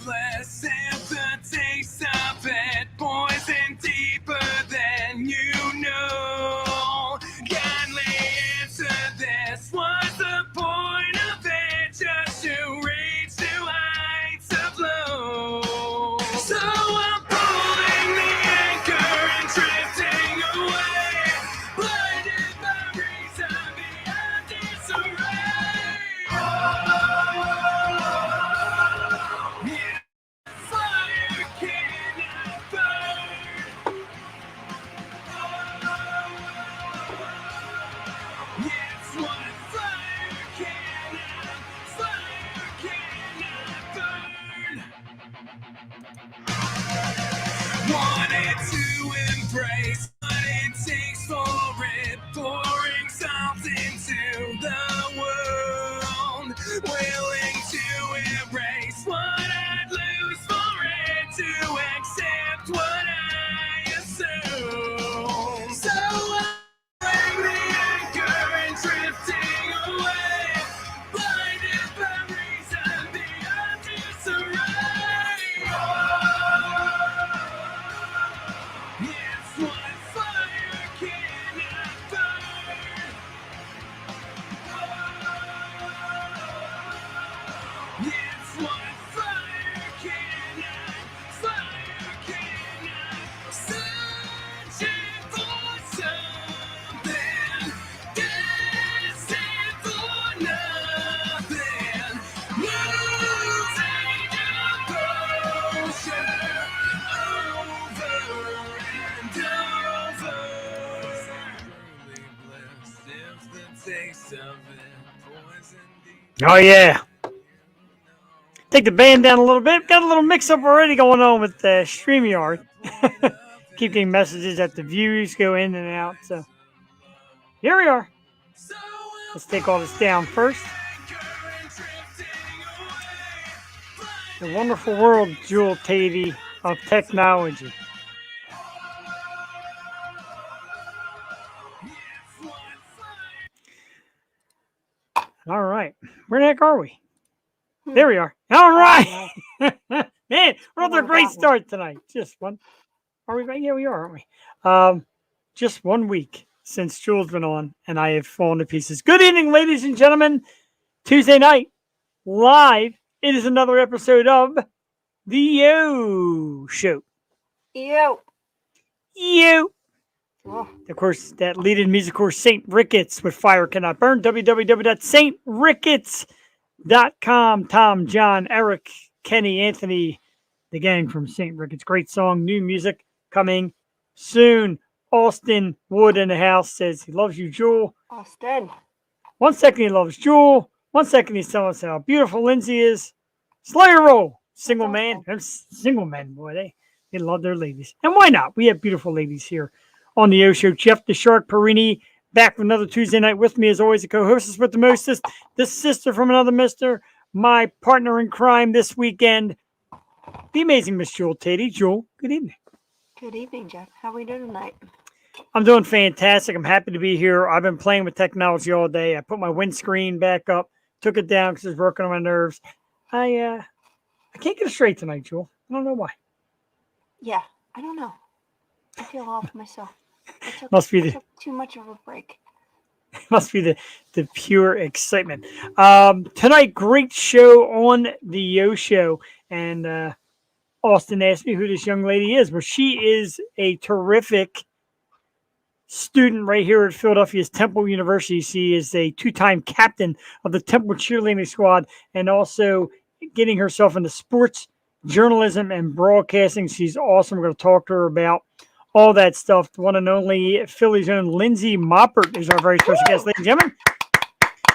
bliss if the taste of it poison deeper than you know. Kindly answer this. What's the point of it? Just to reach new heights of low. So I'm pulling the anchor and drifting away, blinded by reason beyond disarray. Yeah, fire cannot burn. Yes, what fire cannot burn. Wanted to embrace what it takes for it, pouring salt into the world, willing to erase what I'd lose for it, to accept what I assume. So I'm the anchor and drifting away, blinded by reason beyond disarray. Yes, what fire cannot burn. Yes, what fire cannot searching for something, destined for nothing, losing devotion over and over. Truly blessed if the taste of it poison deep. Oh, yeah. Take the band down a little bit. Got a little mix-up already going on with StreamYard. Keep getting messages that the views go in and out. So here we are. Let's take all this down first. The wonderful world, Jewel Tatey, of technology. All right. Where the heck are we? There we are. All right. Man, we're off to a great start tonight. Just one. Are we right? Yeah, we are, aren't we? Just 1 week since Jules been on, and I have fallen to pieces. Good evening, ladies and gentlemen. Tuesday night, live. It is another episode of The Yo Show. Yo. Oh. Of course, that lead-in music course, St. Ricketts with Fire Cannot Burn. www.stricketts.com. Tom, John, Eric, Kenny, Anthony, the gang from St. Ricketts. Great song, new music coming soon. Austin Wood in the house says he loves you, Jewel. Austin. 1 second he loves Jewel. 1 second he's telling us how beautiful Lindsay is. Slayer roll. Single man. Single men, boy, they love their ladies. And why not? We have beautiful ladies here on the O Show. Jeff the Shark Perini back for another Tuesday night with me as always. A co-hostess with the mostest. This sister from another mister. My partner in crime this weekend. The amazing Miss Jewel Tatey. Jewel, good evening. Good evening, Jeff. How are we doing tonight? I'm doing fantastic. I'm happy to be here. I've been playing with technology all day. I put my windscreen back up, took it down because it's working on my nerves. I can't get it straight tonight, Jewel. I don't know why. Yeah, I don't know. I feel off myself. Must be too much of a break. Must be the pure excitement. Tonight, great show on the Yo Show. And Austin asked me who this young lady is. Well, she is a terrific student right here at Philadelphia's Temple University. She is a two-time captain of the Temple cheerleading squad and also getting herself into sports journalism and broadcasting. She's awesome. We're going to talk to her about all that stuff. The one and only Philly's own Lindsay Moppert is our very special guest, ladies and gentlemen.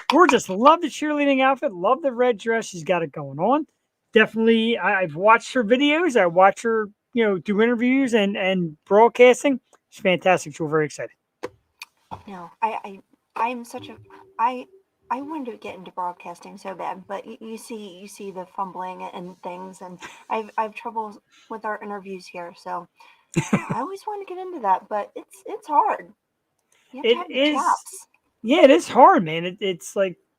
Gorgeous. Love the cheerleading outfit. Love the red dress. She's got it going on. Definitely, I've watched her videos. I watch her, do interviews and broadcasting. She's fantastic. We're very excited. No, I'm such a I wanted to get into broadcasting so bad, but you see the fumbling and things, and I've trouble with our interviews here. So I always want to get into that, but it's hard. It is. Chops. Yeah, it is hard, man. It's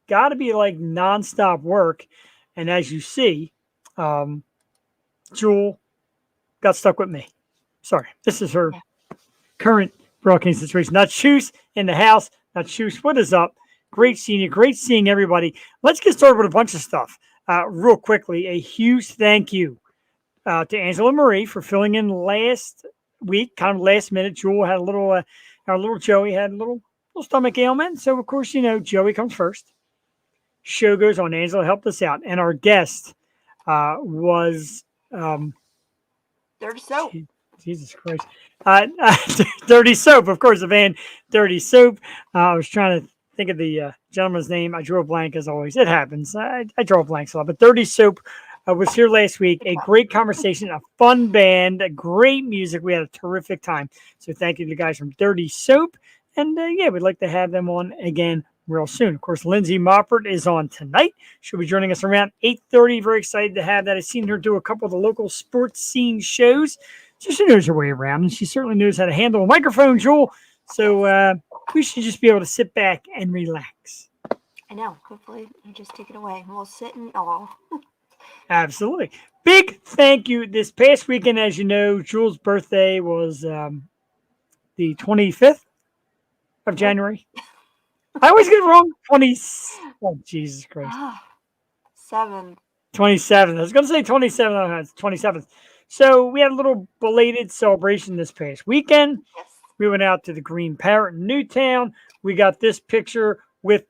got to be nonstop work, and as you see, Jewel got stuck with me. Sorry, this is her current broadcasting situation. Not Shoes in the house. Not Shoes. What is up? Great seeing you. Great seeing everybody. Let's get started with a bunch of stuff. Real quickly, a huge thank you to Angela Marie for filling in last week, kind of last minute. Jewel had a little, our little Joey had a little stomach ailment. So, of course, Joey comes first. Show goes on. Angela helped us out. And our guest was... Dirty Soap. Jesus Christ. Dirty Soap, of course, the band Dirty Soap. I was trying to think of the gentleman's name. I drew a blank as always. It happens. I draw blanks a lot. But Dirty Soap was here last week. A great conversation, a fun band, great music. We had a terrific time. So thank you to the guys from Dirty Soap. And we'd like to have them on again real soon. Of course, Lindsay Moppert is on tonight. She'll be joining us around 8:30. Very excited to have that. I've seen her do a couple of the local sports scene shows. So she knows her way around, and she certainly knows how to handle a microphone, Jewel. So we should just be able to sit back and relax. I know. Hopefully, you just take it away. We'll sit and all. Absolutely. Big thank you. This past weekend, as you know, Jewel's birthday was the 25th of January. I always get it wrong. Oh, Jesus Christ. 7th. 27th. I was going to say 27th. No, it's 27th. So we had a little belated celebration this past weekend. Yes. We went out to the Green Parrot in Newtown. We got this picture with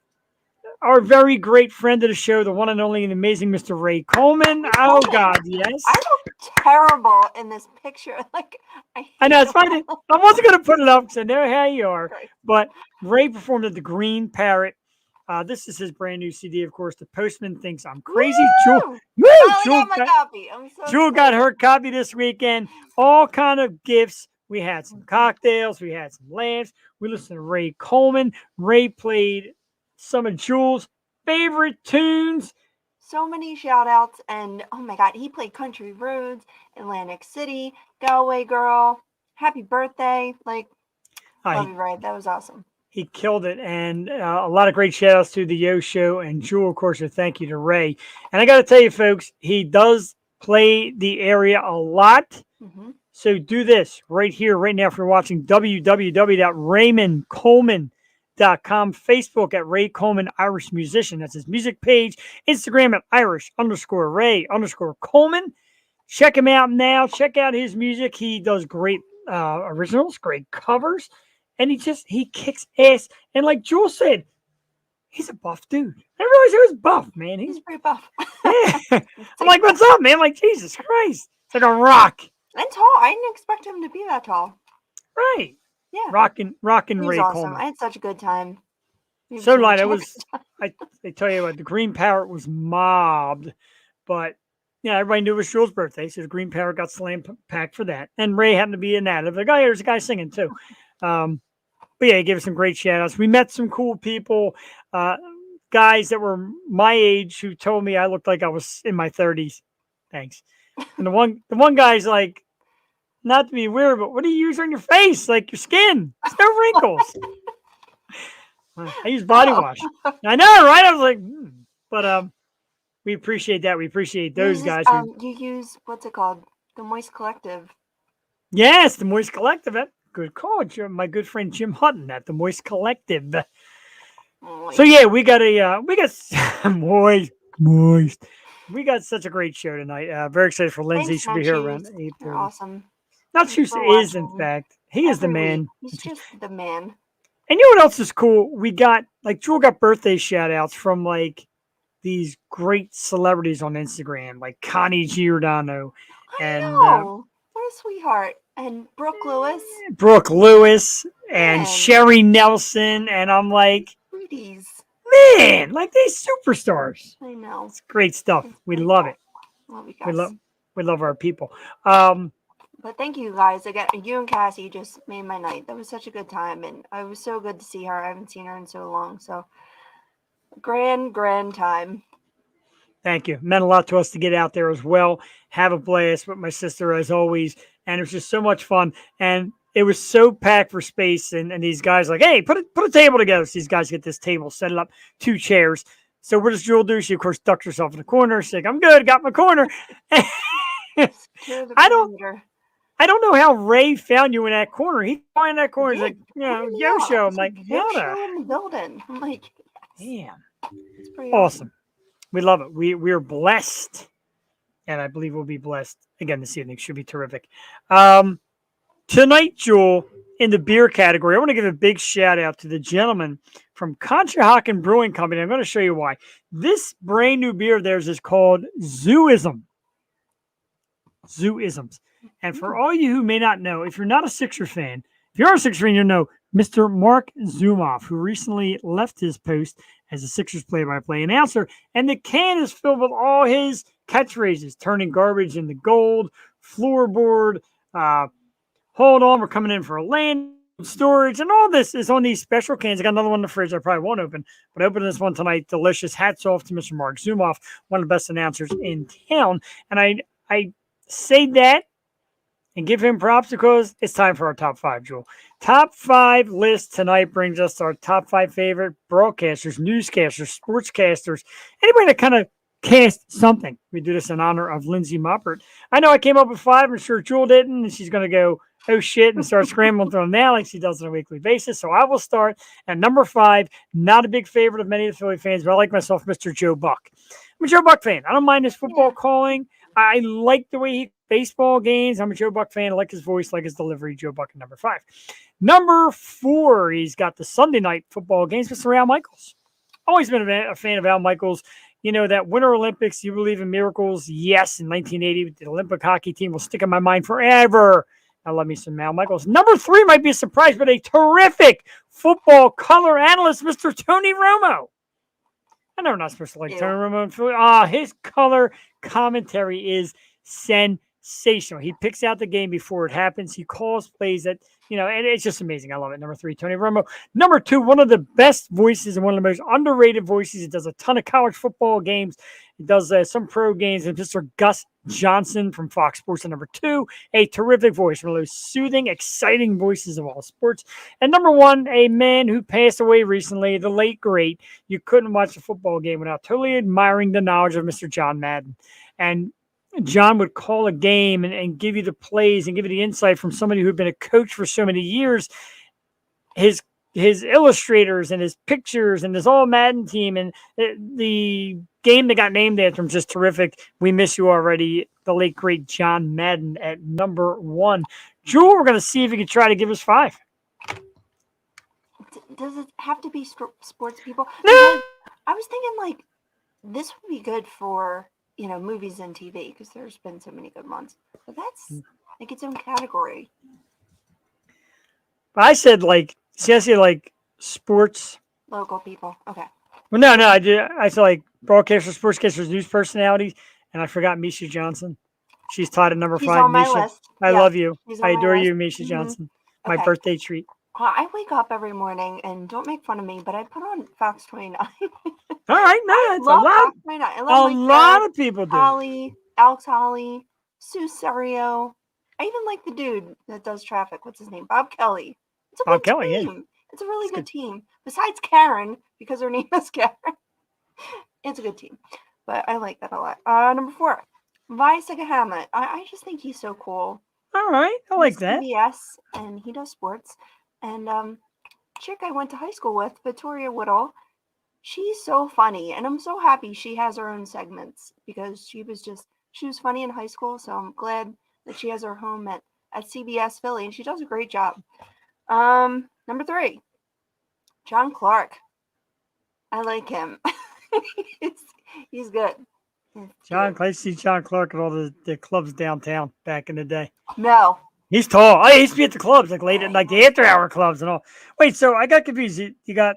our very great friend of the show, the one and only and amazing Mr. Ray Coleman. Oh, God, yes. I look terrible in this picture. I know, it's funny. I wasn't going to put it up because I know how you are. Right. But Ray performed at the Green Parrot. This is his brand new CD, of course. The Postman Thinks I'm Crazy. Woo! Jewel got my copy. I'm so Jewel got her copy this weekend. All kind of gifts. We had some cocktails. We had some laughs. We listened to Ray Coleman. Ray played some of Jewel's favorite tunes. So many shout outs. And oh my God, he played Country Roads, Atlantic City, Galway Girl. Happy birthday. Love you, Ray. That was awesome. He killed it, and a lot of great shout outs to the Yo Show and Jewel, of course, a thank you to Ray. And I got to tell you, folks, he does play the area a lot. Mm-hmm. So do this right here, right now, if you're watching www.raymondcoleman.com, Facebook at Ray Coleman Irish Musician. That's his music page. Instagram at Irish_Ray_Coleman. Check him out now. Check out his music. He does great originals, great covers. And he kicks ass. And like Jewel said, he's a buff dude. I realized he was buff, man. He's pretty buff. Yeah. I'm like, what's up, man? Like, Jesus Christ. It's like a rock. And tall. I didn't expect him to be that tall. Right. Yeah. Rockin' Ray awesome. Coleman. I had such a good time. So did I. I tell you what, the Green Parrot was mobbed. But, everybody knew it was Jewel's birthday. So the Green Parrot got slam packed for that. And Ray happened to be a native. Like, there's a guy singing, too. But he gave us some great shout outs. We met some cool people, guys that were my age who told me I looked like I was in my 30s. Thanks. And the one guy's like, not to be weird, but what do you use on your face? Like your skin. There's no wrinkles. I use body wash. I know, right? I was like, But we appreciate that. We appreciate those guys. You use, what's it called? The Moist Collective. Yes, the Moist Collective. Good call, my good friend Jim Hutton at the Moist Collective. So we got moist. We got such a great show tonight. Very excited for Lindsay. She'll be here around 8:30. You're awesome. Not Shoes is, in fact, he is the man. He's just the man. And you know what else is cool? We got Jewel got birthday shout outs from these great celebrities on Instagram, like Connie Giordano. I know. What a sweetheart. And Brooke Lewis and Sherry Nelson, and I'm like, Rudy's. Man, these superstars. I know. It's great stuff. We love it. Love you guys. We love our people. But thank you guys. Again, you and Cassie just made my night. That was such a good time, and it was so good to see her. I haven't seen her in so long, so grand time. Thank you. Meant a lot to us to get out there as well. Have a blast with my sister as always. And it was just so much fun. And it was so packed for space. And these guys like, hey, put a table together. So these guys get this table, set it up, 2 chairs. So what does Jewel do? She, of course, ducks herself in the corner. She's like, I'm good. Got my corner. You're the I don't cheerleader. I don't know how Ray found you in that corner. He found in that corner. He's Yeah, like, pointed me yo out. show. I'm It's like, Yo how the show in the building. I'm like, yes, damn. it's pretty Awesome. We love it. We're blessed. And I believe we'll be blessed again this evening. Should be terrific. Tonight, Jewel, in the beer category, I want to give a big shout out to the gentleman from Conshohocken Brewing Company. I'm going to show you why. This brand new beer of theirs is called Zooism. Zooisms. And for all you who may not know, if you're not a Sixer fan, if you're a Sixer fan, you know Mr. Mark Zumoff, who recently left his post as a Sixers play-by-play announcer, and the can is filled with all his catchphrases, turning garbage into gold, floorboard, hold on, we're coming in for a land storage, and all this is on these special cans. I got another one in the fridge I probably won't open, but I opened this one tonight. Delicious. Hats off to Mr. Mark Zumoff, one of the best announcers in town. And I say that and give him props because it's time for our top five, Jewel. Top five list tonight brings us to our top five favorite broadcasters, newscasters, sportscasters, anybody that kind of cast something. We do this in honor of Lindsay Moppert. I know I came up with five. I'm sure Jewel didn't, and she's going to go, oh shit, and start scrambling through them now like she does on a weekly basis. So I will start at number five. Not a big favorite of many of the Philly fans, but I like myself, Mr. Joe Buck. I'm a Joe Buck fan. I don't mind his football calling. I like the way he baseball games. I'm a Joe Buck fan. I like his voice, like his delivery. Joe Buck at number five. Number four, he's got the Sunday night football games, Mr. Al Michaels. Always been a fan of Al Michaels. You know, that Winter Olympics, you believe in miracles? Yes, in 1980, the Olympic hockey team will stick in my mind forever. I love me some Al Michaels. Number three might be a surprise, but a terrific football color analyst, Mr. Tony Romo. I know we're not supposed to like Tony Romo. His color commentary is sensational. He picks out the game before it happens. He calls plays that, and it's just amazing. I love it. Number three, Tony Romo. Number two, one of the best voices and one of the most underrated voices. He does a ton of college football games. He does some pro games. And Mr. Gus Johnson from Fox Sports at number two, a terrific voice, one of those soothing, exciting voices of all sports. And number one, a man who passed away recently, the late great. You couldn't watch a football game without totally admiring the knowledge of Mr. John Madden. And John would call a game and give you the plays and give you the insight from somebody who'd been a coach for so many years. His illustrators and his pictures and his all Madden team and the game that got named after him, just terrific. We miss you already, the late great John Madden at number one. Jewel, we're going to see if you can try to give us five. Does it have to be sports people? No. I was thinking like this would be good for movies and TV because there's been so many good ones. But that's like its own category. I said like sports. Local people. Okay. Well, no, I did. I said like broadcasters, sportscasters, news personalities, and I forgot Misha Johnson. She's tied at number She's five. on my Misha, list. I love you. I adore you, list. Misha Johnson. My Okay. birthday treat. I wake up every morning and don't make fun of me, but I put on Fox 29. All right, no, it's a love lot. Fox 29. I love A lot of people do. Alex Holly, Sue Serio. I even like the dude that does traffic. What's his name? Bob Kelly. It's a Bob good Kelly, yeah. team. It's a really good team. Besides Karen, because her name is Karen. It's a good team. But I like that a lot. Number four, Vi Sekahama. I just think he's so cool. All right, I like that. CBS, and he does sports. And chick I went to high school with, Victoria Whittle, she's so funny, and I'm so happy she has her own segments because she was funny in high school. So I'm glad that she has her home at CBS Philly, and she does a great job. Number three, John Clark. I like him. he's good. I see John Clark at all the clubs downtown back in the day. No. He's tall. I used to be at the clubs, like late at like the after-hour clubs and all. Wait, so I got confused. You got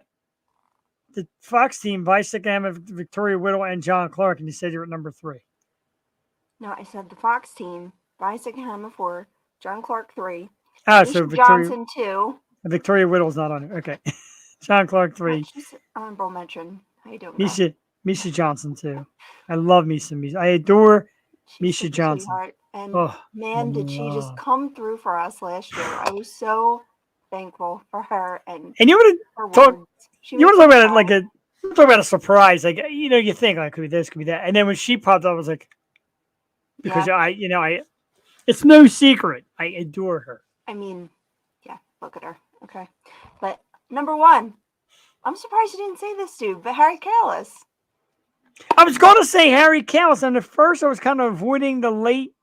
the Fox team, Vi Sekahama, Victoria Whittle, and John Clark, and you said you're at number three. No, I said the Fox team, Vi Sekahama 4, John Clark 3, So Johnson 2. Victoria Whittle's not on it. Okay. John Clark 3. She's honorable mention. I don't know. Misha Johnson, too. I love Misha. I adore Misha Johnson. Sweetheart. And man, did she just come through for us last year. I was so thankful for her. And you want to talk about a surprise. Like, you think like could be this, could be that. And then when she popped up, I was like, because I It's no secret. I adore her. I mean, yeah, look at her. Okay. But number one, I'm surprised you didn't say this dude, but Harry Kalos. I was going to say Harry Kalos, and at first I was kind of avoiding the late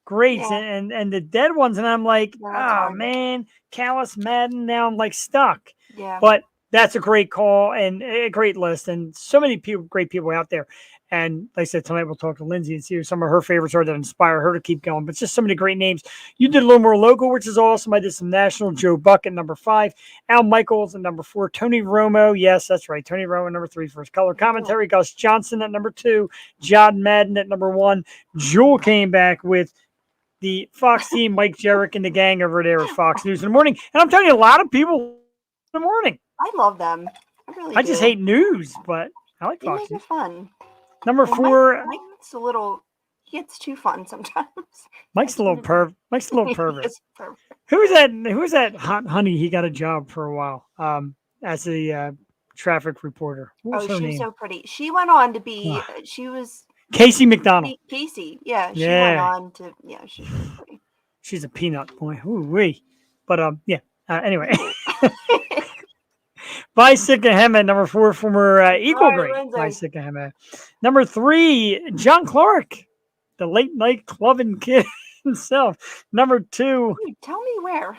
greats Yeah. and the dead ones, and I'm like, Yeah, that's oh hard. man, Kalos, Madden. Now I'm like stuck. Yeah. But that's a great call and a great list, and so many people, great people out there. And like I said, tonight we'll talk to Lindsay and see who some of her favorites are that inspire her to keep going. But just so many great names. You did a little more local, which is awesome. I did some national. Joe Buck at number 5. Al Michaels at number 4. Tony Romo. Yes, that's right. Tony Romo, number 3 for his color commentary. Gus Johnson at number 2. John Madden at number 1. Jewel came back with the Fox team, Mike Jerrick and the gang over there at Fox News in the morning. And I'm telling you, a lot of people in the morning. I love them. I really I just hate news, but I like They Fox make News. it fun. Number And 4, Mike's a little. He gets too fun sometimes. Mike's a little Mike's a little pervert. He's pervert. Who was that hot honey? He got a job for a while as a traffic reporter. What was Oh, her she name? was so pretty. She went on to be. She was Casey McDonald. Casey. Yeah, she Yeah. went on to. Yeah, she's really pretty. She's a peanut boy. Ooh wee. But yeah. Anyway. Bicycahema, number 4, former Eagle great. Bicycahema. Number 3, John Clark, the late night clubbing kid himself. Number 2, Wait, tell me where.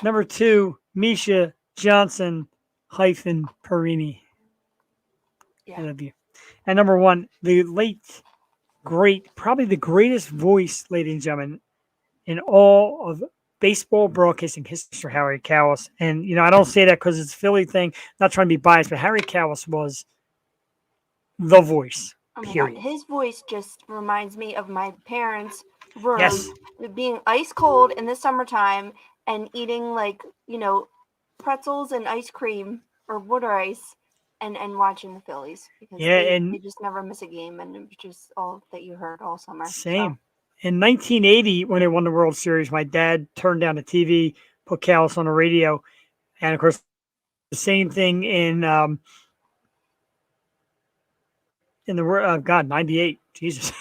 number 2, Misha Johnson hyphen Perini. Yeah. I love you. And number 1, the late great, probably the greatest voice, ladies and gentlemen, in all of baseball broadcasting history, Harry Kalos. And, I don't say that because it's a Philly thing. Not trying to be biased, but Harry Kalos was the voice, Oh my period. God. His voice just reminds me of my parents' room Yes. being ice cold in the summertime and eating pretzels and ice cream or water ice and watching the Phillies because they just never miss a game, and it was just all that you heard all summer. Same. So. In 1980, when they won the World Series, my dad turned down the TV, put Kalos on the radio, and of course, the same thing in the 98. Jesus,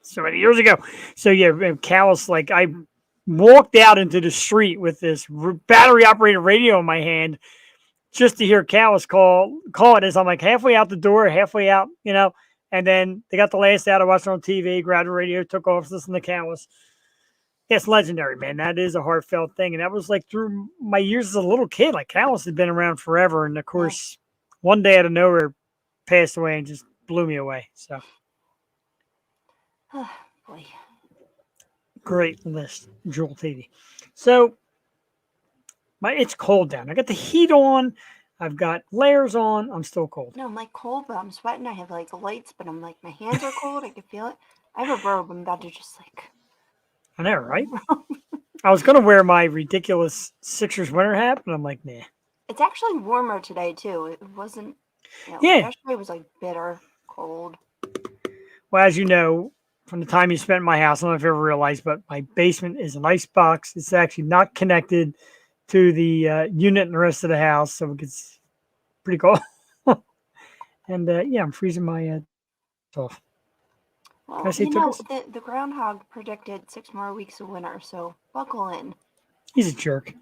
so many years ago. So yeah, Kalos, like I walked out into the street with this battery operated radio in my hand just to hear Kalos call it as I'm like halfway out the door, halfway out, and then they got the last out. I watched it on TV, grabbed the radio, took off, listened to Kalos. It's legendary, man. That is a heartfelt thing. And that was like through my years as a little kid. Like Kalos had been around forever. And of course, one day out of nowhere, passed away and just blew me away. So, Boy. Great list, Joel TV. So, it's cold down. I got the heat on. I've got layers on. I'm still cold. No, I'm like cold, but I'm sweating. I have like the lights, but I'm like my hands are cold. I can feel it. I have a robe. I'm about to just like. I know, right? I was gonna wear my ridiculous Sixers winter hat, but I'm like, nah. It's actually warmer today too. It wasn't. Yeah. Yesterday was like bitter cold. Well, as you know, from the time you spent in my house, I don't know if you ever realized, but my basement is an ice box. It's actually not connected to the unit and the rest of the house, so it gets pretty cold. And yeah, I'm freezing my head off. Well, the groundhog predicted 6 more weeks of winter, so buckle in. He's a jerk.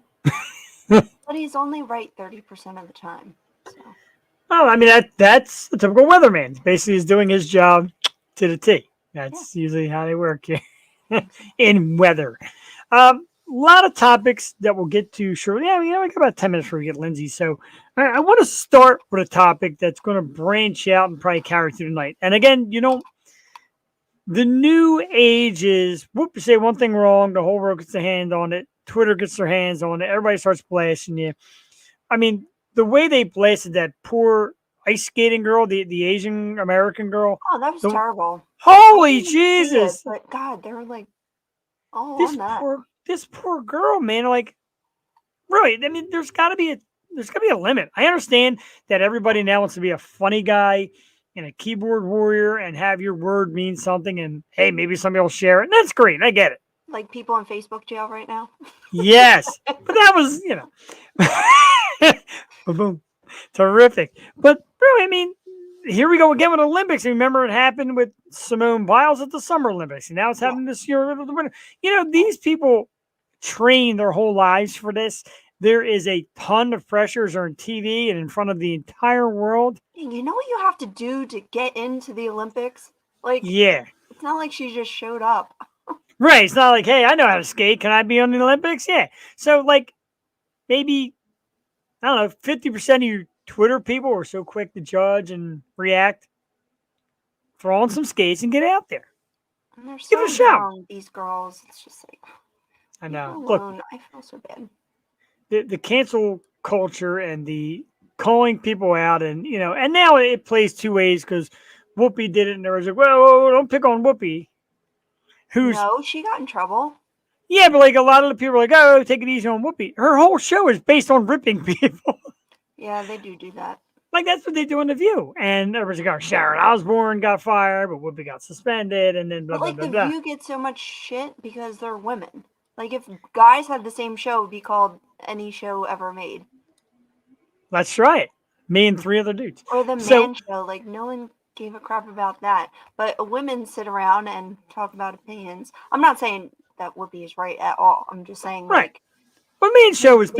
But he's only right 30% of the time. So. Well, I mean that's the typical weatherman. Basically, he's doing his job to the T. That's usually how they work here in weather. A lot of topics that we'll get to shortly. Yeah, we got about 10 minutes before we get Lindsay. So I want to start with a topic that's going to branch out and probably carry through the night. And again, the new age is, say one thing wrong, the whole world gets a hand on it. Twitter gets their hands on it. Everybody starts blasting you. I mean, the way they blasted that poor ice skating girl, the Asian American girl. Oh, that was terrible. Holy Jesus. But God, they were like, on that. This poor girl, man. Like, really, I mean, there's got to be a limit. I understand that everybody now wants to be a funny guy and a keyboard warrior and have your word mean something. And hey, maybe somebody will share it. And that's great. I get it. Like people in Facebook jail right now. Yes, but that was, boom, terrific. But really, I mean, here we go again with Olympics. Remember, it happened with Simone Biles at the Summer Olympics, and now it's happening this year at the winter. These people train their whole lives for this. There is a ton of pressures on TV and in front of the entire world. You know what you have to do to get into the Olympics? Like, Yeah. It's not like she just showed up. Right. It's not like, hey, I know how to skate. Can I be on the Olympics? Yeah. So, like, maybe, I don't know, 50% of your Twitter people are so quick to judge and react. Throw on some skates and get out there. And they're Give so it a shot. young, these girls. It's just like, I know. alone. Look, I feel so bad. the cancel culture and the calling people out, and and now it plays two ways because Whoopi did it, and there was like, whoa, don't pick on Whoopi. No, she got in trouble. Yeah, but like a lot of the people are like, oh, take it easy on Whoopi. Her whole show is based on ripping people. Yeah, they do that. Like that's what they do on The View, and everybody's like, oh, Sharon Osbourne got fired, but Whoopi got suspended, and then blah But like blah The blah. View gets so much shit because they're women. Like if guys had the same show, it would be called Any Show Ever Made. That's right. Me and three other dudes. Or the Man Show. Like no one gave a crap about that. But women sit around and talk about opinions. I'm not saying that Whoopi is right at all. I'm just saying like. But the Man Show is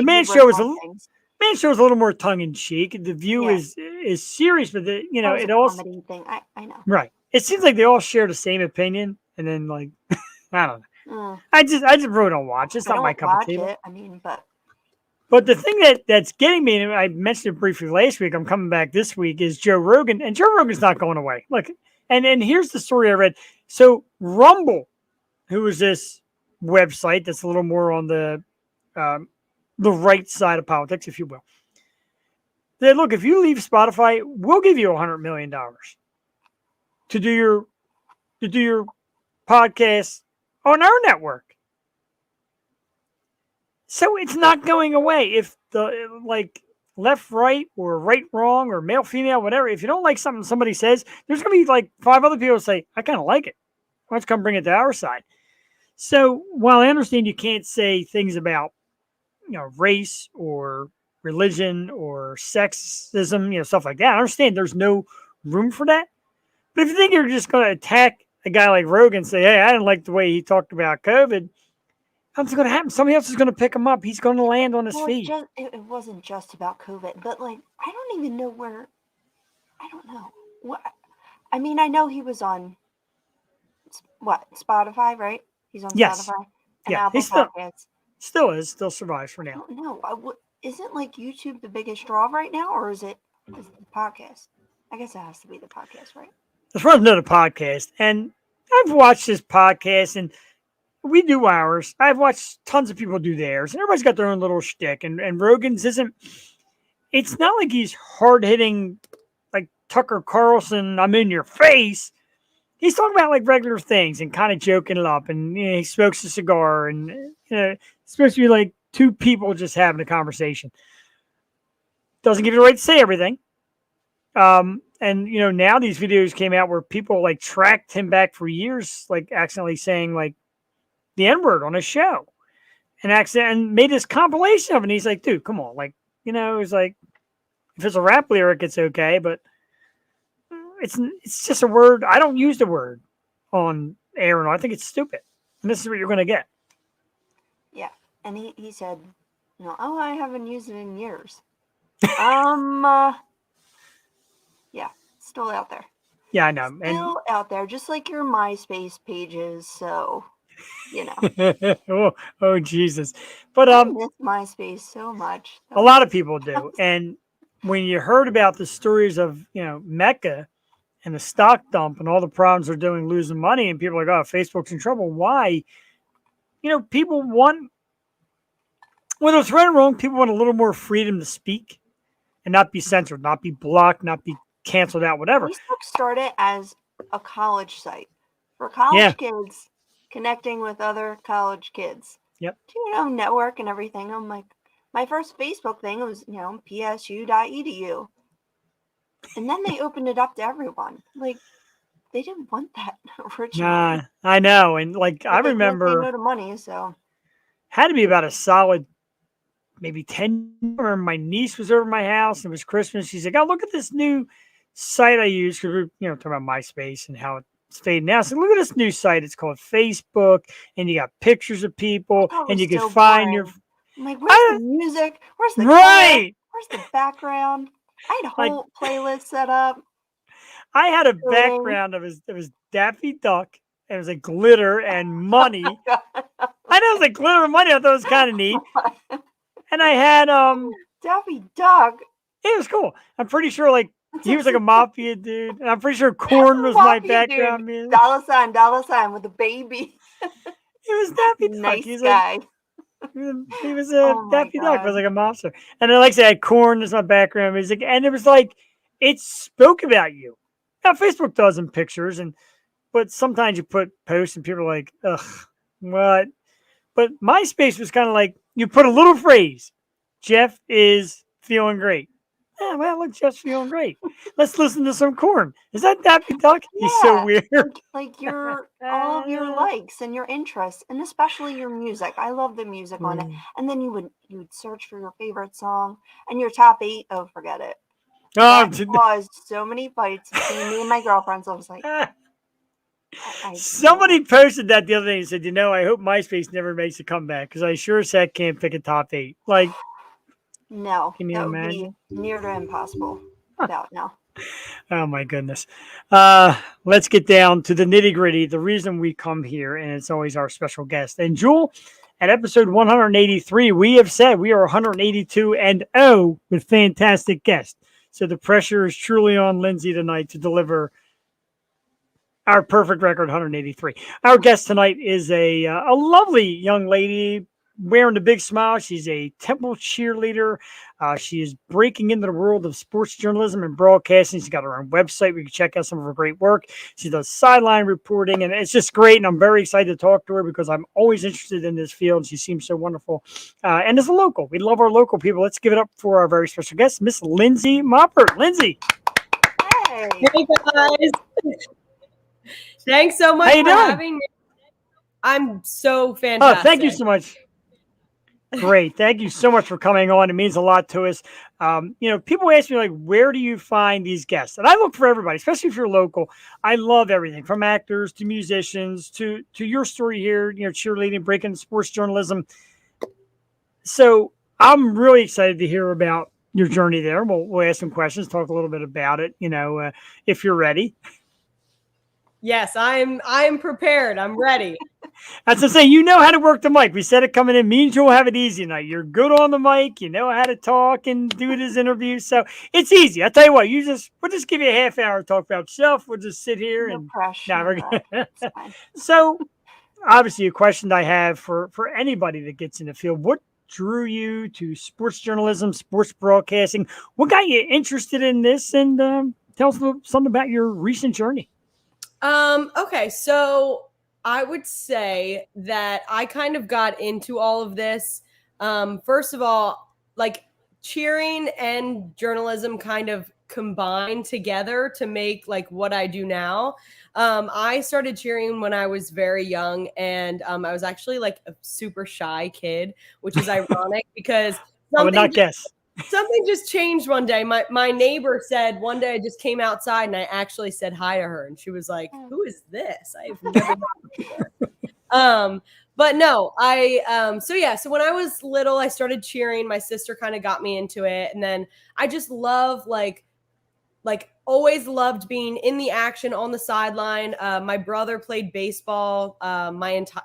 a little more tongue in cheek. The View is serious, but it also comedy thing. I know. Right. It seems like they all share the same opinion, and then like I don't know. I just really don't watch. It's not my cup of tea. But the thing that's getting me, and I mentioned it briefly last week, I'm coming back this week, is Joe Rogan. And Joe Rogan's not going away. Look, and here's the story I read. So Rumble, who is this website that's a little more on the right side of politics, if you will. They look, if you leave Spotify, we'll give you $100 million to do your podcast on our network. So it's not going away. If the left, right, or right, wrong, or male, female, whatever, if you don't like something somebody says, there's going to be like 5 other people say, I kind of like it. Why don't you come bring it to our side? So while I understand you can't say things about, race or religion or sexism, stuff like that, I understand there's no room for that. But if you think you're just going to attack a guy like Rogan and say, hey, I didn't like the way he talked about COVID, what's going to happen? Somebody else is going to pick him up. He's going to land on his feet. It wasn't just about COVID, but like, I don't even know where, I don't know. What? I mean, I know he was on, Spotify, right? He's on Spotify and Apple Podcasts. Still survives for now. I don't know. Isn't like YouTube the biggest draw right now, or is it the podcast? I guess it has to be the podcast, right? Let's run another podcast. And I've watched this podcast, and we do ours. I've watched tons of people do theirs, and everybody's got their own little shtick. And Rogan's it's not like he's hard-hitting like Tucker Carlson, I'm in your face. He's talking about like regular things and kind of joking it up. And he smokes a cigar, and it's supposed to be like two people just having a conversation. Doesn't give you the right to say everything. And now these videos came out where people like tracked him back for years, like accidentally saying like the N-word on his show, and made this compilation of it. And he's like, dude, come on. Like, it's like, if it's a rap lyric, it's okay, but it's just a word. I don't use the word on air, and I think it's stupid. And this is what you're going to get. Yeah. And he said, I haven't used it in years. Yeah, still out there. Yeah, I know. Still out there, just like your MySpace pages. So, oh, Jesus. But I miss MySpace so much. A lot of people do. And when you heard about the stories of, Mecca and the stock dump and all the problems they're doing losing money, and people are like, oh, Facebook's in trouble. Why? People want, whether it's right or wrong, people want a little more freedom to speak and not be censored, not be blocked, not be canceled out, whatever. Facebook started as a college site for college kids connecting with other college kids. Yep. Network and everything. I'm like, my first Facebook thing was, psu.edu. And then they opened it up to everyone. Like, they didn't want that originally. Nah, I know. And like, I remember. They know the money, so. Had to be about a solid maybe 10. My niece was over at my house. It was Christmas. She's like, oh, look at this new site I use, because we're talking about MySpace and how it's fading now. So look at this new site. It's called Facebook, and you got pictures of people, That and was you can so find your. boring. I'm like, where's the music? Where's the color? Right. Where's the background? I had a Like- whole playlist set up. I had a Kidding. background of it was Daffy Duck. It was like glitter and money. I know it was like glitter and money. I thought it was kind of neat. And I had Daffy Duck. it was cool. I'm pretty sure like he was like a mafia dude, and I'm pretty sure Corn was my Mafia background dude. music. Dollar sign with a baby. It was Daffy Duck. Nice He's guy. like he was a Oh my Daffy Duck was God. like a mobster. And then like I said, I had Corn as my background music, and it was like it spoke about you. Now Facebook does in pictures, but sometimes you put posts and people are like, ugh, what? But MySpace was kind of like you put a little phrase, Jeff is feeling great. Yeah, well, look, Jeff's feeling great. Let's listen to some Corn. Is that Daffy Duck? He's so Yeah, weird. like your all of your likes and your interests, and especially your music. I love the music on it. And then you would search for your favorite song and your top 8. Oh, forget it. Oh, That caused so many fights between me and my girlfriends. I was like, somebody posted that the other day and said, I hope MySpace never makes a comeback because I sure as heck can't pick a top 8. Like, no, can you that imagine? would be near to impossible. About now. Oh my goodness. Let's get down to the nitty gritty. The reason we come here, and it's always our special guest. And Jewel, at episode 183, we have said we are 182 and 0 with fantastic guests. So the pressure is truly on Lindsay tonight to deliver our perfect record, 183. Our guest tonight is a lovely young lady wearing a big smile. She's a Temple cheerleader. She is breaking into the world of sports journalism and broadcasting. She's got her own website. We can check out some of her great work. She does sideline reporting, and it's just great. And I'm very excited to talk to her because I'm always interested in this field. She seems so wonderful. And as a local, we love our local people. Let's give it up for our very special guest, Miss Lindsay Moppert. Lindsay. Hey. Hey, guys. Thanks so much How you for doing? having me. I'm so fantastic. Oh, thank you so much. Great. Thank you so much for coming on. It means a lot to us. People ask me, like, where do you find these guests? And I look for everybody, especially if you're local. I love everything from actors to musicians to your story here, cheerleading, breaking sports journalism. So I'm really excited to hear about your journey there. We'll ask some questions, talk a little bit about it, if you're ready. Yes, I'm prepared. I'm ready. As I say, you know how to work the mic. We said it coming in. Means you'll have it easy tonight. You're good on the mic. You know how to talk and do this interview. So it's easy. I'll tell you what, we'll just give you a half hour to talk about yourself. We'll just sit here No and pressure. It's fine. So obviously a question I have for anybody that gets in the field, what drew you to sports journalism, sports broadcasting? What got you interested in this? And tell us something about your recent journey. Okay, so I would say that I kind of got into all of this. First of all, like cheering and journalism kind of combined together to make like what I do now. I started cheering when I was very young, and I was actually like a super shy kid, which is ironic because I would not guess. Something just changed one day. My neighbor said one day I just came outside and I actually said hi to her, and she was like, "Who is this? I've never met before." But no, so when I was little, I started cheering. My sister kind of got me into it, and then I just love like always loved being in the action on the sideline. My brother played baseball.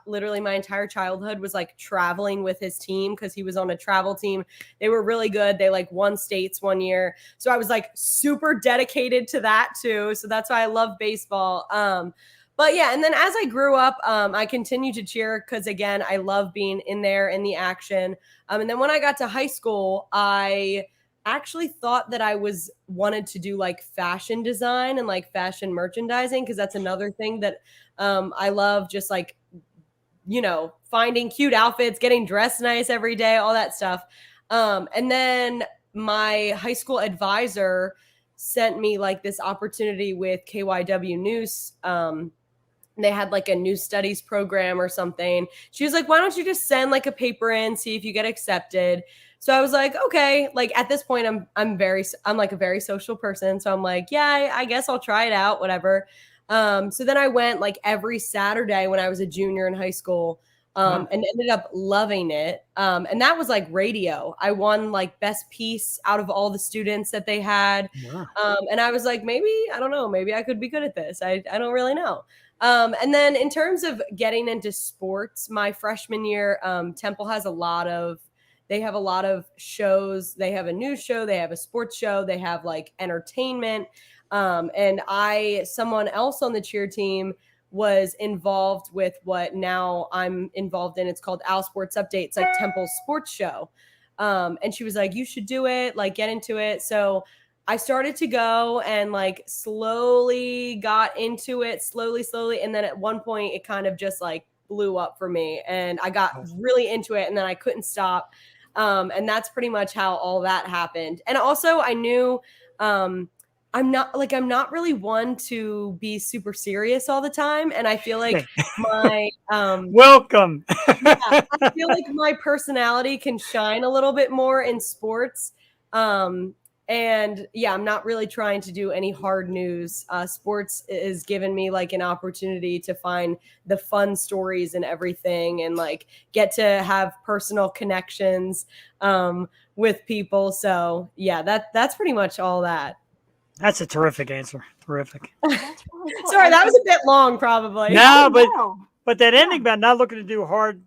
Literally my entire childhood was like traveling with his team because he was on a travel team. They were really good. They like won states one year. So I was like super dedicated to that too. So that's why I love baseball. But yeah, and then as I grew up, I continued to cheer because again, I love being in there in the action. And then when I got to high school, I actually thought that I wanted to do like fashion design and like fashion merchandising because that's another thing that I love, just like, finding cute outfits, getting dressed nice every day, all that stuff. And then my high school advisor sent me like this opportunity with KYW News. They had like a news studies program or something. She was like, why don't you just send like a paper in, see if you get accepted? So I was like, okay, like at this point, I'm like a very social person. So I'm like, yeah, I guess I'll try it out, whatever. So then I went like every Saturday when I was a junior in high school, and ended up loving it. And that was like radio. I won like best piece out of all the students that they had. Wow. And I was like, maybe, I don't know, maybe I could be good at this. I don't really know. And then in terms of getting into sports, my freshman year, Temple has they have a lot of shows. They have a news show, they have a sports show, they have like entertainment. And someone else on the cheer team was involved with what now I'm involved in. It's called Al Sports Update. It's like Temple's sports show. And she was like, you should do it, like get into it. So I started to go and like slowly got into it, slowly. And then at one point it kind of just like blew up for me and I got really into it and then I couldn't stop. And that's pretty much how all that happened. And also I knew, I'm not really one to be super serious all the time. And I feel like my, welcome. I feel like my personality can shine a little bit more in sports. And yeah, I'm not really trying to do any hard news. Sports is given me like an opportunity to find the fun stories and everything and like get to have personal connections, with people. So yeah, that's pretty much all that. That's a terrific answer. Terrific. That's really cool. Sorry, that was a bit long probably. No, No. but that ending about not looking to do hard.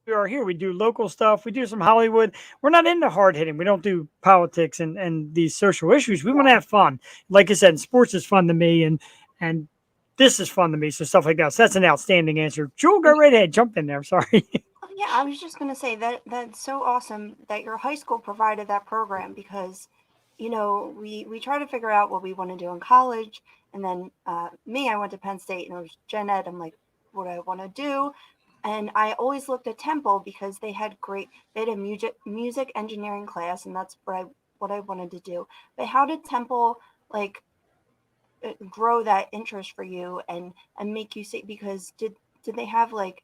We are here. We do local stuff. We do some Hollywood. We're not into hard hitting. We don't do politics and these social issues. We want to have fun. Like I said, sports is fun to me, and this is fun to me. So stuff like that. So that's an outstanding answer. Jewel, go right ahead. Jump in there. Sorry. Yeah, I was just going to say that's so awesome that your high school provided that program because, you know, we try to figure out what we want to do in college. And then I went to Penn State and it was gen ed. I'm like, what do I want to do? And I always looked at Temple because they had a music engineering class, and that's what I wanted to do. But how did Temple like grow that interest for you and make you see? Because did they have like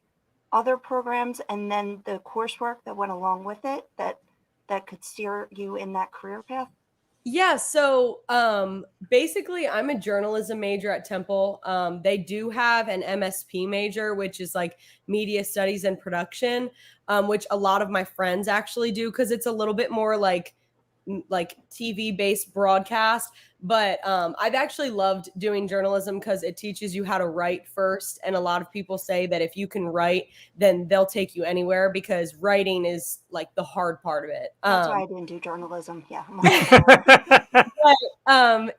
other programs and then the coursework that went along with it that could steer you in that career path? Yeah, so basically I'm a journalism major at Temple. They do have an MSP major, which is like media studies and production, which a lot of my friends actually do because it's a little bit more like TV based broadcast. But I've actually loved doing journalism because it teaches you how to write first. And a lot of people say that if you can write, then they'll take you anywhere because writing is like the hard part of it. That's why I didn't do journalism. Yeah.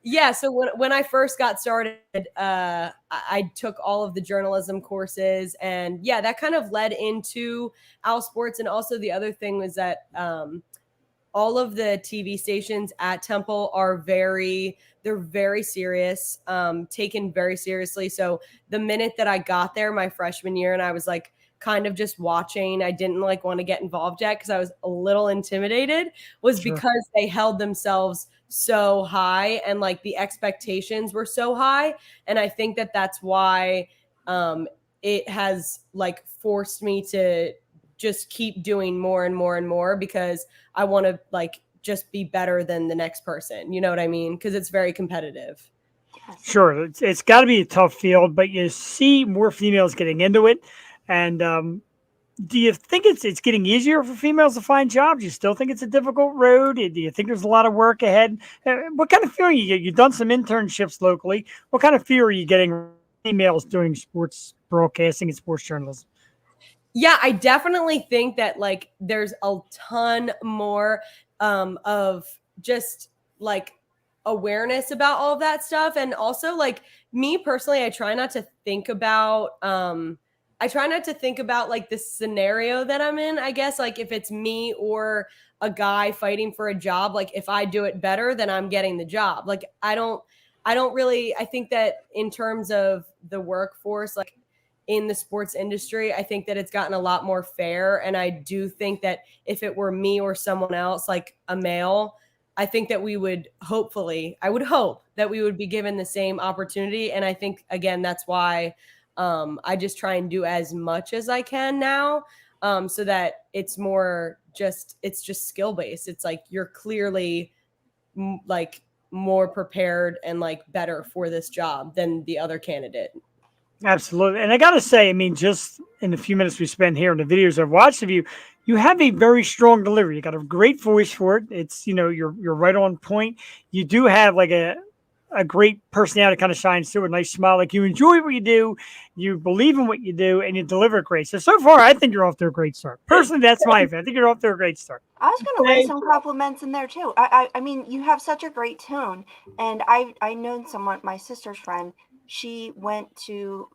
Yeah. So when I first got started, I took all of the journalism courses and yeah, that kind of led into Al Sports. And also the other thing was that, all of the TV stations at Temple they're very serious, taken very seriously. So the minute that I got there my freshman year and I was like kind of just watching, I didn't like want to get involved yet because I was a little intimidated, was Sure. because they held themselves so high and like the expectations were so high. And I think that that's why it has like forced me to just keep doing more and more and more because I want to like just be better than the next person. You know what I mean? Because it's very competitive. Yes. Sure. It's got to be a tough field, but you see more females getting into it. And do you think it's getting easier for females to find jobs? You still think it's a difficult road? Do you think there's a lot of work ahead? What kind of feeling you get? You've done some internships locally. What kind of fear are you getting females doing sports broadcasting and sports journalism? Yeah, I definitely think that like there's a ton more of just like awareness about all of that stuff. And also like me personally, I try not to think about like the scenario that I'm in, I guess, like if it's me or a guy fighting for a job, like if I do it better, then I'm getting the job. Like I think that in terms of the workforce, like in the sports industry, I think that it's gotten a lot more fair. And I do think that if it were me or someone else, like a male, I think that I would hope that we would be given the same opportunity. And I think, again, that's why I just try and do as much as I can now. so that it's just skill based. It's like you're clearly like more prepared and like better for this job than the other candidate. Absolutely. And I got to say, I mean, just in the few minutes we spend here in the videos I've watched of you, you have a very strong delivery. You got a great voice for it. It's, you're right on point. You do have like a great personality, kind of shines through, a nice smile. Like you enjoy what you do, you believe in what you do, and you deliver great. So far, I think you're off to a great start. Personally, that's my opinion. I think you're off to a great start. I was going to lay some compliments in there too. I mean, you have such a great tone, and I known someone, my sister's friend. She went to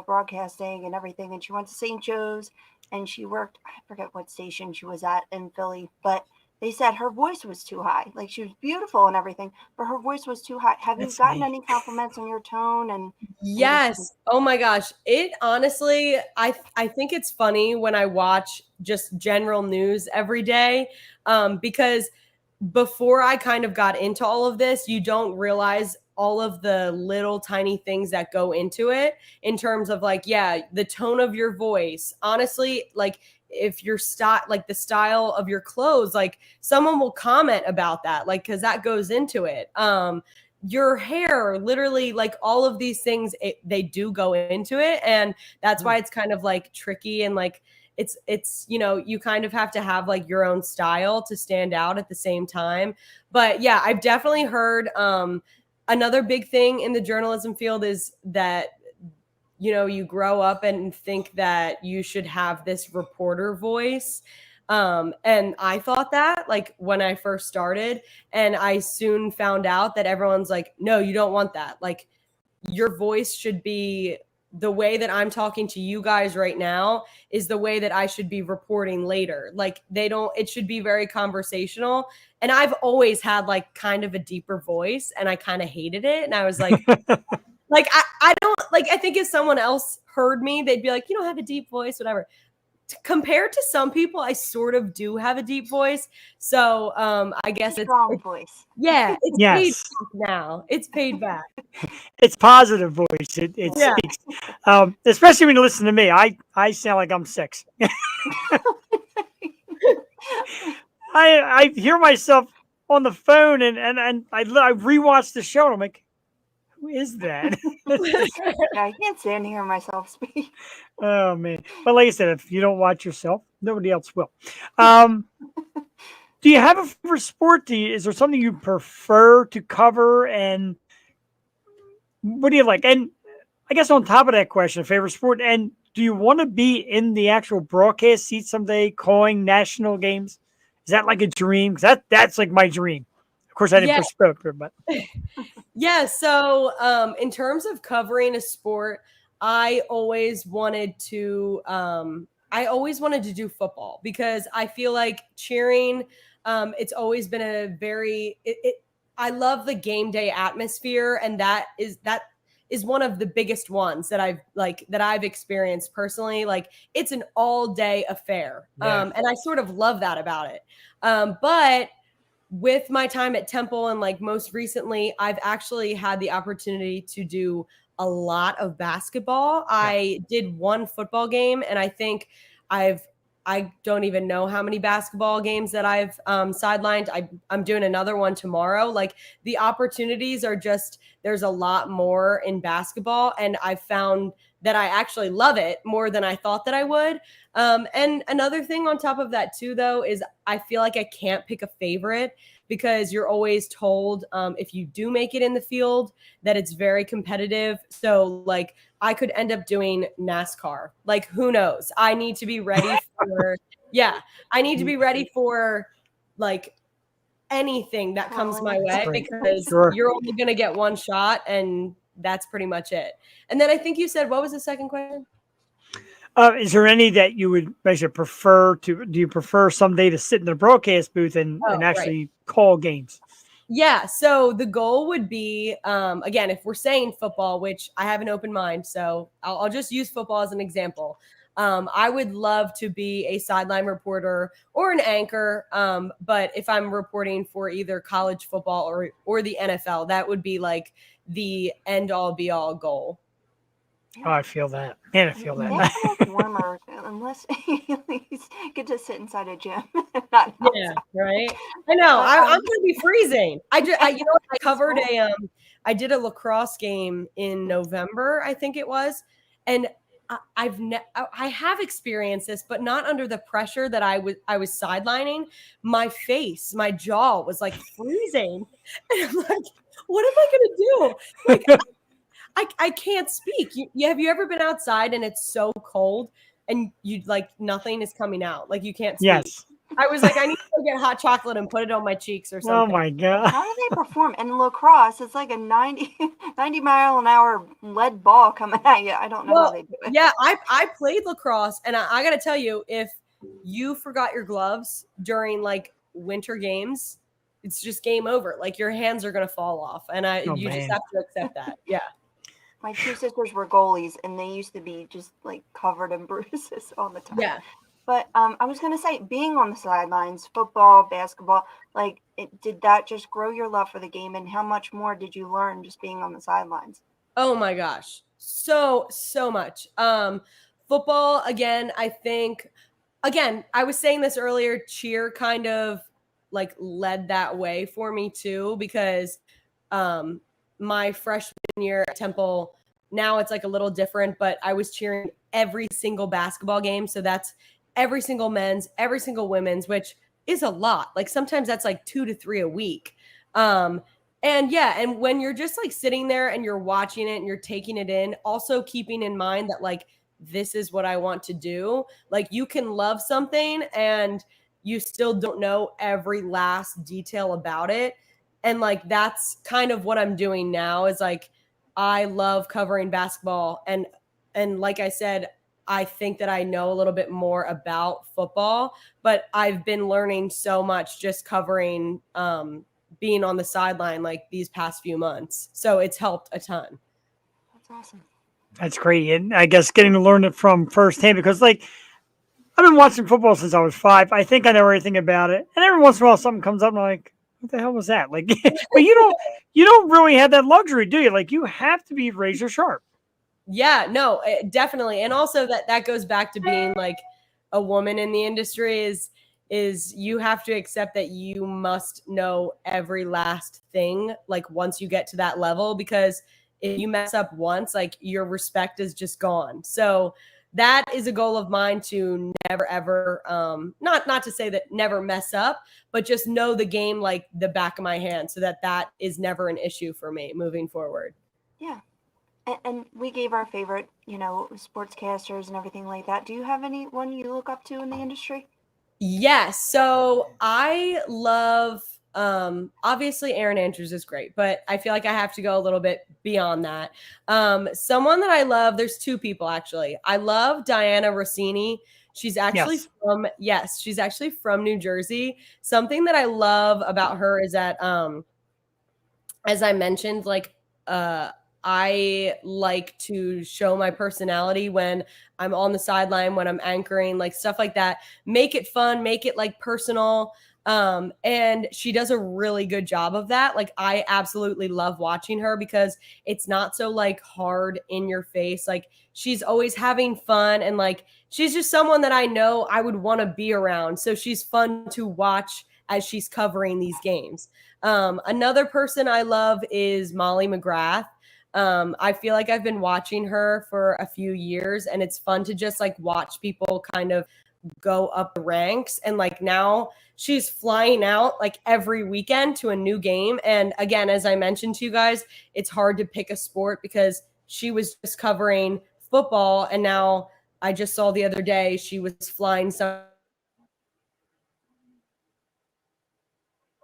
broadcasting and everything, and she went to St. Joe's, and she worked. I forget what station she was at in Philly, but they said her voice was too high. Like she was beautiful and everything, but her voice was too high. Have you gotten any compliments on your tone? And yes. Oh my gosh. It honestly, I think it's funny when I watch just general news every day, because before I kind of got into all of this, you don't realize all of the little tiny things that go into it in terms of like, yeah, the tone of your voice. Honestly, like if your style, like the style of your clothes, like someone will comment about that, like, cause that goes into it. Your hair, literally, like all of these things, they do go into it. And that's why it's kind of like tricky and like, it's you kind of have to have like your own style to stand out at the same time. But yeah, I've definitely heard, another big thing in the journalism field is that, you grow up and think that you should have this reporter voice. And I thought that like when I first started, and I soon found out that everyone's like, no, you don't want that. Like your voice should be the way that I'm talking to you guys right now is the way that I should be reporting later. Like it should be very conversational. And I've always had like kind of a deeper voice, and I kind of hated it. And I was like, like, I don't like, I think if someone else heard me, they'd be like, you don't have a deep voice, whatever. Compared to some people, I sort of do have a deep voice. So I guess it's strong voice. Yeah, it's paid Yes. back now. It's paid back. It's positive voice. It Yeah. speaks. Especially when you listen to me. I sound like I'm 6. I hear myself on the phone and I rewatch the show and I'm like, who is that? Yeah, I can't stand hearing myself speak. Oh man. But like I said, if you don't watch yourself, nobody else will. Do you have a favorite sport? Is there something you prefer to cover, and what do you like? And I guess on top of that question, favorite sport, and do you want to be in the actual broadcast seat someday calling national games? Is that like a dream? Because that's like my dream. Of course, I didn't push spoke her, but yeah. So in terms of covering a sport, I always wanted to do football, because I feel like cheering, it's always been a very I love the game day atmosphere, and that is one of the biggest ones that I've experienced personally. Like it's an all day affair. Yeah. And I sort of love that about it. But with my time at Temple and like most recently, I've actually had the opportunity to do a lot of basketball. Yeah. I did one football game, and I think I don't even know how many basketball games that I've sidelined. I'm doing another one tomorrow. Like the opportunities are just, there's a lot more in basketball, and I've found that I actually love it more than I thought that I would. And another thing on top of that too, though, is I feel like I can't pick a favorite, because you're always told if you do make it in the field that it's very competitive. So like I could end up doing NASCAR. Like who knows? I need to be ready for I need to be ready for like anything that comes my way, because you're only going to get one shot, and that's pretty much it. And then I think you said, what was the second question? Is there any that you would actually prefer to? Do you prefer someday to sit in the broadcast booth and actually call games? Yeah. So the goal would be, again, if we're saying football, which I have an open mind, so I'll just use football as an example. I would love to be a sideline reporter or an anchor. But if I'm reporting for either college football or the NFL, that would be like the end all be all goal. Oh, I feel that. Man, I feel that. Basketball's warmer unless you get to sit inside a gym. Not Yeah, outside. right. I know. But, I'm gonna be freezing. I covered I did a lacrosse game in November, I think it was, and I have experienced this, but not under the pressure that I was sidelining. My face, my jaw was like freezing, and I'm like, what am I gonna do? Like, I can't speak. Have you ever been outside and it's so cold and you like nothing is coming out? Like you can't speak. Yes. I was like, I need to go get hot chocolate and put it on my cheeks or Oh something. my God. how do they perform? And lacrosse, it's like a 90 mile an hour lead ball coming at you. I don't know how they do it. Yeah, I played lacrosse, and I got to tell you, if you forgot your gloves during like winter games, it's just game over. Like your hands are gonna fall off, and you just have to accept that. Yeah. My two sisters were goalies, and they used to be just like covered in bruises all the time. Yeah. But I was gonna say, being on the sidelines, football, basketball, like, did that just grow your love for the game? And how much more did you learn just being on the sidelines? Oh my gosh, so much. Football again. I think I was saying this earlier. Cheer kind of like led that way for me too, because my freshman year at Temple. Now it's like a little different, but I was cheering every single basketball game. So that's every single men's, every single women's, which is a lot. Like sometimes that's like 2 to 3 a week. And when you're just like sitting there and you're watching it and you're taking it in, also keeping in mind that like, this is what I want to do. Like you can love something and you still don't know every last detail about it. And like, that's kind of what I'm doing now is like, I love covering basketball. And like I said, I think that I know a little bit more about football, but I've been learning so much just covering, being on the sideline like these past few months. So it's helped a ton. That's awesome. That's great. And I guess getting to learn it from firsthand, because like I've been watching football since I was 5. I think I know everything about it. And every once in a while something comes up and I'm like, what the hell was that? Like, but you don't really have that luxury, do you? Like you have to be razor sharp. Yeah, no, definitely. And also that goes back to being like a woman in the industry is you have to accept that you must know every last thing like once you get to that level, because if you mess up once, like your respect is just gone. So that is a goal of mine to never ever not to say that never mess up, but just know the game like the back of my hand so that is never an issue for me moving forward. Yeah. And we gave our favorite, sportscasters and everything like that. Do you have anyone you look up to in the industry? Yes. So I love, obviously Aaron Andrews is great, but I feel like I have to go a little bit beyond that. Someone that I love, there's 2 people actually. I love Diana Rossini. She's actually she's actually from New Jersey. Something that I love about her is that, as I mentioned, like, I like to show my personality when I'm on the sideline, when I'm anchoring, like stuff like that. Make it fun, make it like personal. And she does a really good job of that. Like I absolutely love watching her because it's not so like hard in your face. Like she's always having fun and like she's just someone that I know I would want to be around. So she's fun to watch as she's covering these games. Another person I love is Molly Mcgrath. I feel like I've been watching her for a few years and it's fun to just like watch people kind of go up the ranks. And like now she's flying out like every weekend to a new game. And again, as I mentioned to you guys, it's hard to pick a sport because she was just covering football. And now I just saw the other day she was flying some.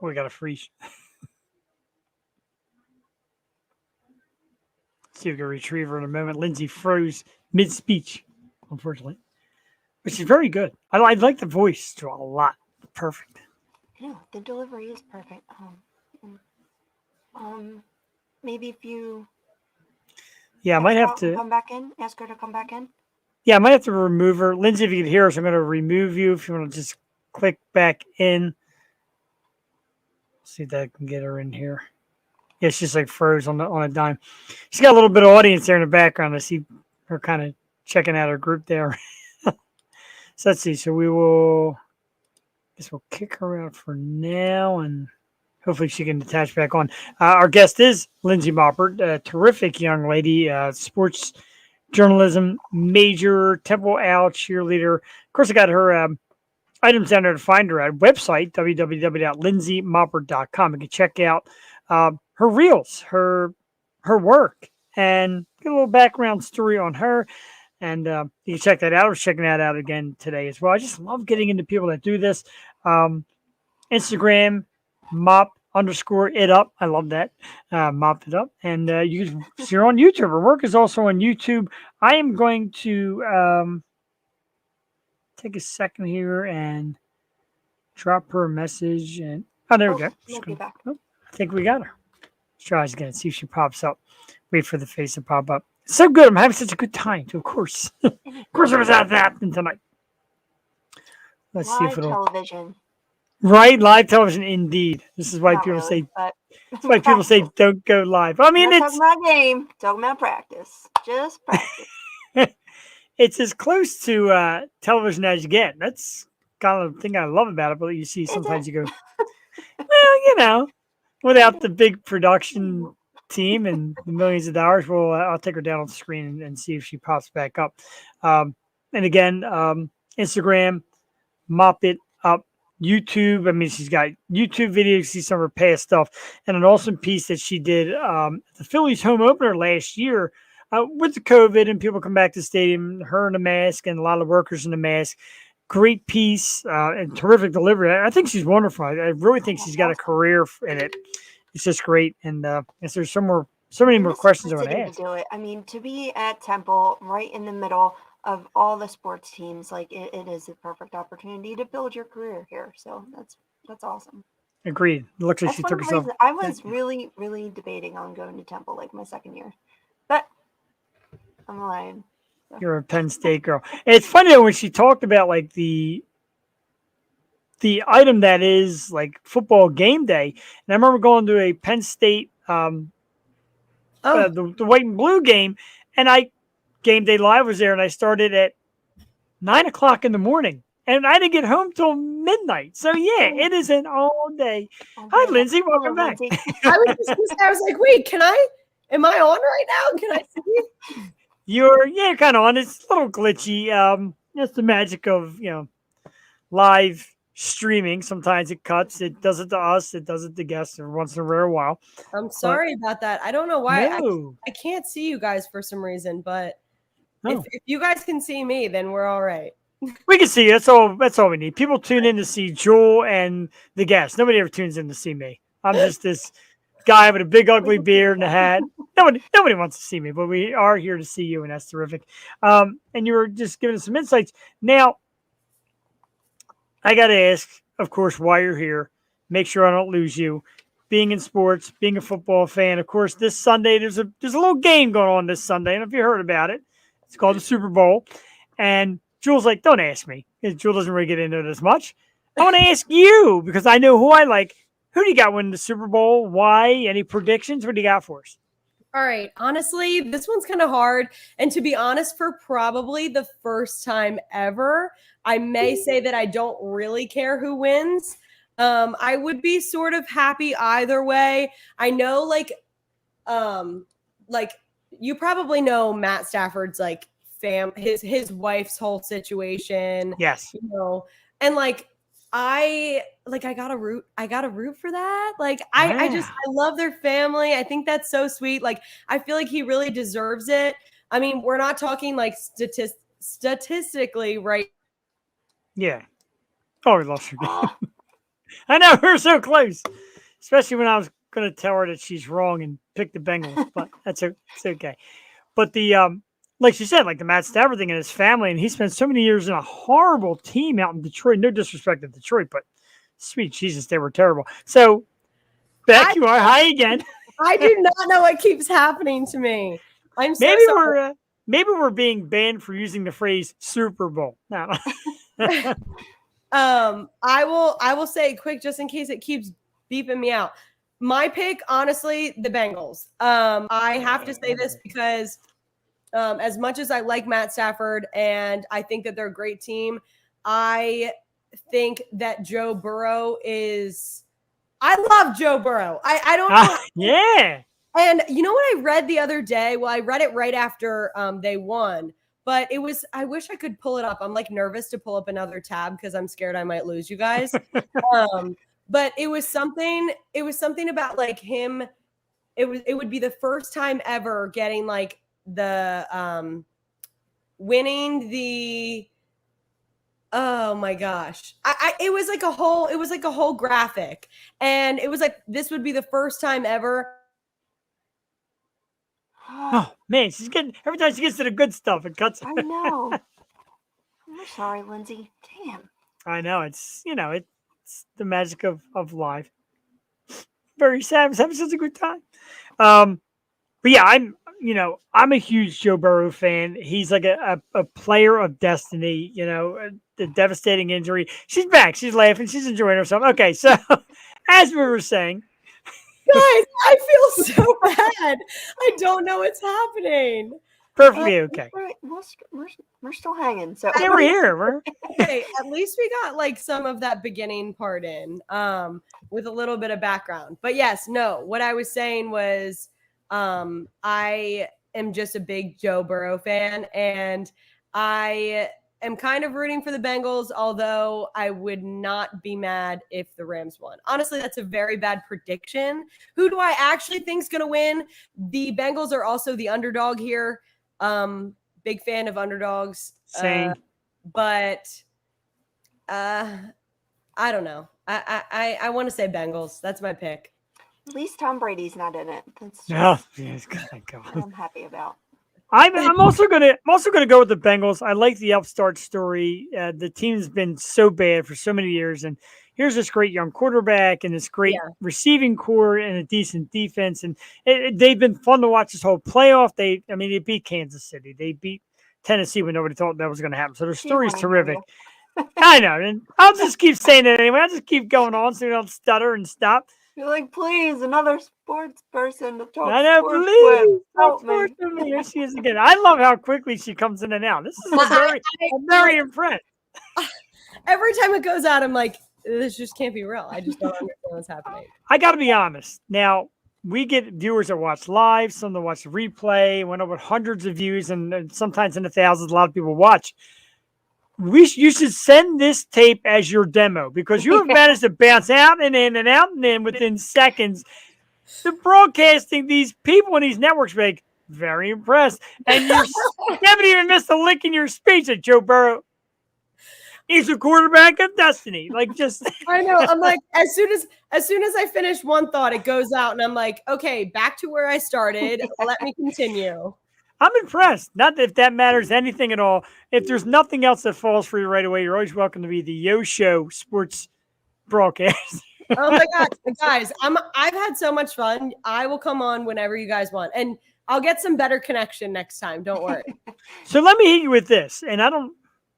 We got a freeze. See if we can retrieve her in a moment. Lindsay froze mid-speech, unfortunately. But she's very good. I like the voice a lot. Perfect. No, the delivery is perfect. Maybe if you I might have to come back in, ask her to come back in. Yeah, I might have to remove her. Lindsay, if you can hear us, I'm going to remove you. If you want to just click back in. See if that can get her in here. Yeah, she's just like froze on a dime. She's got a little bit of audience there in the background. I see her kind of checking out her group there. So let's see. So we will, I guess we'll kick her out for now, and hopefully she can attach back on. Our guest is Lindsay Moppert, a terrific young lady, sports journalism major, Temple Owl cheerleader. Of course, I got her items down there to find her at website, www.lindsaymoppert.com. You can check out her reels, her work, and get a little background story on her. And you can check that out. I was checking that out again today as well. I just love getting into people that do this. Instagram, mop_it up. I love that. Mop it up. And you can see her on YouTube. Her work is also on YouTube. I am going to take a second here and drop her a message. And there we go. I think we got her. Let's try again. See if she pops up. Wait for the face to pop up. So good. I'm having such a good time, too, of course. Of course, I was out that tonight. Let's see if it'll. Television. Right, live television, indeed. This is why Not people really, say. but That's why people say don't go live. I mean, not it's talking about game, talking about practice. Just practice. it's as close to television as you get. That's kind of the thing I love about it. But you see, sometimes you go, well, without the big production team and the millions of dollars, well, I'll take her down on the screen and see if she pops back up. And again, Instagram, Mop It Up, YouTube. I mean, she's got YouTube videos, see some of her past stuff, and an awesome piece that she did at the Phillies home opener last year with the COVID and people come back to the stadium, her in a mask and a lot of workers in a mask. Great piece and terrific delivery. I think she's wonderful. I really think she's got a career in it. It's just great. And there's so many more questions I want to ask. Do it. I mean, to be at Temple, right in the middle of all the sports teams, like it is a perfect opportunity to build your career here. So that's awesome. Agreed. It looks like she took herself. I was really, really debating on going to Temple like my second year, but I'm lying. So. You're a Penn State girl. It's funny though, when she talked about like the item that is like football game day, and I remember going to a Penn State the white and blue game, and Game Day Live was there, and I started at 9:00 in the morning, and I didn't get home till midnight. So yeah, it is an all day. Hi, Lindsay, welcome back. I was like, wait, am I on right now? Can I see you? You're kind of on. It's a little glitchy. That's the magic of live streaming. Sometimes it cuts. It does it to us. It does it to guests every once in a rare while. I'm sorry about that. I don't know why. No. I can't see you guys for some reason, but if you guys can see me, then we're all right. We can see you. That's all we need. People tune in to see Joel and the guests. Nobody ever tunes in to see me. I'm just this guy with a big ugly beard and a hat. Nobody wants to see me, but we are here to see you, and that's terrific. And you were just giving us some insights. Now, I got to ask, of course, why you're here. Make sure I don't lose you. Being in sports, being a football fan. Of course, this Sunday, there's a little game going on this Sunday. I don't know if you heard about it. It's called the Super Bowl. And Jules like, don't ask me. Because Jules doesn't really get into it as much. I want to ask you, because I know who I like. Who do you got winning the Super Bowl? Why? Any predictions? What do you got for us? All right. Honestly, this one's kind of hard. And to be honest, for probably the first time ever, I may say that I don't really care who wins. I would be sort of happy either way. I know, like you probably know Matt Stafford's like his wife's whole situation. Yes. And I gotta root for that. I love their family. I think that's so sweet. Like, I feel like he really deserves it. I mean, we're not talking like statistically, right? Yeah. Oh, we lost her again. I know, we're so close. Especially when I was going to tell her that she's wrong and pick the Bengals, but it's okay. But like she said, like the Matt Stafford thing and his family, and he spent so many years in a horrible team out in Detroit. No disrespect to Detroit, but sweet Jesus, they were terrible. So, Beck, you are high again. I do not know what keeps happening to me. I'm so sorry. Maybe we're being banned for using the phrase Super Bowl. No. I will say quick, just in case it keeps beeping me out. My pick, honestly, the Bengals. I have to say this because As much as I like Matt Stafford and I think that they're a great team, I think that Joe Burrow is. I love Joe Burrow. I don't know. Yeah. And you know what I read the other day? Well, I read it right after they won, but it was, I wish I could pull it up. I'm like nervous to pull up another tab because I'm scared I might lose you guys. But it was something about like him. It would be the first time ever getting like the winning the, oh my gosh. It was like a whole graphic. And it was like, this would be the first time ever. Oh man, she's getting every time she gets to the good stuff, it cuts. I know. I'm sorry, Lindsay. Damn. I know it's it's the magic of live. Very sad. I was having such a good time. But yeah, I'm a huge Joe Burrow fan. He's like a player of destiny. The devastating injury. She's back. She's laughing. She's enjoying herself. Okay, so as we were saying. Guys, I feel so bad. I don't know what's happening. Perfectly okay. We're still hanging. So yeah, we're here. Okay, at least we got like some of that beginning part in, with a little bit of background. But yes, no, what I was saying was, I am just a big Joe Burrow fan, and I am kind of rooting for the Bengals, although I would not be mad if the Rams won. Honestly, that's a very bad prediction. Who do I actually think is going to win? The Bengals are also the underdog here. Big fan of underdogs. Same. But I don't know. I want to say Bengals. That's my pick. at least Tom Brady's not in it. That's yes, thank God. what I'm happy about. I'm also gonna go with the Bengals. I like the upstart story. The team's been so bad for so many years, and here's this great young quarterback and this great receiving core and a decent defense, and they've been fun to watch this whole playoff. They beat Kansas City, they beat Tennessee when nobody thought that was going to happen. So their story's terrific. I know, and I'll just keep saying it anyway. I'll just keep going on so we don't stutter and stop. You're like, please, another sports person to talk. I know, sports please. with. Help me. Here she is again. I love how quickly she comes in and out. This is I'm very impressed. Every time it goes out, I'm like, this just can't be real. I just don't understand what's happening. I got to be honest. Now, we get viewers that watch live, some that watch the replay, went over hundreds of views, and sometimes in the thousands, a lot of people watch. You should send this tape as your demo because you have managed to bounce out and in and out and in within seconds. The broadcasting, these people in these networks make very impressed. And you haven't even missed a lick in your speech that Joe Burrow is a quarterback of destiny. Like just I know. I'm like, as soon as I finish one thought, it goes out, and I'm like, okay, back to where I started. Let me continue. I'm impressed. Not that if that matters anything at all. If there's nothing else that falls for you right away, you're always welcome to be the Yo Show Sports broadcast. Oh my God, guys, I've had so much fun. I will come on whenever you guys want, and I'll get some better connection next time. Don't worry. So let me hit you with this, and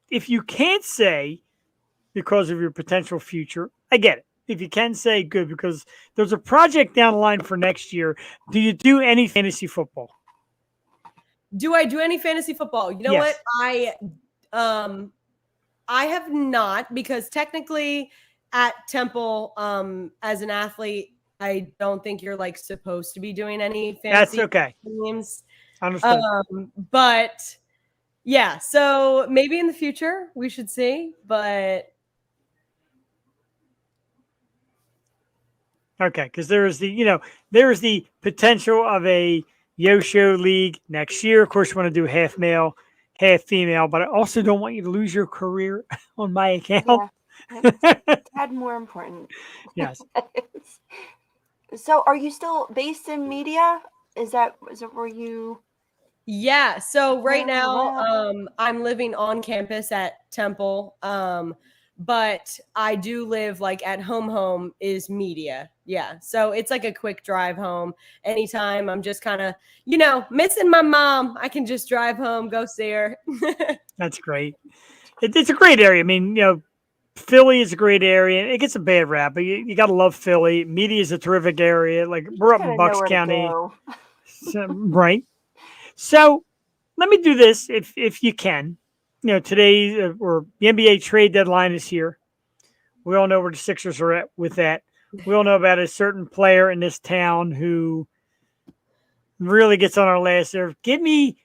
if you can't say because of your potential future, I get it. If you can say, good, because there's a project down the line for next year. Do you do any fantasy football? Do I do any fantasy football? You know Yes. what? I have not, because technically at Temple, as an athlete, I don't think you're like supposed to be doing any fantasy That's okay. games. Understood. But yeah, so maybe in the future we should see, but okay, because there is the potential of a Yo Show League next year. Of course, you want to do half male, half female, but I also don't want you to lose your career on my account. Yeah, that's more important. Yes. So, are you still based in media? Is it where you? yeah, so right Yeah, now wow. I'm living on campus at Temple, but I do live like at home is media. Yeah, so it's like a quick drive home. Anytime I'm just kind of missing my mom, I can just drive home, go see her. That's great. It's a great area. I mean, Philly is a great area. It gets a bad rap, but you got to love Philly. Media is a terrific area. Like we're up in Gotta know Bucks where to County, go. so, right? So let me do this if you can. Today or the NBA trade deadline is here. We all know where the Sixers are at with that. We all know about a certain player in this town who really gets on our last nerve. Give me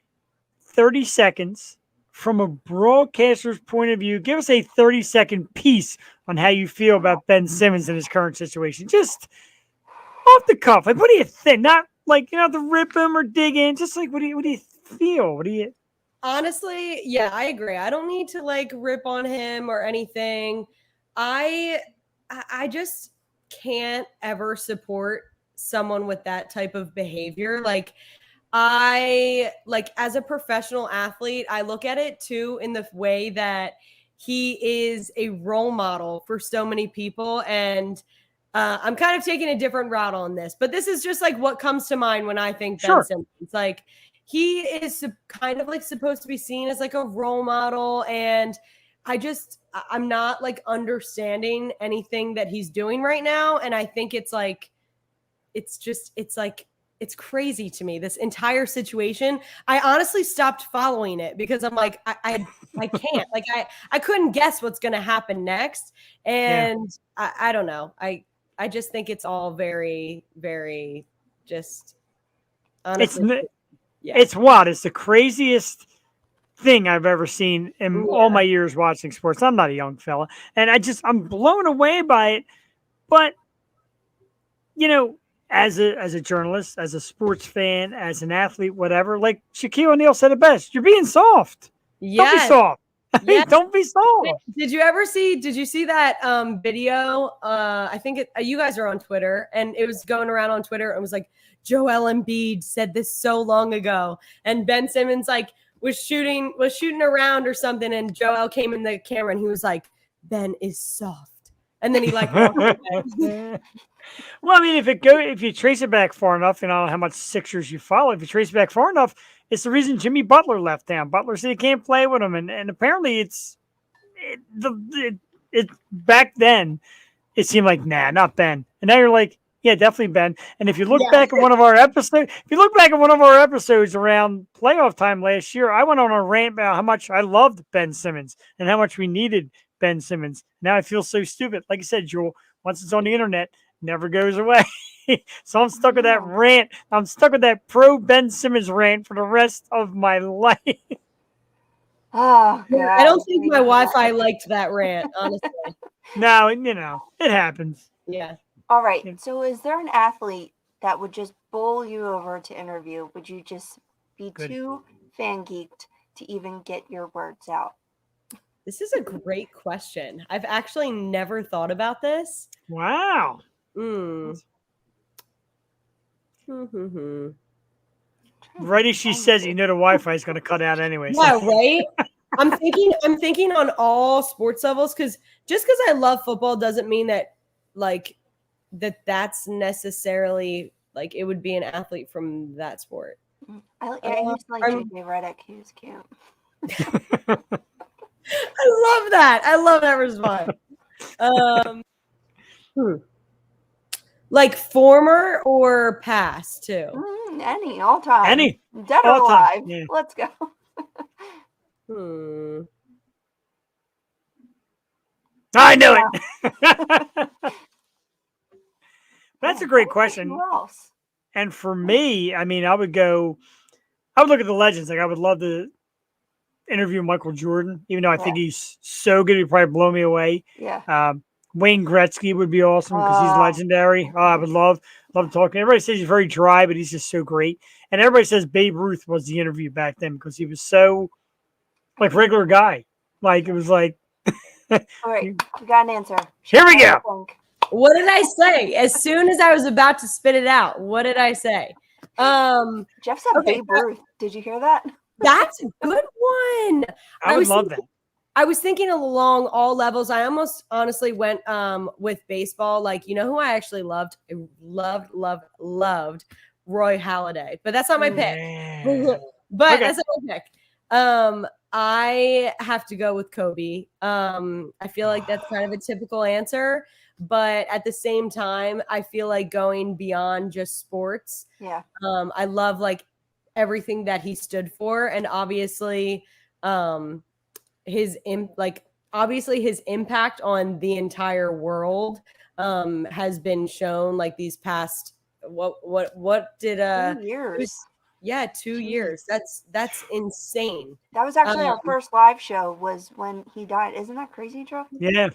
30 seconds from a broadcaster's point of view. Give us a 30-second piece on how you feel about Ben Simmons in his current situation. Just off the cuff. Like, what do you think? Not like, to rip him or dig in. Just like, what do you feel? What do you... Honestly, yeah, I agree. I don't need to like rip on him or anything. I just can't ever support someone with that type of behavior. Like as a professional athlete, I look at it too in the way that he is a role model for so many people. And I'm kind of taking a different route on this, but this is just like what comes to mind when I think Ben Simmons. Like, he is kind of like supposed to be seen as like a role model. And I'm not like understanding anything that he's doing right now. And I think it's crazy to me, this entire situation. I honestly stopped following it because I'm like, I can't, like, I couldn't guess what's going to happen next. And I don't know. I just think it's all very, very just honestly. It's wild. It's the craziest thing I've ever seen in all my years watching sports. I'm not a young fella, and I'm blown away by it. But as a journalist, as a sports fan, as an athlete, whatever, like Shaquille O'Neal said it best: "You're being soft. Don't be soft. Don't be soft." Did you see that video? I think you guys are on Twitter, and it was going around on Twitter and was like, Joel Embiid said this so long ago, and Ben Simmons like was shooting around or something, and Joel came in the camera and he was like, Ben is soft, and then he like walked away. Well, I mean, if you trace it back far enough, I don't know how much Sixers you follow. If you trace it back far enough, it's the reason Jimmy Butler left town. Butler said he can't play with him, and apparently it's back then it seemed like, nah, not Ben, and now you're like, yeah, definitely Ben. And if you look back at one of our episodes, around playoff time last year, I went on a rant about how much I loved Ben Simmons and how much we needed Ben Simmons. Now I feel so stupid. Like I said, Joel, once it's on the internet, it never goes away. So I'm stuck with that rant. I'm stuck with that pro Ben Simmons rant for the rest of my life. Oh, God. I don't think my Wi-Fi liked that rant, honestly. No, it happens. Yeah. All right. So is there an athlete that would just bowl you over to interview? Would you just be too fan geeked to even get your words out? This is a great question. I've actually never thought about this. Wow. Right as she says, the Wi-Fi is going to cut out anyway. Yeah, right? I'm thinking on all sports levels, because just because I love football doesn't mean that that's necessarily like it would be an athlete from that sport. I used to like JJ Redick. He was cute. I love that response. Like former or past too? Any, all time. Any. Dead or alive. Yeah. Let's go. I knew it. That's a great question. Who else? And for me, I mean, I would look at the legends. Like, I would love to interview Michael Jordan, even though I think he's so good, he'd probably blow me away. Yeah. Wayne Gretzky would be awesome because he's legendary. I would love talking. Everybody says he's very dry, but he's just so great. And everybody says Babe Ruth was the interview back then because he was so like regular guy. Like, it was like. All right, we got an answer. Here we go. What did I say? As soon as I was about to spit it out, what did I say? Jeff said Babe Ruth. Did you hear that? That's a good one. I would love that. I was thinking along all levels. I almost honestly went with baseball. Like, you know who I actually loved? I loved Roy Halladay. But that's not my pick. But that's not my pick. I have to go with Kobe. I feel like that's kind of a typical answer. But at the same time, I feel like going beyond just sports. Yeah. I love like everything that he stood for, and obviously his impact on the entire world has been shown like these past what did 2 years. 2 years. That's insane. That was actually our first live show was when he died. Isn't that crazy, Joe? Yeah.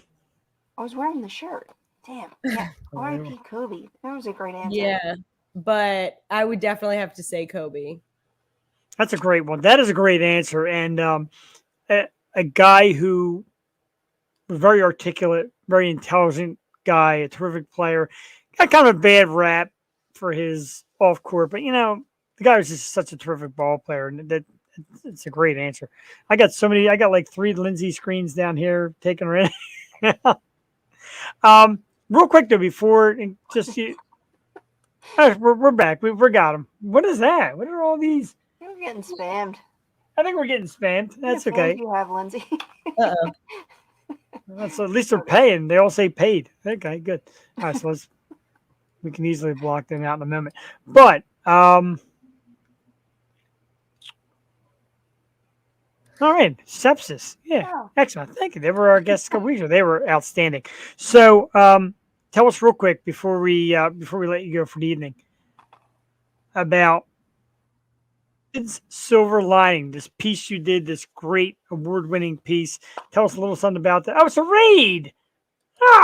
I was wearing the shirt. Damn. Yeah. R.I.P. Kobe. That was a great answer. Yeah, but I would definitely have to say Kobe. That's a great one. That is a great answer. And a guy who was very articulate, very intelligent guy, a terrific player. Got kind of a bad rap for his off court, but the guy was just such a terrific ball player, and it's a great answer. I got like 3 Lindsay screens down here taking her in. Real quick though, before just you, we're back. We got them. What is that? What are all these? We're getting spammed. I think we're getting spammed. That's What okay. you have, Lindsay? So at least they're paying. They all say paid. Okay, good. All right, so we can easily block them out in a moment. But all right, sepsis. Yeah, excellent. Thank you. They were our guests a couple weeks ago. They were outstanding. So tell us real quick before we let you go for the evening about COVID's silver lining. This piece you did, this great award-winning piece. Tell us a little something about that. Oh, it's a raid.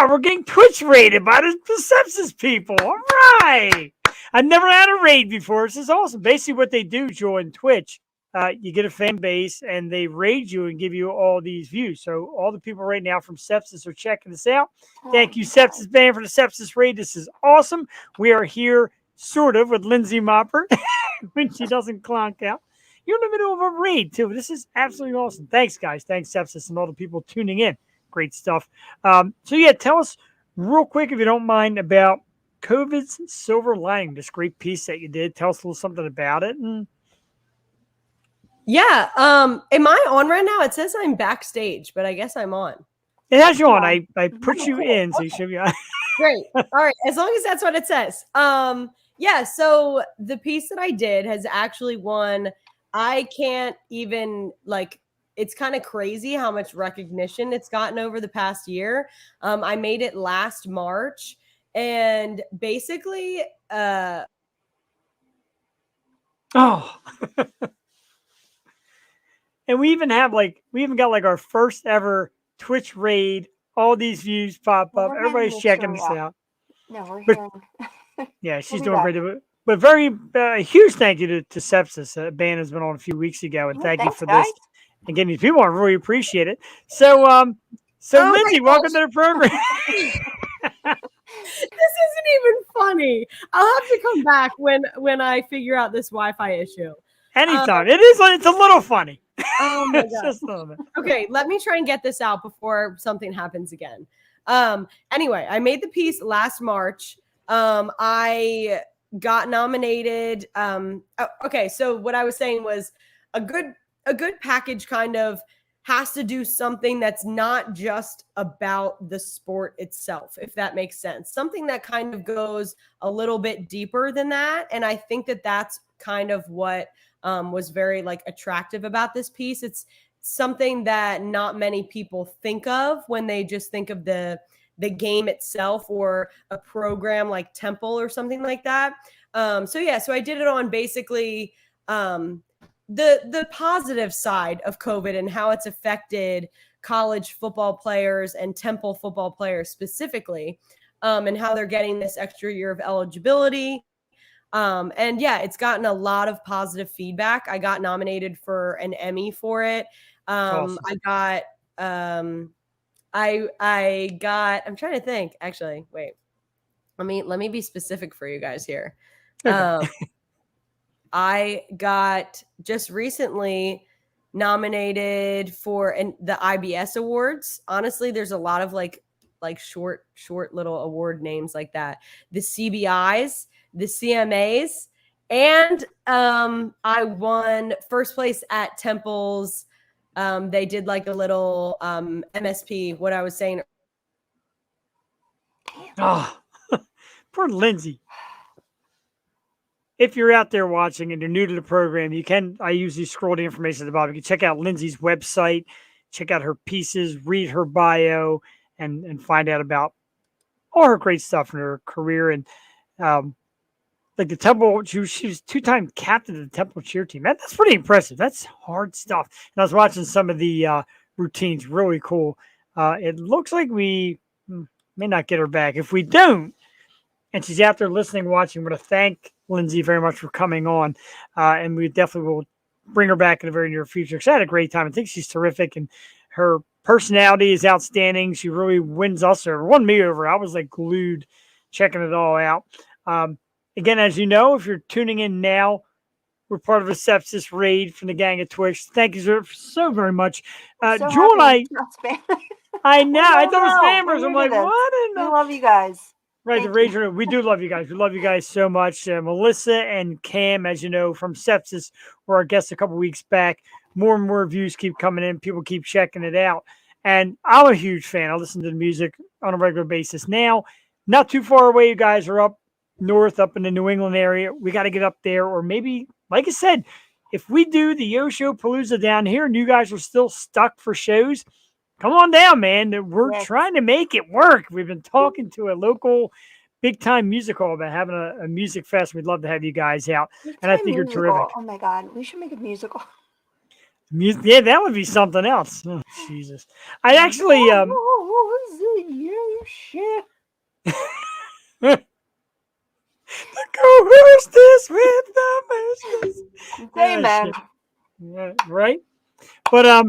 We're getting Twitch raided by the sepsis people. All right. I've never had a raid before. This is awesome. Basically, what they do, Joe, in Twitch. You get a fan base and they raid you and give you all these views. So all the people right now from Sepsis are checking this out. Thank you, Sepsis Band, for the Sepsis raid. This is awesome. We are here sort of with Lindsay Moppert when she doesn't clonk out. You're in the middle of a raid too. This is absolutely awesome. Thanks, guys. Thanks, Sepsis, and all the people tuning in. Great stuff. So yeah, tell us real quick, if you don't mind, about COVID's silver lining, this great piece that you did. Tell us a little something about it. And yeah. Am I on right now? It says I'm backstage, but I guess I'm on. It has you on. I put you in, so you should be on. Great. All right. As long as that's what it says. Yeah. So the piece that I did has actually won. I can't even it's kind of crazy how much recognition it's gotten over the past year. I made it last March, and basically, and we even got our first ever Twitch raid. All these views pop up. Everybody's checking this out. No, we're hearing. Yeah, she's doing great. But very huge thank you to Sepsis. Band has been on a few weeks ago, and thank you for this. And getting these people, I really appreciate it. So, Lindsay, welcome to the program. This isn't even funny. I'll have to come back when I figure out this Wi-Fi issue. Anytime. It's a little funny. Oh my God. Just a little bit. Okay, let me try and get this out before something happens again. Anyway, I made the piece last March. I got nominated. Okay, so what I was saying was a good package kind of has to do something that's not just about the sport itself, if that makes sense. Something that kind of goes a little bit deeper than that. And I think that that's kind of what was very attractive about this piece. It's something that not many people think of when they just think of the game itself or a program like Temple or something like that. So I did it on basically the positive side of COVID and how it's affected college football players and Temple football players specifically, and how they're getting this extra year of eligibility. And yeah, it's gotten a lot of positive feedback. I got nominated for an Emmy for it. Awesome. I'm trying to think, actually, wait, let me be specific for you guys here. Okay. I got just recently nominated for the IBS awards. Honestly, there's a lot of short little award names like that. The CBIs, the CMAs, and I won first place at Temple's. They did a little MSP, what I was saying. Oh, poor Lindsay. if you're out there watching and you're new to the program, I usually scroll the information at the bottom. You can check out Lindsay's website, check out her pieces, read her bio, and find out about all her great stuff in her career. And like the Temple, she was 2-time captain of the Temple cheer team. That's pretty impressive. That's hard stuff. And I was watching some of the routines, really cool. It looks like we may not get her back. If we don't, and she's out there listening, watching, we're going to thank Lindsay very much for coming on. And we definitely will bring her back in the very near future. Because I had a great time. I think she's terrific. And her personality is outstanding. She really wins us over, won me over. I was like glued checking it all out. Again, as you know, if you're tuning in now, we're part of a sepsis raid from the gang at Twitch. Thank you so very much. Jewel and I know. I thought it was spammers. I'm like, what? We love you guys. Right, the Rage Room. We do love you guys. We love you guys so much. Melissa and Cam, as you know, from Sepsis, were our guests a couple weeks back. More and more views keep coming in. People keep checking it out. And I'm a huge fan. I listen to the music on a regular basis. Now, not too far away, you guys are up north, up in the New England area. We got to get up there. Or maybe, like I said, if we do the Yo-Show Palooza down here and you guys are still stuck for shows, come on down, man. We're trying to make it work. We've been talking to a local big-time music hall about having a music fest. We'd love to have you guys out. And I think you're terrific. Oh, my God. We should make a musical. Yeah, that would be something else. Oh, Jesus. I actually... The co-hostess with the mostest. Amen. Yeah, right? But,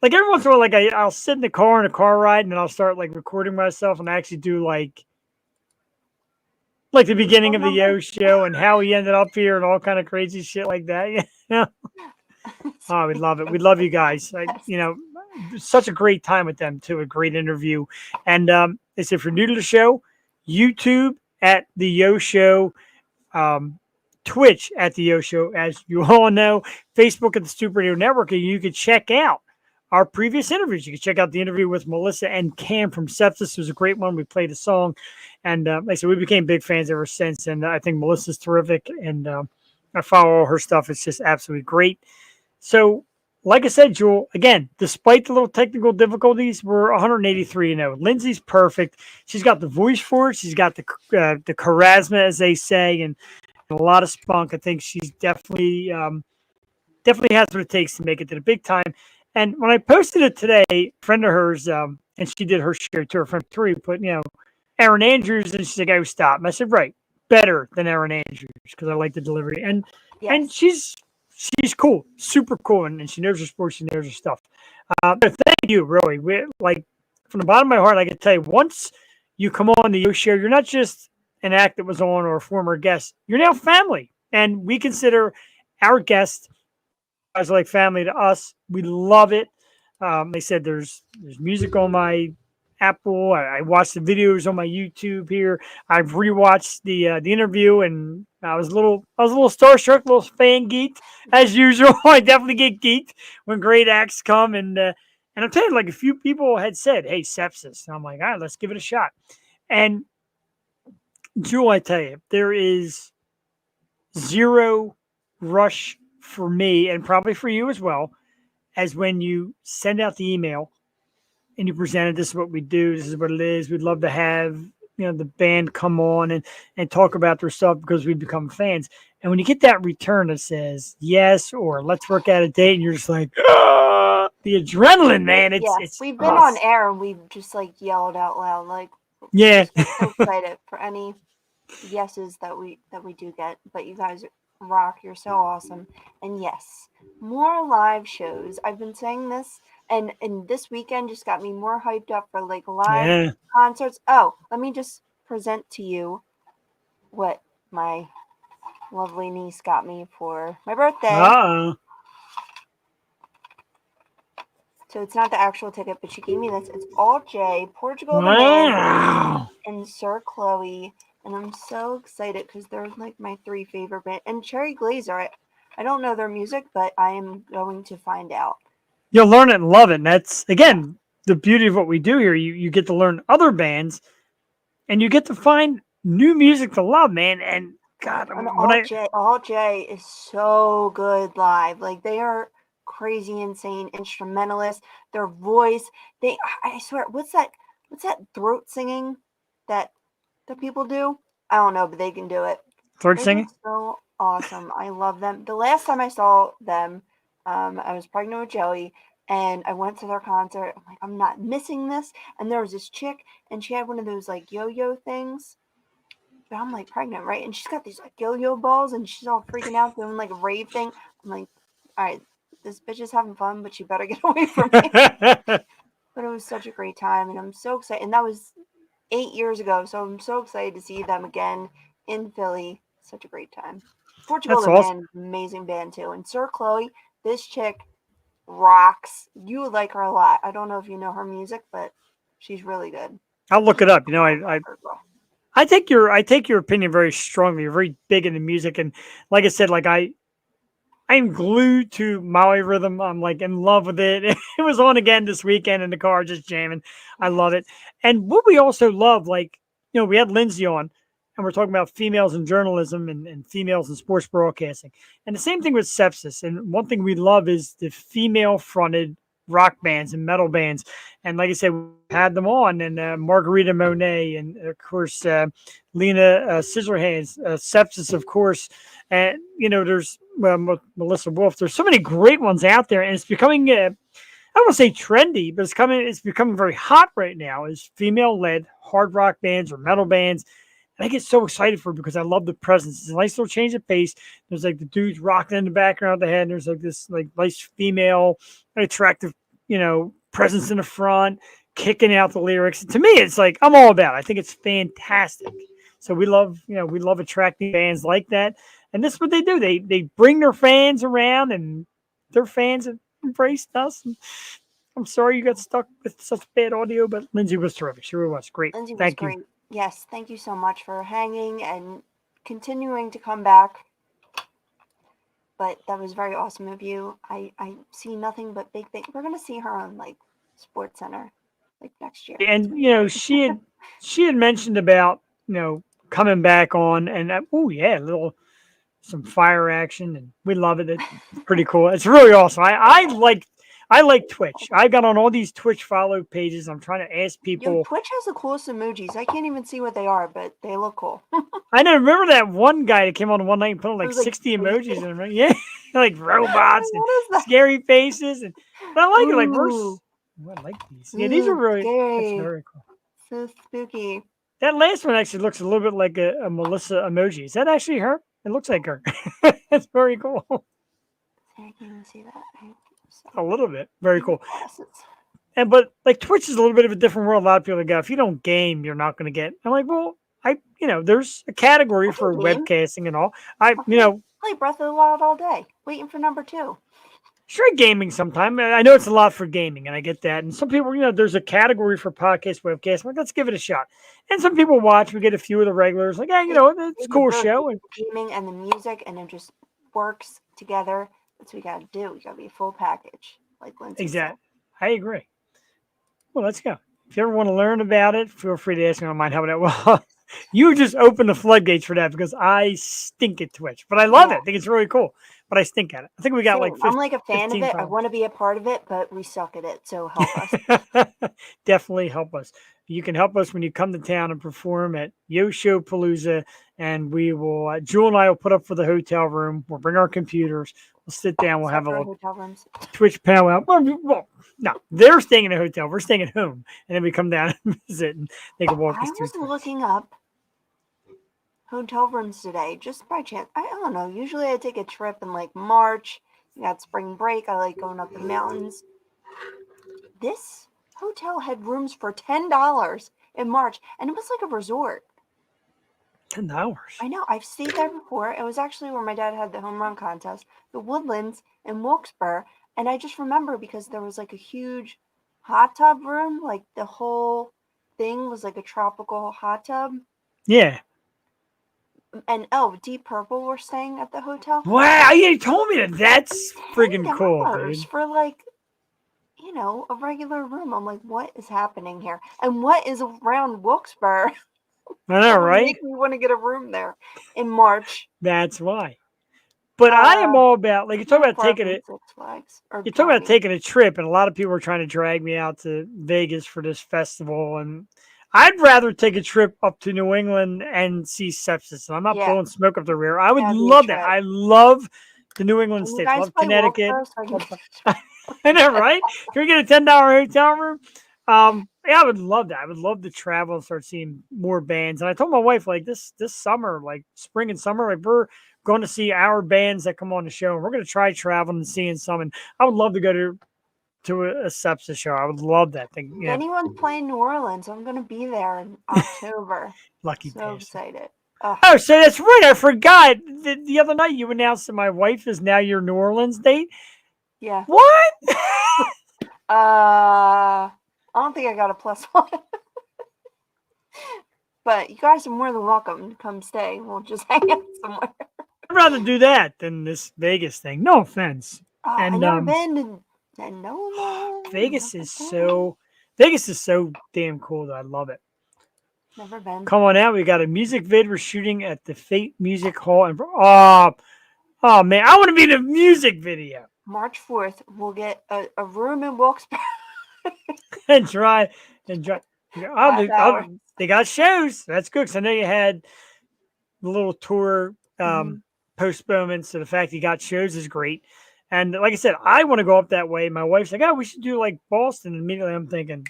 like every once in a while, like I'll sit in the car on a car ride and then I'll start like recording myself and I actually do like the beginning of the Yo show and how he ended up here and all kind of crazy shit like that. Yeah. Oh, we love it. We love you guys. Such a great time with them too. A great interview. And if you're new to the show, YouTube at the Yo Show, Twitch at the Yo Show, as you all know, Facebook at the Stupid Radio Network, and you can check out our previous interviews. You can check out the interview with Melissa and Cam from Sepsis. It was a great one. We played a song, and like I said, we became big fans ever since. And I think Melissa's terrific, and I follow all her stuff. It's just absolutely great. So, like I said, Jewel, again, despite the little technical difficulties, we're 183-0. Lindsay's perfect. She's got the voice for it. She's got the charisma, as they say, and a lot of spunk. I think she's definitely has what it takes to make it to the big time. And when I posted it today, a friend of hers, and she did her share to her friend Tori, put, Aaron Andrews, and she's like, oh, stop. And I said, right, better than Aaron Andrews, because I like the delivery. And she's cool, super cool, and she knows her sports, she knows her stuff. But thank you, really. From the bottom of my heart, I can tell you, once you come on the Yo Show, you're not just an act that was on or a former guest. You're now family, and we consider our guests guys are like family to us. We love it. They said there's music on my Apple. I watched the videos on my YouTube here. I've rewatched the interview, and I was a little starstruck, a little fan geeked as usual. I definitely get geeked when great acts come, and I'm telling you, like a few people had said, "Hey, Sepsis," and I'm like, all right, let's give it a shot. And Jewel, I tell you, there is zero rush for me, and probably for you as well, as when you send out the email and you presented, this is what we do, this is what it is. We'd love to have the band come on and talk about their stuff because we become fans. And when you get that return that says yes or let's work out a date, and you're just like, the adrenaline, man. It's we've been on air and we've just like yelled out loud, like, yeah, so excited for any yeses that we do get. But you guys rock, you're so awesome. And yes, more live shows. I've been saying this, and this weekend just got me more hyped up for like live concerts. Oh, let me just present to you what my lovely niece got me for my birthday. Oh. So it's not the actual ticket, but she gave me this. It's all J, Portugal the Wow. Man, and Sir Chloe. And I'm so excited because they're like my three favorite band. And Cherry Glazer, I don't know their music, but I am going to find out. You'll learn it and love it. And that's, again, the beauty of what we do here. You get to learn other bands, and you get to find new music to love, man. And God, And when All J is so good live. Like they are crazy, insane instrumentalists. Their voice, I swear, what's that throat singing that people do? I don't know, but they can do it. third They're singing. just so awesome. I love them. The last time I saw them, I was pregnant with Joey, and I went to their concert. I'm like, I'm not missing this. And there was this chick, and she had one of those like yo-yo things. But I'm like pregnant, right? And she's got these like yo-yo balls, and she's all freaking out doing like a rave thing. I'm like, all right, this bitch is having fun, but she better get away from me. But it was such a great time, and I'm so excited. And that was 8 years ago, so I'm so excited to see them again in Philly. Such a great time. Portugal That's the awesome. band, amazing band too. And Sir Chloe, this chick rocks. You would like her a lot. I don't know if you know her music, but she's really good. I'll look it up. You know, I take your opinion very strongly. You're very big into music, and like I said, like I'm glued to Maui rhythm. I'm like in love with it. It was on again this weekend in the car, just jamming. I love it. And what we also love, like, you know, we had Lindsay on and we're talking about females in journalism and females in sports broadcasting. And the same thing with sepsis. And one thing we love is the female fronted rock bands and metal bands. And like I said, we had them on, and Margarita Monet, and of course, Lena Scissorhands, sepsis, of course. And, you know, there's Melissa Wolf. There's so many great ones out there, and it's becoming, I don't want to say trendy, but it's becoming very hot right now, is female-led hard rock bands or metal bands. And I get so excited for it because I love the presence. It's a nice little change of pace. There's like the dudes rocking in the background of the head. And there's like this like nice female, attractive, you know, presence in the front, kicking out the lyrics. And to me, it's like I'm all about it. I think it's fantastic. So we love attracting bands like that. And this is what they do. They bring their fans around, and their fans have embraced us. And I'm sorry you got stuck with such bad audio, but Lindsay was terrific. She really was great. Lindsay was Thank great. you. Yes, thank you so much for hanging and continuing to come back. But that was very awesome of you. I see nothing but big things. We're gonna see her on like Sports Center like next year. And you know, she had mentioned about, you know, coming back on, and oh yeah, some fire action, and we love it. It's pretty cool. It's really awesome. I like Twitch. I got on all these Twitch follow pages. I'm trying to ask people. Yo, Twitch has the coolest emojis. I can't even see what they are, but they look cool. I know. Remember that one guy that came on one night and put on like was, like, 60 emojis in them, yeah, like robots What is and that? scary faces, and but I like it. Like Ooh. I like these. Yeah, these are really Scary. that's very cool. So spooky. That last one actually looks a little bit like a Melissa emoji. Is that actually her? It looks like her. That's very cool. I can't even see that. A little bit. Very cool. Glasses. And but like Twitch is a little bit of a different world. A lot of people go, if you don't game, you're not going to get. I'm like, well, there's a category for game. webcasting and all. Play Breath of the Wild all day, waiting for number 2. Sure, gaming sometime. I know it's a lot for gaming, and I get that. And some people, there's a category for podcast, webcast. Like, let's give it a shot. And some people watch. We get a few of the regulars. Like, hey, it's a cool show. And gaming and the music, and it just works together. That's what we got to do. We got to be a full package, like Lindsay exactly. I agree. Well, let's go. If you ever want to learn about it, feel free to ask me. I don't mind helping out. Well, you just open the floodgates for that because I stink at Twitch, but I love it. I think it's really cool, but I stink at it. I think we got like 15, I'm like a fan of it. followers. I want to be a part of it, but we suck at it. So help us. Definitely help us. You can help us when you come to town and perform at Yo-Show Palooza, and we will. Jewel and I will put up for the hotel room. We'll bring our computers. We'll sit down. We'll have a hotel rooms. Twitch powwow. Well, no, they're staying in a hotel. We're staying at home, and then we come down and visit, and they can walk us through. I was looking up hotel rooms today, just by chance. I don't know. Usually, I take a trip in like March. We got spring break. I like going up the mountains. This hotel had rooms for $10 in March, and it was like a resort. $10. I know. I've stayed there before. It was actually where my dad had the home run contest, the Woodlands in Wilkes-Barre. And I just remember because there was like a huge hot tub room. Like the whole thing was like a tropical hot tub. Yeah. And Deep Purple were staying at the hotel. Wow, you told me that. That's friggin' cool, dude. For like, a regular room. I'm like, what is happening here? And what is around Wilkes-Barre? I know, That would right? make me want to get a room there in March. That's why. But I am all about, like, you talk about taking it. Six Flags. Or You talk about Johnny. taking a trip, and a lot of people are trying to drag me out to Vegas for this festival, and I'd rather take a trip up to New England and see sepsis. And I'm not Yeah. blowing smoke up the rear. I would That'd be a love that. trip. I love the New England Can you states. guys Love play Connecticut. Wolf First? So I can- I know, right? Can we get a $10 hotel room? Yeah, I would love that. I would love to travel and start seeing more bands. And I told my wife, like, this summer, like spring and summer, like, we're going to see our bands that come on the show, and we're going to try traveling and seeing some. And I would love to go to a sepsis show. I would love that thing. If Yeah, anyone's playing New Orleans, I'm going to be there in October. lucky So bastard. excited. Ugh. Oh, so that's right. I forgot. The other night you announced that my wife is now your New Orleans date. Yeah. What? I don't think I got a +1. But you guys are more than welcome to come stay. We'll just hang out somewhere. I'd rather do that than this Vegas thing. No offense. I've And, never been to no. Vegas is so damn cool that I love it. Never been. Come on out. We got a music vid we're shooting at the Fate Music Hall. And oh man, I want to be in a music video. March 4th, we'll get a room in Wilkes-Barre. and try. Hours. They got shows. That's good. Because I know you had the little tour postponements. So the fact you got shows is great. And like I said, I want to go up that way. My wife's like, oh, we should do like Boston. And immediately I'm thinking,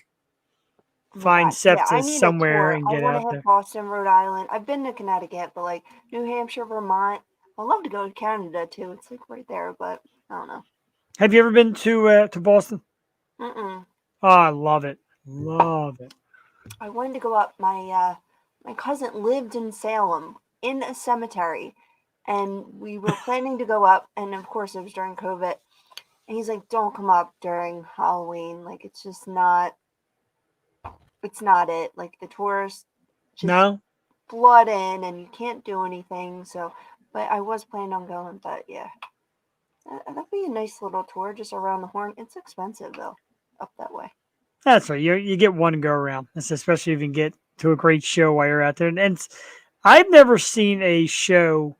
find I sepsis need a somewhere tour. and get I want out to there. hit Boston, Rhode Island. I've been to Connecticut, but like New Hampshire, Vermont. I'd love to go to Canada too. It's like right there, but I don't know. Have you ever been to Boston? Mm-mm. Oh, I love it. Love it. I wanted to go up. My cousin lived in Salem in a cemetery, and we were planning to go up. And of course, it was during COVID. And he's like, "Don't come up during Halloween. Like, it's just not. It's not it. Like the tourists just No? flood in, and you can't do anything." So, but I was planning on going. But yeah, that'd be a nice little tour just around the horn. It's expensive though, up that way. That's right. You get one go around. That's especially if you can get to a great show while you're out there. And I've never seen a show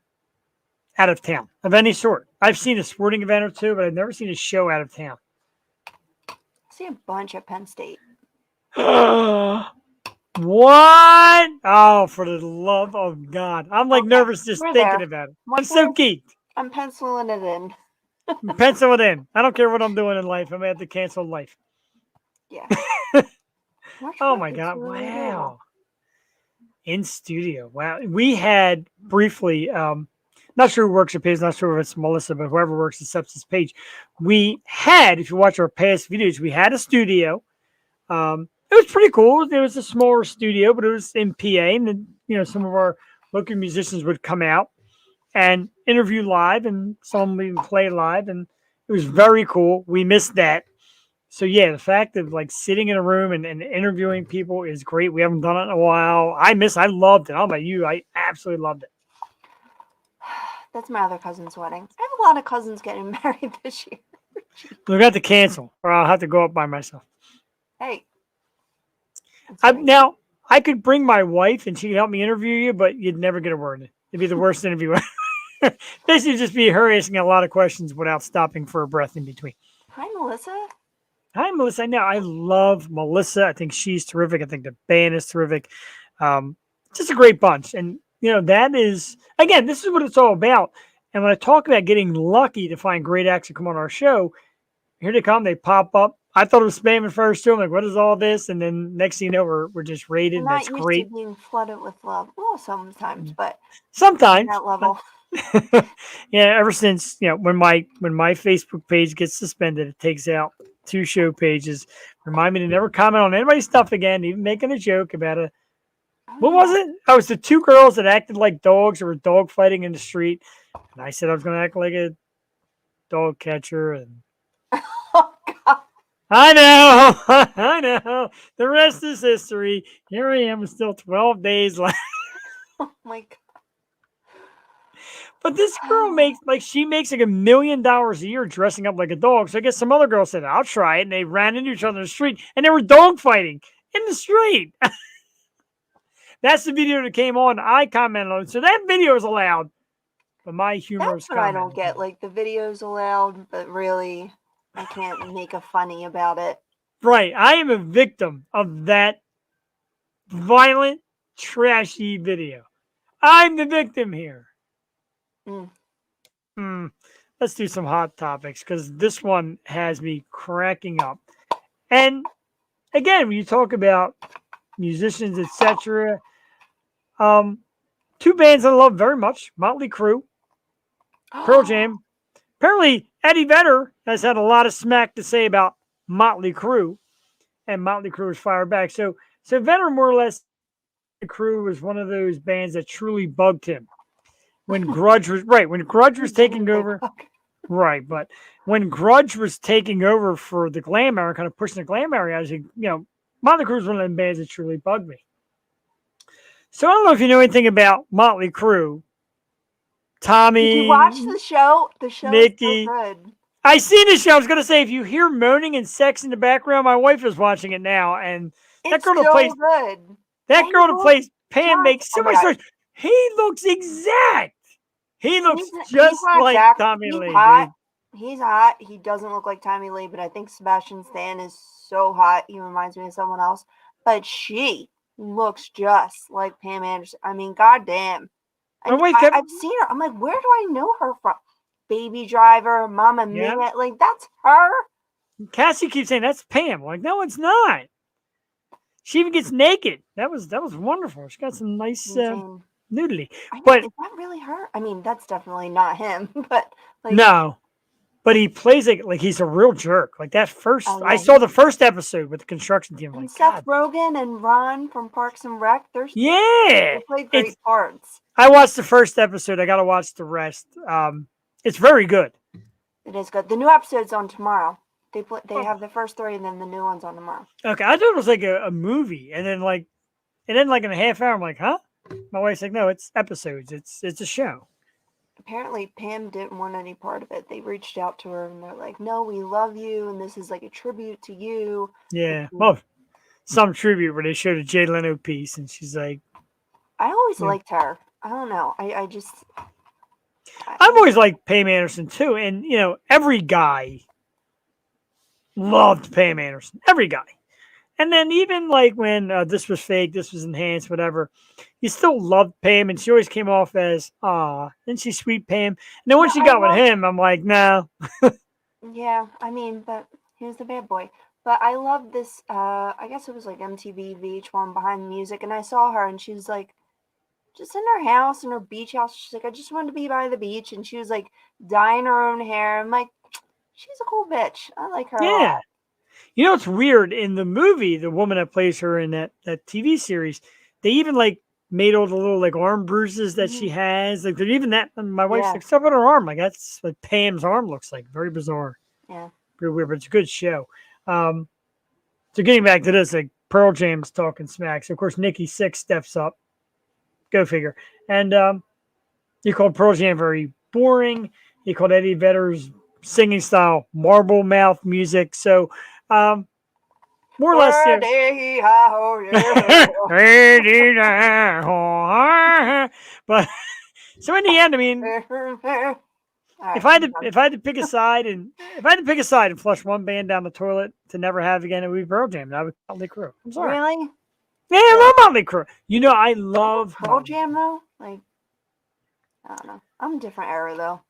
out of town of any sort. I've seen a sporting event or two, but I've never seen a show out of town. I see a bunch at Penn State. What? Oh, for the love of God. I'm like Okay, nervous just we're thinking there. about it. March I'm so 4th, geeked. I'm penciling it in. Pencil it in. I don't care what I'm doing in life. I'm going to have to cancel life. Yeah. March Oh 4th my is God. really Wow. In studio. Wow. We had briefly, not sure who works at Page, not sure if it's Melissa, but whoever works at Sepsis Page. We had, if you watch our past videos, we had a studio. It was pretty cool. There was a smaller studio, but it was in PA, and then, some of our local musicians would come out and interview live, and some would even play live, and it was very cool. We missed that. So yeah, the fact of like sitting in a room and interviewing people is great. We haven't done it in a while. I loved it. I don't know about you. I absolutely loved it. That's my other cousin's wedding. I have a lot of cousins getting married this year. We're going to cancel, or I'll have to go up by myself. Hey. That's great. Now, I could bring my wife and she could help me interview you, but you'd never get a word in. It'd be the worst interview ever. Basically, just be her asking a lot of questions without stopping for a breath in between. Hi, Melissa. Hi, Melissa. I know. I love Melissa. I think she's terrific. I think the band is terrific. Just a great bunch. And, that is, again, this is what it's all about. And when I talk about getting lucky to find great acts to come on our show, here they come. They pop up. I thought it was spam at first, too. I'm like, what is all this? And then next thing you know, we're just rated. I'm not That's used great. to being flooded with love. Well, sometimes, but Sometimes. that level. Yeah, ever since, when my Facebook page gets suspended, it takes out 2 show pages. Remind me to never comment on anybody's stuff again, even making a joke about it. What was it? Oh, it's the 2 girls that acted like dogs or were dog fighting in the street. And I said I was going to act like a dog catcher. And Oh, God. I know. I know. The rest is history. Here I am, still 12 days left. Oh, my God. But this girl makes like $1 million a year dressing up like a dog. So I guess some other girl said, I'll try it. And they ran into each other in the street and they were dog fighting in the street. That's the video that came on. I commented on it. So that video is allowed. But my humor That's is what I don't get. Like the video's allowed, but really, I can't make a funny about it. Right. I am a victim of that violent, trashy video. I'm the victim here. Let's do some hot topics because this one has me cracking up. And again, when you talk about musicians, etc., two bands I love very much: Motley Crue, Pearl Jam. Apparently, Eddie Vedder has had a lot of smack to say about Motley Crue, and Motley Crue was fired back. So Vedder more or less, the Crue was one of those bands that truly bugged him. When Grudge was taking over, right? But when Grudge was taking over for the glam era, kind of pushing the glam era, I was, Motley Crue was one of them bands that truly bugged me. So I don't know if you know anything about Motley Crue. Tommy, did you watch the show? The show Nikki. is so good. I seen the show. I was gonna say, if you hear moaning and sex in the background, my wife is watching it now, and that It's girl so that plays good. that girl that plays Pam just- makes so oh my much God. noise. He looks exact. He looks He's just not like Jack- Tommy he's Lee. hot. Dude. He's hot. He doesn't look like Tommy Lee, but I think Sebastian Stan is so hot. He reminds me of someone else. But she looks just like Pam Anderson. I mean, goddamn. My And wife kept- I've seen her. I'm like, where do I know her from? Baby Driver, Mama Yeah. Mia. Like, that's her. Cassie keeps saying that's Pam. I'm like, no, it's not. She even gets naked. That was wonderful. She got some nice Insane. nudity. I know, But is that really her? I mean, that's definitely not him. But like, no. But he plays it like he's a real jerk. Like that first, Oh, yeah, I saw the first episode with the construction team. I'm and like, Seth God. Rogen and Ron from Parks and Rec. Yeah. They play great It's- parts. I watched the first episode. I got to watch the rest. It's very good. It is good. The new episode's on tomorrow. They Oh. have the first 3, and then the new one's on tomorrow. Okay, I thought it was like a movie, and then in a half hour, I'm like, huh? My wife's like, no, it's episodes. It's a show. Apparently, Pam didn't want any part of it. They reached out to her, and they're like, "No, we love you, and this is like a tribute to you." Yeah. Well, some tribute where they showed a Jay Leno piece, and she's like, I always Yeah. liked her. I don't know. I just. I've always liked Pam Anderson too, and every guy loved Pam Anderson. Every guy. And then even like when this was fake, this was enhanced, whatever, you still loved Pam, and she always came off as, isn't she sweet, Pam? And then once Yeah, she got I with love- him, I'm like, no. Yeah, I mean, but he was the bad boy. But I love this. I guess it was like MTV VH1 Behind the Music, and I saw her, and she was like, just in her house, in her beach house. She's like, I just wanted to be by the beach, and she was like dyeing her own hair. I'm like, she's a cool bitch. I like her. a Yeah. lot. It's weird. In the movie, the woman that plays her in that TV series, they even like made all the little like arm bruises that she has. Like, even that, and my wife's Yeah. like, stuff on her arm. Like, that's what Pam's arm looks like. Very bizarre. Yeah. Very weird, but it's a good show. So getting back to this, like Pearl Jam's talking smack. So of course Nikki Sixx steps up. Go figure. And he called Pearl Jam very boring. He called Eddie Vedder's singing style marble mouth music. So more or less. But so in the end, I mean, if I had to pick a side and flush one band down the toilet to never have again, it would be Pearl Jam. And I would Motley Crue. I'm sorry. Really? Yeah, I love Motley Crue. I love Pearl Jam though? Like, I don't know. I'm a different era though.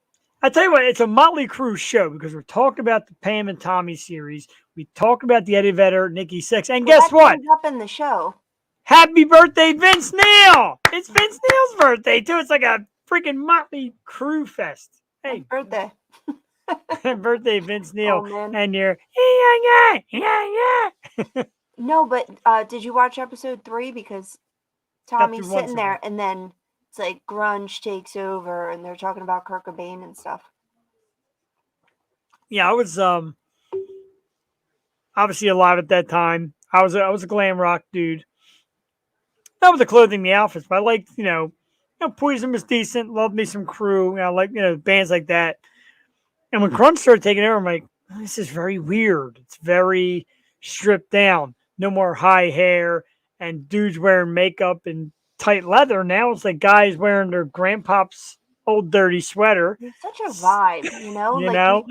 I tell you what, it's a Motley Crue show because we're talking about the Pam and Tommy series. We talk about the Eddie Vedder, Nikki Sixx, and Well, guess that what? comes up in the show. Happy birthday, Vince Neil! It's Vince Neil's birthday too. It's like a freaking Motley Crue fest. Hey, Birthday. birthday, Vince Neil, Oh, man. and you're yeah. No, but did you watch episode 3? Because Tommy's through one sitting there, and then it's like grunge takes over, and they're talking about Kurt Cobain and stuff. Yeah, I was obviously alive at that time. I was a glam rock dude. Not with the clothing, the outfits, but I liked, Poison was decent. Loved me some Crew. I like, bands like that. And when grunge started taking over, I'm like, this is very weird. It's very stripped down. No more high hair and dudes wearing makeup and tight leather. Now it's like guys wearing their grandpa's old dirty sweater. It's such a vibe, you know? You Like know?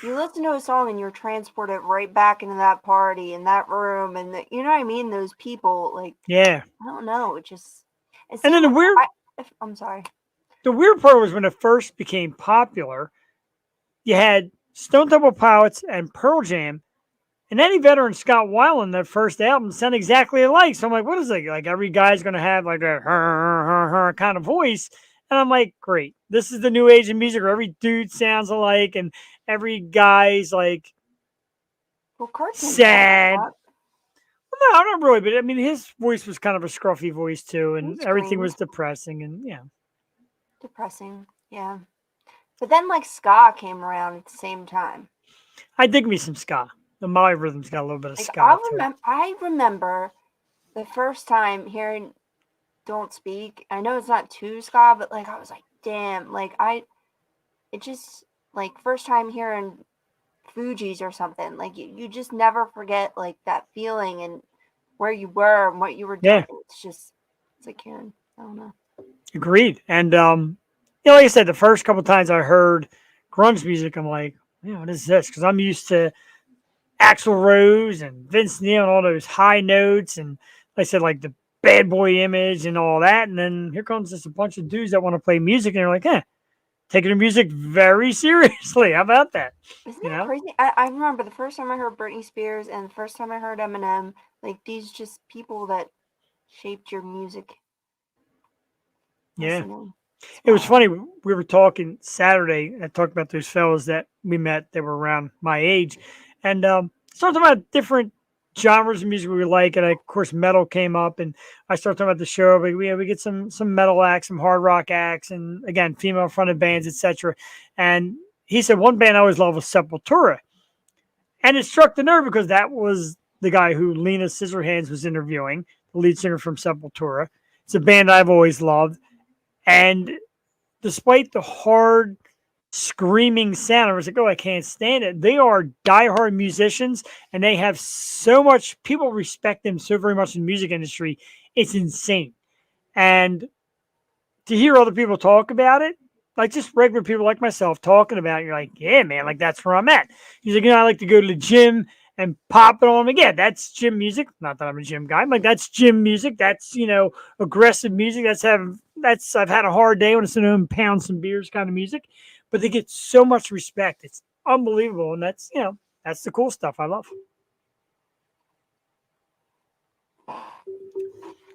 you listen to a song and you're transported right back into that party in that room, and you know what I mean? Those people, like, Yeah. I don't know, it And then seemed I'm sorry. the weird part was when it first became popular, you had Stone Temple Pilots and Pearl Jam, and Eddie Vedder and Scott Weiland, their first album, sound exactly alike. So I'm like, what is it? Like every guy's going to have like a kind of voice. And I'm like, great. This is the new age of music where every dude sounds alike and every guy's like Well, Kurt's sad. Well, no, not really. But I mean, his voice was kind of a scruffy voice too. And He everything screamed. was depressing. And yeah. Depressing, yeah. But then like ska came around at the same time. I dig me some ska. The Molly rhythm's got a little bit of Like ska to it. I remember the first time hearing "Don't Speak." I know it's not too ska, but like I was like, damn, like it just like first time hearing Fugees or something. Like you just never forget like that feeling and where you were and what you were doing. Yeah. It's like hearing, I don't know. Agreed. And like I said, the first couple times I heard grunge music, I'm like, what is this? Because I'm used to Axl Rose and Vince Neil and all those high notes, and like I said, like the bad boy image and all that. And then here comes just a bunch of dudes that want to play music, and they're like, taking the music very seriously. How about that? Isn't that crazy? I remember the first time I heard Britney Spears and the first time I heard Eminem, like these just people that shaped your music. Yeah. Listening. It was funny. We were talking Saturday. I talked about those fellas that we met that were around my age. And started talking about different genres of music we like. And of course, metal came up. And I started talking about the show. But we get some metal acts, some hard rock acts, and again, female fronted bands, etc. And he said one band I always loved was Sepultura. And it struck the nerve because that was the guy who Lena Scissorhands was interviewing, the lead singer from Sepultura. It's a band I've always loved. And despite the hard screaming sound, I was like, I can't stand it. They are diehard musicians and they have so much, people respect them so very much in the music industry. It's insane. And to hear other people talk about it, like just regular people like myself talking about it, you're like, yeah, man, like that's where I'm at. He's like, I like to go to the gym and pop it on. Again, that's gym music. Not that I'm a gym guy. I'm like, that's gym music. That's, aggressive music. I've had a hard day when it's in pound some beers kind of music, but they get so much respect. It's unbelievable. And that's, that's the cool stuff I love. A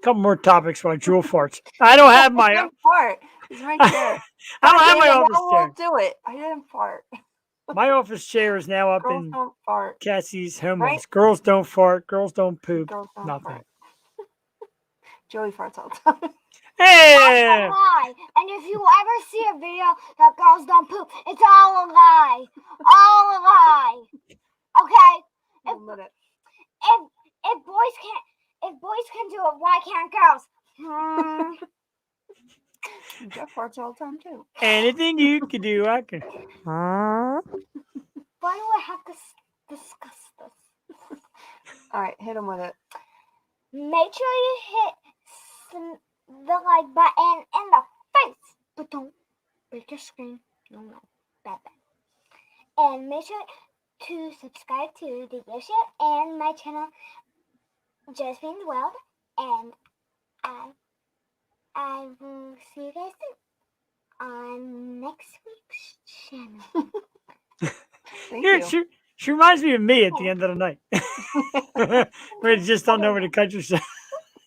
couple more topics while Jewel farts. I don't have my I didn't fart. It's right there. I don't have my office chair. I won't do it. I didn't fart. My office chair is now up Girls in don't fart. Cassie's home Right? office. Girls don't fart. Girls don't poop. Girls don't Nothing. fart. Joey farts all the time. Hey! Lie. And if you ever see a video that girls don't poop, it's all a lie. All a lie. Okay? If boys can do it, why can't girls? Jeff farts all the time too. Anything you can do, I can. Why do I have to discuss this? All right, hit him with it. Make sure you hit the like button in the face, but don't break your screen. No, bad. And make sure to subscribe to the Yo Show and my channel, Just Being the World. And I will see you guys soon on next week's channel. Thank you. She reminds me of me at the end of the night. Where you just don't know where to cut yourself.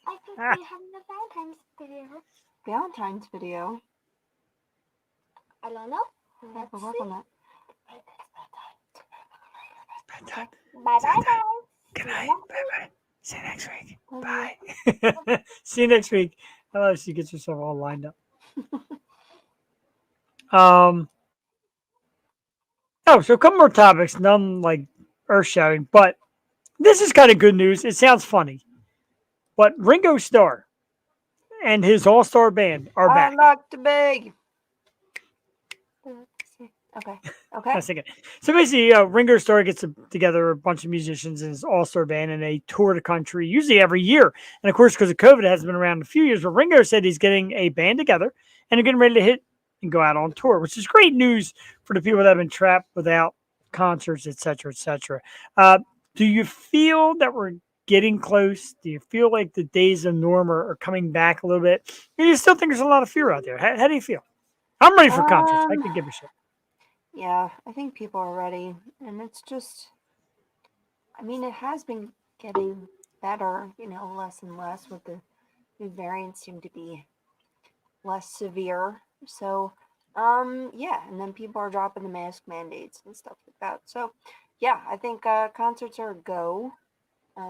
I think we have the Valentine's video. Valentine's video. I don't know. Let's We'll work see. on that. Bedtime. Bye bye guys. Good night. Bye-bye. See you next week. Love Bye. See you next week. I love she gets herself all lined up. So a couple more topics, none like earth-shattering, but this is kind of good news. It sounds funny, but Ringo Starr and his all-star band are back. I like to beg. Okay. I Okay. was thinking. So basically, Ringo Starr gets together a bunch of musicians in his all-star band, and they tour the country, usually every year. And of course, because of COVID, it hasn't been around in a few years. But Ringo said he's getting a band together, and they're getting ready to hit and go out on tour, which is great news for the people that have been trapped without concerts, et cetera, et cetera. Do you feel that we're getting close? Do you feel like the days of norm are coming back a little bit? Do you still think there's a lot of fear out there? How do you feel? I'm ready for concerts. I could give a shit. Yeah, I think people are ready, and it's just, I mean, it has been getting better, less and less with the new variants seem to be less severe. So, yeah, and then people are dropping the mask mandates and stuff like that. So, yeah, I think concerts are a go. I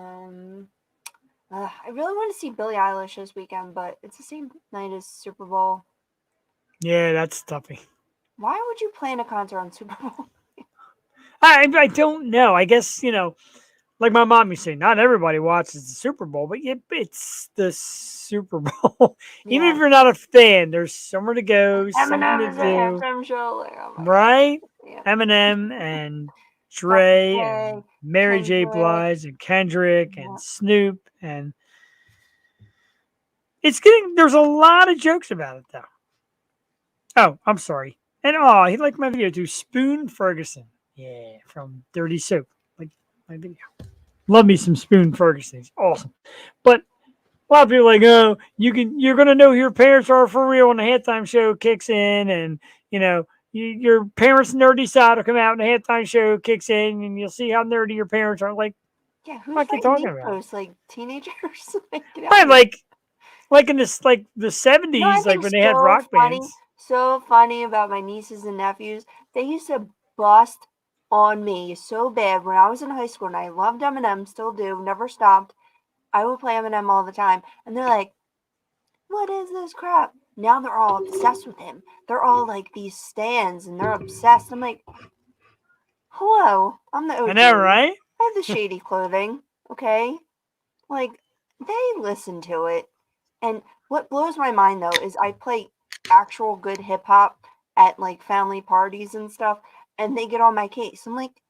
really want to see Billie Eilish this weekend, but it's the same night as Super Bowl. Yeah, that's toughy. Why would you plan a concert on Super Bowl? I don't know. I guess, like my mom used to say, not everybody watches the Super Bowl, but it's the Super Bowl. Even if Yeah. you're not a fan, there's somewhere to go, something Eminem to is an do. halftime show. Like, oh my God. Right? Yeah. Eminem and Dre Dre, and Mary J. Kendrick. Blige and Kendrick Yeah. and Snoop. And there's a lot of jokes about it, though. Oh, I'm sorry. And he liked my video too. Spoon Ferguson. Yeah, from Dirty Soap. Like my video. Love me some Spoon Ferguson. He's awesome. But a lot of people are like, oh, you're gonna know who your parents are for real when the halftime show kicks in, and your parents' nerdy side will come out when the halftime show kicks in, and you'll see how nerdy your parents are. Like, Yeah, who's what are you writing talking these about? posts? Like teenagers? Like, get out Right, of here. like in this like the 70s, No, I like think when they had so rock funny, bands. so funny about my nieces and nephews. They used to bust on me so bad when I was in high school, and I loved Eminem, still do, never stopped. I would play Eminem all the time, and they're like, "What is this crap?" Now they're all obsessed with him. They're all like these stans, and they're obsessed. I'm like, "Hello, I'm the I OG. know, right? I have the shady clothing, okay?" Like, they listen to it. And what blows my mind though is I play actual good hip hop at like family parties and stuff, and they get on my case. I'm like,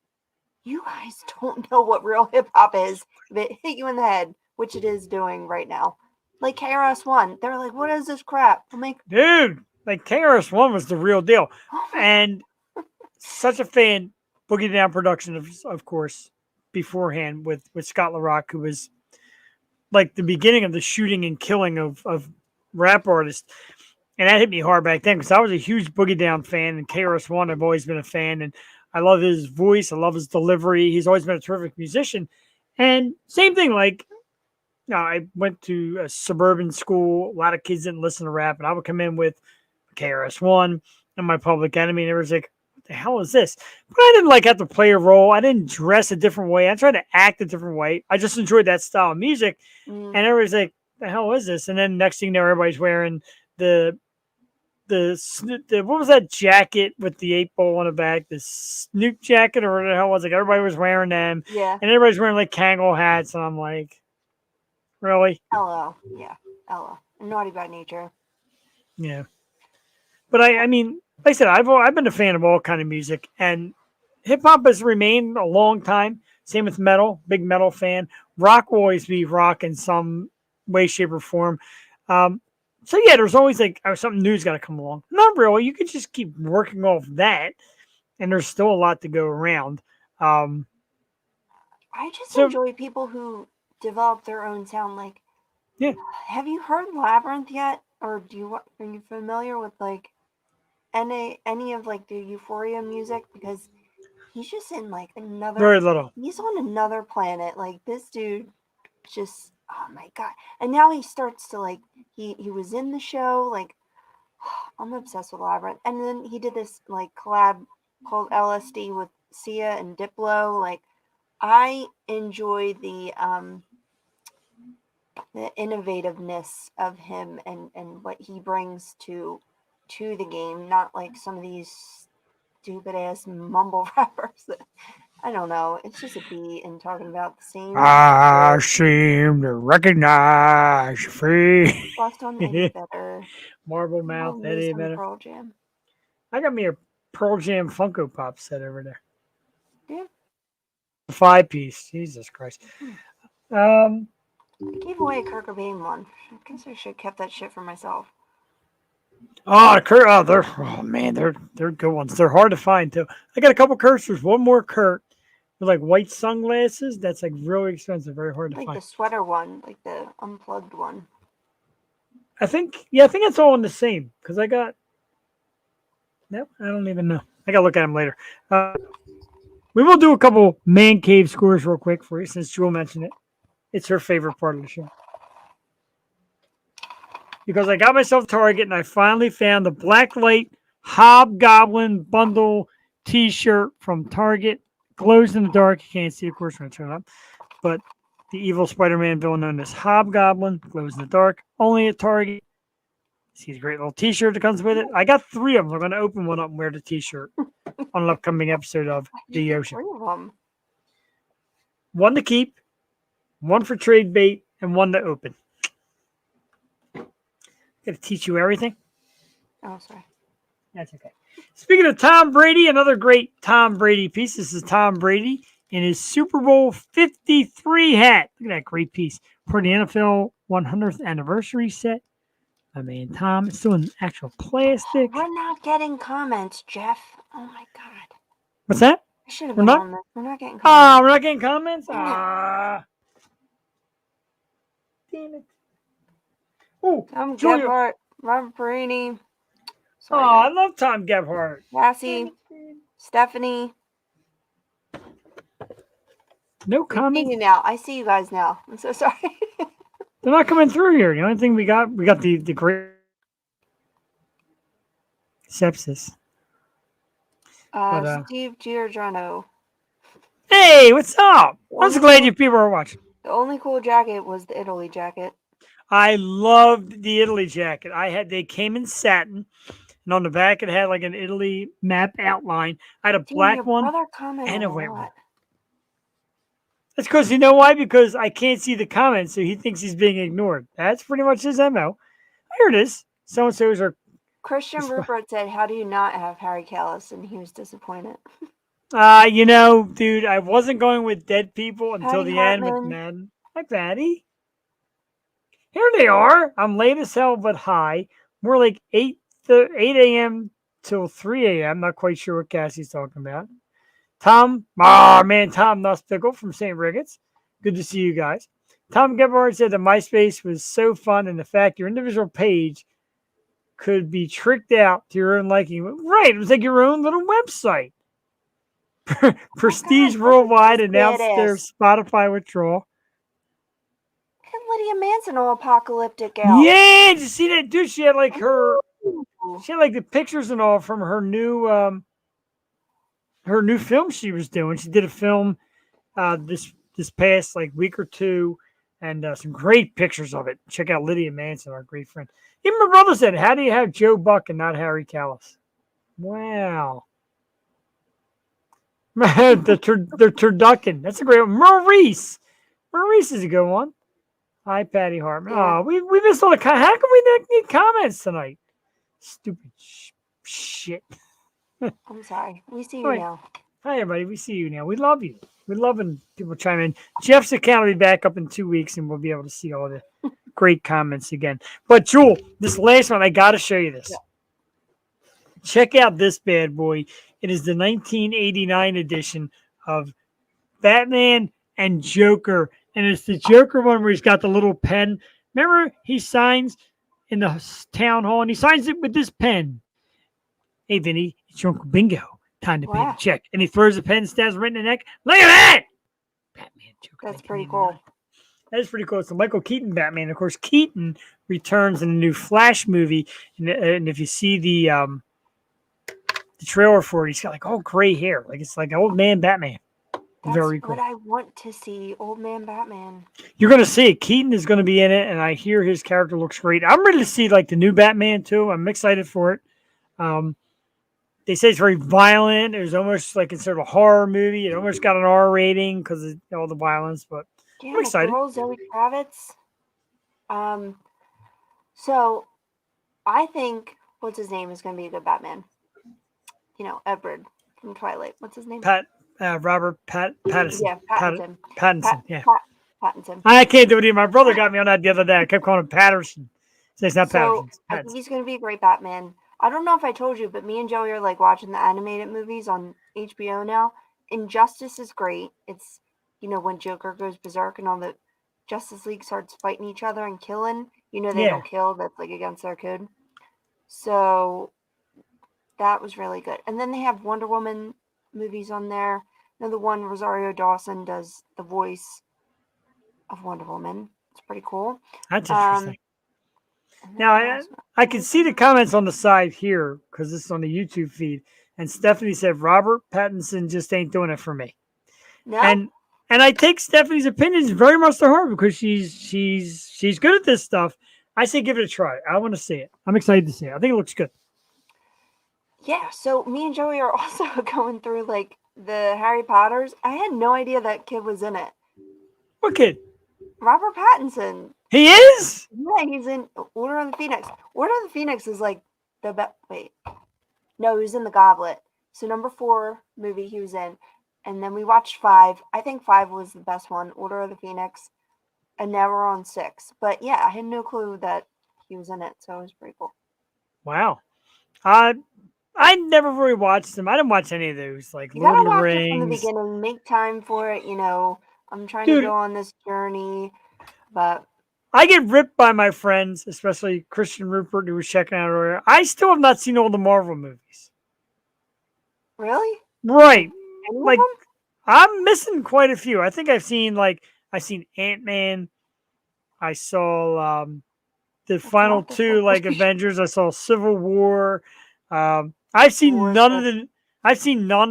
you guys don't know what real hip hop is if it hit you in the head, which it is doing right now. Like KRS-One, they're like, what is this crap? I'm like, Dude, like KRS-One was the real deal. oh my And such a fan, Boogie Down production, of course, beforehand with Scott LaRock, who was like the beginning of the shooting and killing of rap artists. And that hit me hard back then because I was a huge Boogie Down fan, and KRS-One I've always been a fan, and I love his voice, I love his delivery. He's always been a terrific musician. And same thing, like I went to a suburban school. A lot of kids didn't listen to rap, and I would come in with KRS-One and my Public Enemy, and everyone's like, "What the hell is this?" But I didn't like have to play a role. I didn't dress a different way. I tried to act a different way. I just enjoyed that style of music, and everybody's like, "The hell is this?" And then next thing you know, everybody's wearing the what was that jacket with the 8 ball on the back? The Snoop jacket or whatever the hell was it? Like everybody was wearing them, Yeah. and everybody's wearing like Kangol hats, and I'm like, really? LO. Yeah. LO. Naughty by nature. Yeah. But I mean, like I said, I've been a fan of all kind of music, and hip hop has remained a long time. Same with metal, big metal fan. Rock will always be rock in some way, shape, or form. So yeah, there's always like something new's got to come along. Not really. You could just keep working off that, and there's still a lot to go around. I just So- enjoy people who develop their own sound. Like, Yeah. have you heard Labyrinth yet, or are you familiar with like any of like the Euphoria music? Because he's just in like another. Very little. He's on another planet. Like this dude, just oh my god! And now he starts to like he was in the show. Like I'm obsessed with Labyrinth. And then he did this like collab called LSD with Sia and Diplo. Like I enjoy the innovativeness of him and what he brings to the game, not like some of these stupid ass mumble rappers that I don't know. It's just a beat and talking about the same. I seem to recognize your face. Lost on Eddie Better. Marble Mouth, Eddie On Better. Pearl Jam. I got me a Pearl Jam Funko Pop set over there. Yeah. 5-piece. Jesus Christ. I gave away a Kurt Cobain one. I guess I should have kept that shit for myself. Oh, Kurt. Oh man, they're good ones. They're hard to find too. I got a couple Kurts. There's one more Kurt with like white sunglasses. That's like really expensive. Very hard to Like find. the sweater one, like the unplugged one. I think it's all in the same because I got. No, I don't even know. I gotta look at them later. We will do a couple man cave scores real quick for you since Jewel mentioned it. It's her favorite part of the show. Because I got myself Target and I finally found the Blacklight Hobgoblin Bundle T-shirt from Target. Glows in the dark. You can't see, of course, when I turn it up. But the evil Spider-Man villain known as Hobgoblin glows in the dark. Only at Target. See the great little T-shirt that comes with it. I got 3 of them. I'm going to open one up and wear the T-shirt on an upcoming episode of The Ocean. 3 of them. 1 to keep, 1 for trade bait, and 1 to open. Got to teach you everything. Oh, sorry. That's okay. Speaking of Tom Brady, another great Tom Brady piece. This is Tom Brady in his Super Bowl 53 hat. Look at that great piece for the NFL 100th anniversary set. I mean, Tom, it's still in actual plastic. We're not getting comments, Jeff. Oh my god. What's that? I should have We're been not? on this. We're not getting comments. Oh, we're not getting comments? Ah. Damn it. Oh, Tom Julia. Gebhardt, Robert Perini. Oh, Sorry, I guys. love Tom Gebhardt. Cassie, Stephanie. No I see comments. you now. I see you guys now. I'm so sorry. They're not coming through here. The only thing we got the great sepsis. Steve Giordano. Hey, what's up? I'm so glad you people are watching. The only cool jacket was the Italy jacket. I loved the Italy jacket. They came in satin, and on the back it had like an Italy map outline. I had a black your one brother commented and a a white lot. one. That's because you know why? Because I can't see the comments, so he thinks he's being ignored. That's pretty much his MO. Here it is. So and so's are. Christian Rupert said, "How do you not have Harry Kalos?" And he was disappointed. Dude, I wasn't going with dead people until Patty the end with Hartman. Madden. Hi, Patty. Here they are. I'm late as hell, but high. More like 8 a.m. till 3 a.m. Not quite sure what Cassie's talking about. Tom Nuspickle from St. Ricketts. Good to see you guys. Tom Gebhardt said that MySpace was so fun and the fact your individual page could be tricked out to your own liking. Right. It was like your own little website. Prestige God, Worldwide this announced their badass. Spotify withdrawal. Look at Lydia Manson all apocalyptic out. Yeah, did you see that? Dude, she had like Ooh. the pictures and all from her new film she was doing. She did a film this past like week or two, and some great pictures of it. Check out Lydia Manson, our great friend. Even my brother said, "How do you have Joe Buck and not Harry Kalas?" Wow. the turducken. That's a great one. Maurice is a good one. Hi, Patty Hartman. Yeah. Oh, we missed all the how come we not get comments tonight? Stupid shit. I'm sorry. We see you All right. now. Hi, everybody. We see you now. We love you. We love when people chime in. Jeff's account will be back up in 2 weeks, and we'll be able to see all the great comments again. But, Jewel, this last one, I got to show you this. Yeah. Check out this bad boy. It is the 1989 edition of Batman and Joker. And it's the Joker one where he's got the little pen. Remember, he signs in the town hall, and he signs it with this pen. Hey, Vinny, it's your Uncle Bingo. Time to pay Wow. the check. And he throws the pen, stabs him right in the neck. Look at that! Batman, Joker. That's pretty 1989. cool. That is pretty cool. It's the Michael Keaton Batman. Of course, Keaton returns in a new Flash movie. And if you see the trailer for it, he's got like all gray hair. Like it's like old man Batman. That's Very cool. what I want to see. Old man Batman. You're going to see it. Keaton is going to be in it, and I hear his character looks great. I'm ready to see like the new Batman too. I'm excited for it. They say it's very violent. It was almost like it's sort of a horror movie. It almost got an R rating because of all the violence, but Yeah, I'm excited. Girl Zoe Kravitz. So I think what's his name is going to be a good Batman. Edward from Twilight. What's his name? Robert Pattinson. Yeah, Pattinson. Pattinson. Yeah. Pattinson. I can't do it either. My brother got me on that the other day. I kept calling him Patterson. So it's not So Patterson. It's I think Pattinson. he's going to be a great Batman. I don't know if I told you, but me and Joey are like watching the animated movies on HBO now. Injustice is great. It's when Joker goes berserk and all the Justice League starts fighting each other and killing. They Yeah. don't kill. That's like against their code. So that was really good. And then they have Wonder Woman movies on there. The one Rosario Dawson does the voice of Wonder Woman. It's pretty cool. That's interesting. And then Now, what else? I can see the comments on the side here because this is on the YouTube feed. And Stephanie said, Robert Pattinson just ain't doing it for me. No? And I take Stephanie's opinions very much to heart because she's good at this stuff. I say give it a try. I want to see it. I'm excited to see it. I think it looks good. Yeah, so me and Joey are also going through like the Harry Potters. I had no idea that kid was in it. What kid? Robert Pattinson. He is? Yeah, he's in Order of the Phoenix. Order of the Phoenix is like the best. Wait. No, he was in The Goblet. So number 4 movie he was in. And then we watched 5. I think 5 was the best one. Order of the Phoenix. And now we're on 6. But yeah, I had no clue that he was in it. So it was pretty cool. Wow. I never really watched them. I didn't watch any of those, like You Lord gotta of the watch it from the Rings. beginning. Make time for it. I'm trying Dude. to go on this journey. But I get ripped by my friends, especially Christian Rupert, who was checking out earlier. I still have not seen all the Marvel movies. really? Right. Any of Like, them? I'm missing quite a few. I think I've seen Ant-Man. I saw the final not the 2 first. like Avengers. I saw Civil War. I've seen War's none good.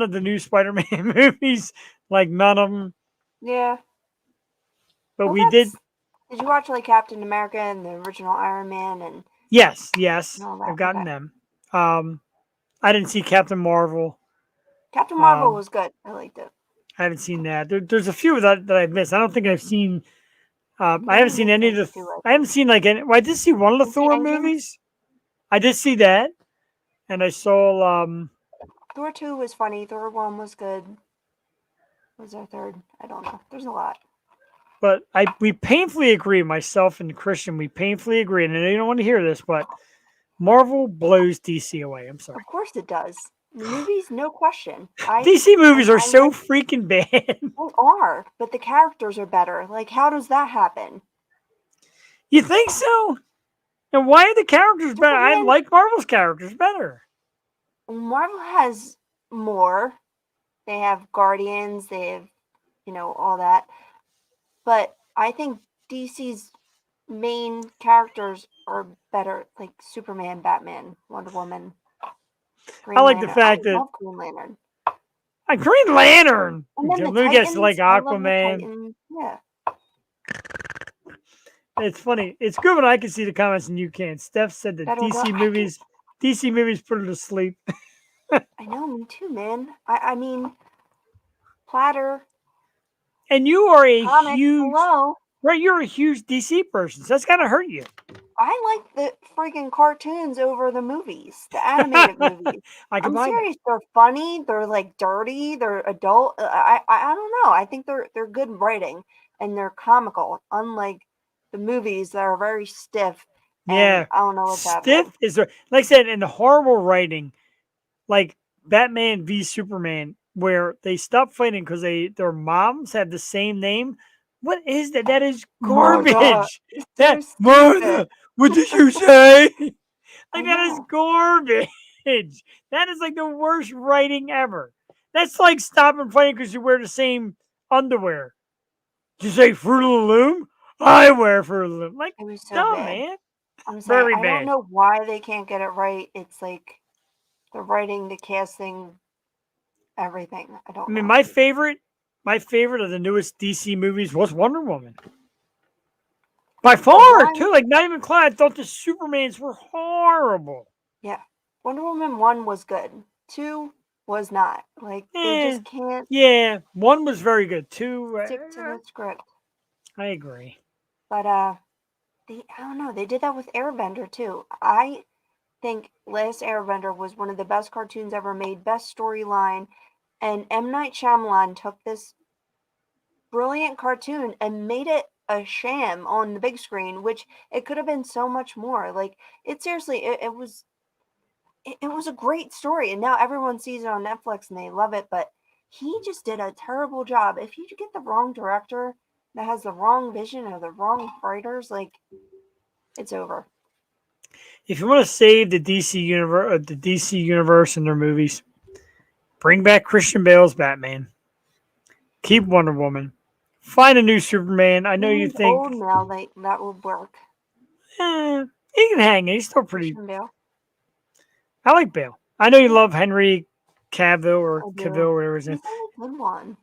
of the new Spider-Man movies. Like none of them. Yeah. But Well, we did. Did you watch like Captain America and the original Iron Man and Yes. all that? I've gotten Okay. them. I didn't see Captain Marvel. Captain Marvel Um, was good. I liked it. I haven't seen that. There's a few that I've missed. I don't think I've seen. I haven't seen any of the. I haven't seen like any. Well, I did see one of the Did you see Thor Endgame? movies. I did see that, and I saw. Thor 2 was funny. Thor 1 was good. What was our third? I don't know. There's a lot. But we painfully agree. Myself and Christian, we painfully agree, and I don't want to hear this, but Marvel blows DC away. I'm sorry. Of course it does. The movies, no question. DC movies are so like- freaking bad. They are, but the characters are better. Like, how does that happen? You think so? And why are the characters better? I Superman- like Marvel's characters better. Marvel has more. They have Guardians. They have, all that. But I think DC's main characters are better, like Superman, Batman, Wonder Woman. Green I like the Lantern. fact I that- love Green Lantern. Green Lantern. And then the Let me guess, Titans, like I love the Aquaman. Titans. Yeah. It's funny. It's good when I can see the comments and you can't. Steph said that Better DC go- movies put her to sleep. I know, me too, man. I mean, Platter, And you are a comics, huge hello. right. You're a huge DC person, so that's gotta hurt you. I like the freaking cartoons over the movies, the animated movies. I can I'm buy that. serious. They're funny. They're like dirty. They're adult. I don't know. I think they're good writing and they're comical, unlike the movies that are very stiff. And Yeah. I don't know what's Stiff is like I said, in the horrible writing, like Batman v Superman, where they stopped fighting because their moms had the same name. What is that? That is Martha. garbage. It's That so Martha, stupid. what did you say? I Like that is know. garbage. That is like the worst writing ever. That's like stopping fighting because you wear the same underwear. Did you say Fruit of the Loom? I wear Fruit of the Loom. Like, It was so dumb, bad. man. I'm saying Very I bad. don't know why they can't get it right. It's like the writing, the casting, everything. I don't I mean, know. my favorite of the newest DC movies was Wonder Woman. By far, one- too. Like, not even close. I thought the Supermans were horrible. Wonder Woman 1 was good. 2 was not. Like they just can't Yeah, 1 was very good. 2, stick to the script. I agree. But I don't know. They did that with Airbender too. I think Last Airbender was one of the best cartoons ever made, best storyline, and M. Night Shyamalan took this brilliant cartoon and made it a sham on the big screen, which it could have been so much more. Like, it seriously, it was a great story, and now everyone sees it on Netflix and they love it, but he just did a terrible job. If you get the wrong director that has the wrong vision or the wrong writers, like, it's over. If you want to save the DC universe and their movies, bring back Christian Bale's Batman. Keep Wonder Woman. Find a new Superman. I know you He's think old now, that would work. he can hang it. He's still pretty. Christian Bale. I like Bale. I know you love Henry Cavill or I do. Cavill, whatever his name. He's a good one.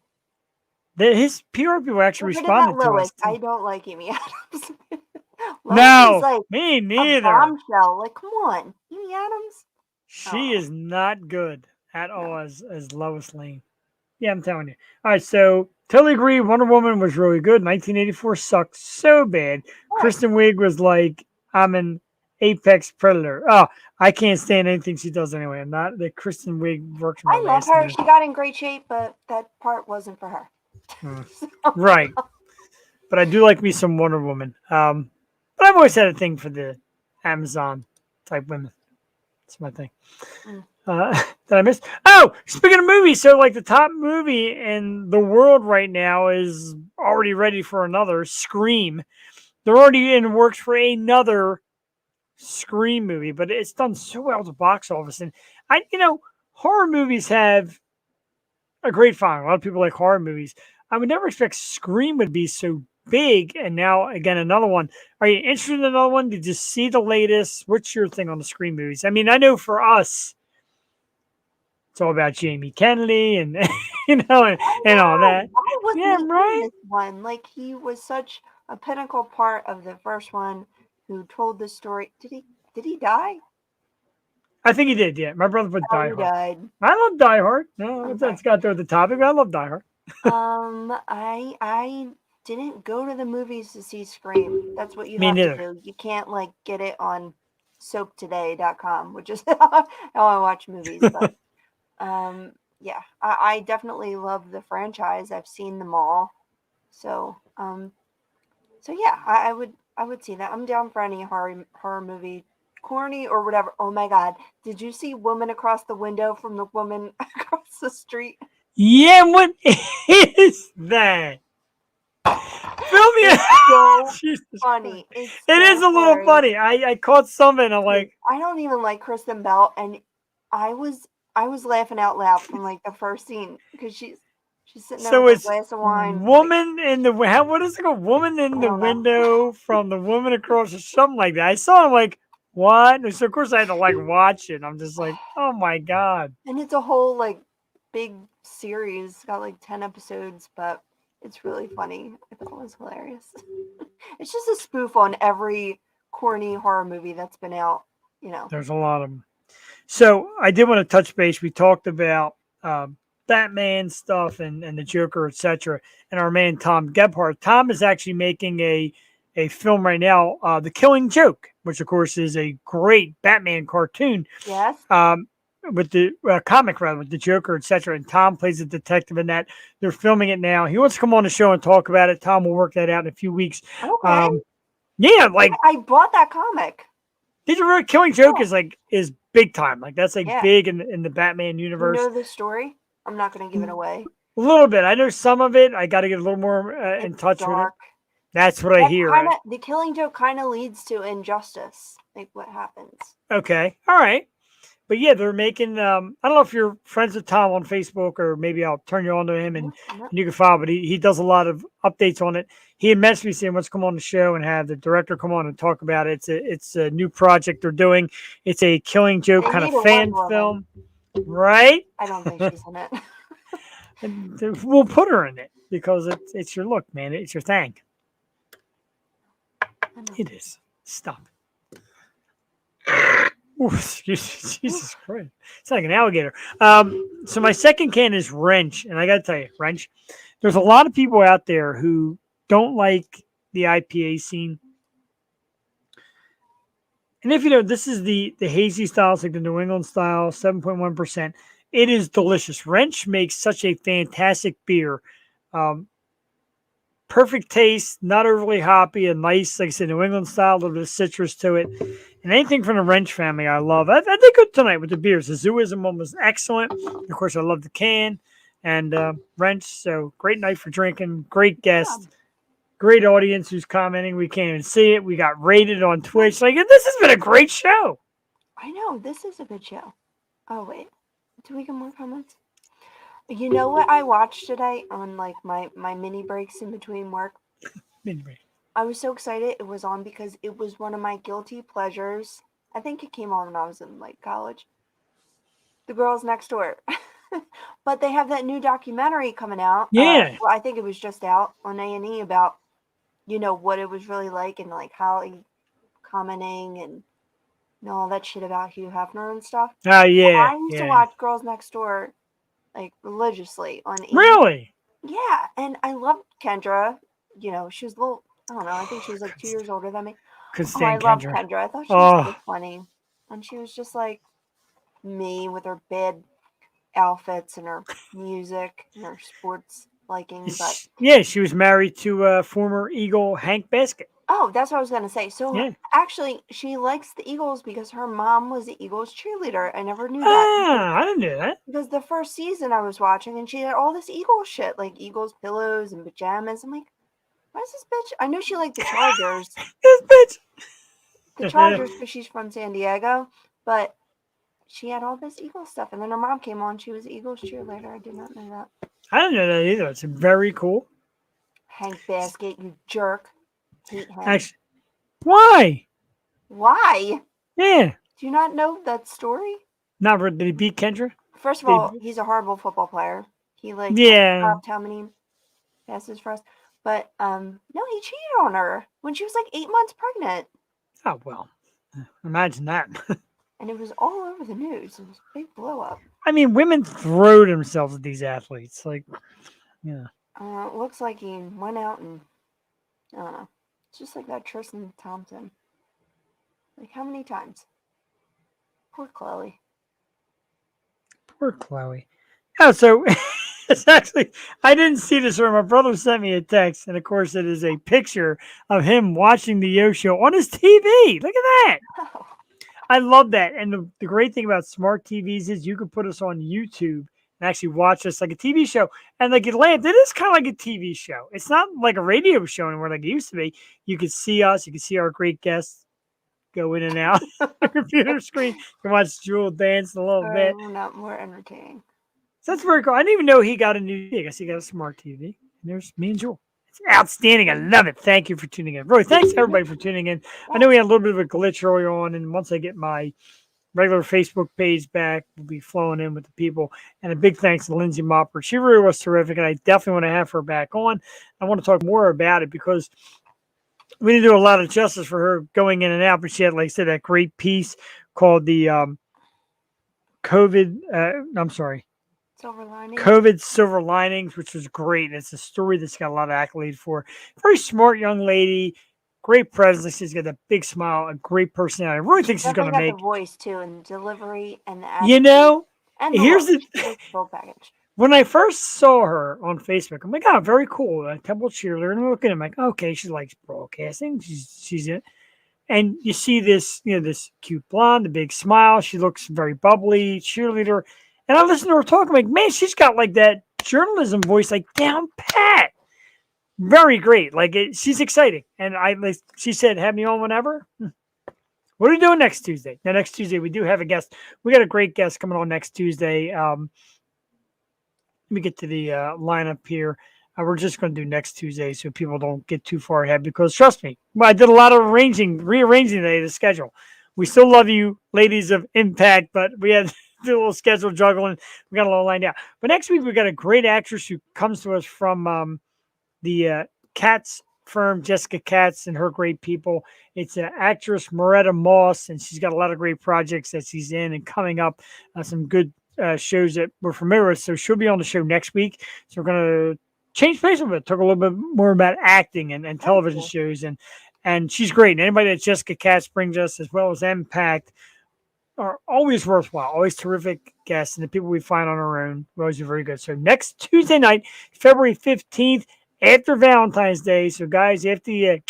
His PR people actually Forget about responded to Lois. us. too. I don't like Amy Adams. Lois No, is like me a neither. bombshell. Like, come on, Amy Adams. She is not good at all as Lois Lane. Yeah, I'm telling you. All right, so totally agree. Wonder Woman was really good. 1984 sucked so bad. Right. Kristen Wiig was like, I'm an apex predator. Oh, I can't stand anything she does anyway. I'm not the Kristen Wiig works. I love her. She got in great shape, but that part wasn't for her. Right. But I do like me some Wonder Woman. But I've always had a thing for the Amazon type women. That's my thing. That I missed. Oh, speaking of movies, so like the top movie in the world right now is already ready for another Scream. They're already in works for another Scream movie, but it's done so well at the box office. And horror movies have a great following. A lot of people like horror movies. I would never expect Scream would be so big. And now again, another one. Are you interested in another one? Did you see the latest? What's your thing on the Scream movies? I mean, I know for us, it's all about Jamie Kennedy and and all that. Why wasn't Yeah, he in right? this one? Like, he was such a pinnacle part of the first one who told the story. Did he die? I think he did. Yeah, my brother put Oh, Die he Hard. died. I love Die Hard. No, Okay. that's got to go with the topic. But I love Die Hard. I didn't go to the movies to see Scream. That's what you Me have neither. to do. You can't like get it on soaptoday.com, which is how I watch movies. But yeah, I definitely love the franchise. I've seen them all. So yeah, I would see that. I'm down for any horror movie, corny or whatever. Oh my God, did you see Woman Across the Window from the Woman Across the Street? Yeah, what is that? Fill me in. So Jesus funny. Christ. It's It is a so little hilarious. funny. I caught some and I'm like, I don't even like Kristen Bell, and I was laughing out loud from like the first scene because she's sitting there so with a it's glass of wine. woman in the what is it called? Woman in the don't know. window from the woman across or something like that. I saw him like, what? And so of course I had to like watch it. I'm just like, oh my God. And it's a whole like big series. It's got like 10 episodes, but it's really funny. I thought it was hilarious. It's just a spoof on every corny horror movie that's been out, There's a lot of them. So I did want to touch base. We talked about Batman stuff and the Joker, etc. And our man Tom Gebhardt. Tom is actually making a film right now, The Killing Joke, which of course is a great Batman cartoon. Yes. With the comic rather, with the Joker, etc. And Tom plays a detective in that. They're filming it now. He wants to come on the show and talk about it. Tom will work that out in a few weeks. Okay. Yeah, like I bought that comic. did you really Killing Joke is big time. Like that's like Yeah. big in the Batman universe. You know the story? I'm not going to give it away. A little bit. I know some of it. I got to get a little more in It's touch with it. dark. That's what I hear. The Killing Joke kind of leads to injustice, like what happens. Okay. All right. But yeah, they're making. I don't know if you're friends with Tom on Facebook, or maybe I'll turn you on to him and you can follow. But he does a lot of updates on it. He had messaged me saying, "Let's come on the show and have the director come on and talk about it." It's a new project they're doing. It's a Killing Joke They kind need of a fan Wonder film, right? I don't think she's in it. And we'll put her in it because it's your look, man. It's your thing. It is. Stop. Ooh, Jesus Christ. It's like an alligator. So my second can is Wrench. And I got to tell you, Wrench, there's a lot of people out there who don't like the IPA scene. And if you know, this is the hazy style, it's like the New England style, 7.1%. It is delicious. Wrench makes such a fantastic beer. Perfect taste, not overly hoppy, and nice, like I said, New England style, a little bit of citrus to it. And anything from the Wrench family, I love. I did good tonight with the beers. The Zooism one was excellent. Of course, I love the can and Wrench. So great night for drinking. Great guest. Great audience who's commenting. We can't even see it. We got rated on Twitch. Like, this has been a great show. I know. This is a good show. Oh, wait. Do we get more comments? You know what I watched today on like my mini breaks in between work? I was so excited it was on because it was one of my guilty pleasures. I think it came on when I was in like college. The Girls Next Door. But they have that new documentary coming out. Yeah. Well, I think it was just out on A&E about, you know, what it was really like and like how he commenting and you know, all that shit about Hugh Hefner and stuff. Oh, yeah. I used to watch Girls Next Door like religiously on E! Really? Yeah, and I loved Kendra. You know, she was a little, I don't know, I think she was like 2 years older than me. Could I stand loved Kendra. Kendra. I thought she was so funny. And she was just like me with her bad outfits and her music and her sports liking. But yeah, she was married to former Eagle Hank Basket. oh, that's what I was going to say. So Yeah. actually, she likes the Eagles because her mom was the Eagles cheerleader. I never knew that. Ah, I didn't know that. Because the first season I was watching and she had all this Eagles shit, like Eagles pillows and pajamas. I'm like, what is this bitch? I know she liked the Chargers. This bitch. The Chargers because she's from San Diego. But she had all this Eagles stuff. And then her mom came on. She was Eagles cheerleader. I did not know that. I didn't know that either. It's very cool. Hank Basket, you jerk. Hate him. Actually, why? Why? Yeah. Do you not know that story? Not did he beat Kendra? First of all, he's a horrible football player. He like stopped how many passes for us. But no, he cheated on her when she was like 8 months pregnant. Oh well. Imagine that. And it was all over the news. It was a big blow up. I mean, women throw themselves at these athletes. Like, yeah. It looks like he went out and I don't know. It's just like that Tristan Thompson. Like how many times? Poor Chloe. Poor Chloe. Oh, so it's actually, I didn't see this, or my brother sent me a text, and of course it is a picture of him watching the Yo Show on his TV. Look at that. Oh. I love that. And the great thing about smart TVs is you can put us on YouTube and actually watch us like a TV show. And like it is kind of like a TV show. It's not like a radio show anymore like it used to be. You can see us. You can see our great guests go in and out on the computer screen. You can watch Jewel dance a little bit. Not more entertaining. So that's very cool. I didn't even know he got a new TV. I guess he got a smart TV. And there's me and Jewel. It's outstanding. I love it. Thank you for tuning in. Really, thanks everybody for tuning in. I know we had a little bit of a glitch early on, and once I get my regular Facebook page back, we'll be flowing in with the people. And a big thanks to Lindsay Moppert. She really was terrific, and I definitely want to have her back on. I want to talk more about it because we didn't do a lot of justice for her going in and out, but she had, like I said, that great piece called the COVID Silver Linings, which was great. It's a story that's got a lot of accolades for. Very smart young lady, great presence. She's got a big smile, a great personality. I really think she's going to make the voice too, and delivery, and the attitude, you know. and Here's the full package. When I first saw her on Facebook, I'm like, oh, very cool. A Temple cheerleader, and I'm looking at him like, okay, she likes broadcasting. She's in. And you see this, this cute blonde, the big smile. She looks very bubbly, cheerleader. And I listen to her talk. I'm like, man, she's got like that journalism voice, like down pat. Very great. Like she's exciting. And she said, have me on whenever. What are we doing next Tuesday? Now, next Tuesday, we do have a guest. We got a great guest coming on next Tuesday. Let me get to the lineup here. We're just going to do next Tuesday so people don't get too far ahead because trust me, I did a lot of rearranging today, the schedule. We still love you, ladies of Impact, but we had do a little schedule juggling. We got a little lined out. But next week, we got a great actress who comes to us from the Katz firm, Jessica Katz and her great people. It's an actress, Maretta Moss, and she's got a lot of great projects that she's in and coming up, some good shows that we're familiar with. So she'll be on the show next week. So we're going to change pace a bit, talk a little bit more about acting and television shows and And she's great. And anybody that Jessica Katz brings us, as well as Impact, are always worthwhile, always terrific guests. And the people we find on our own are always very good. So next Tuesday night, February 15th, after Valentine's Day. So guys, after you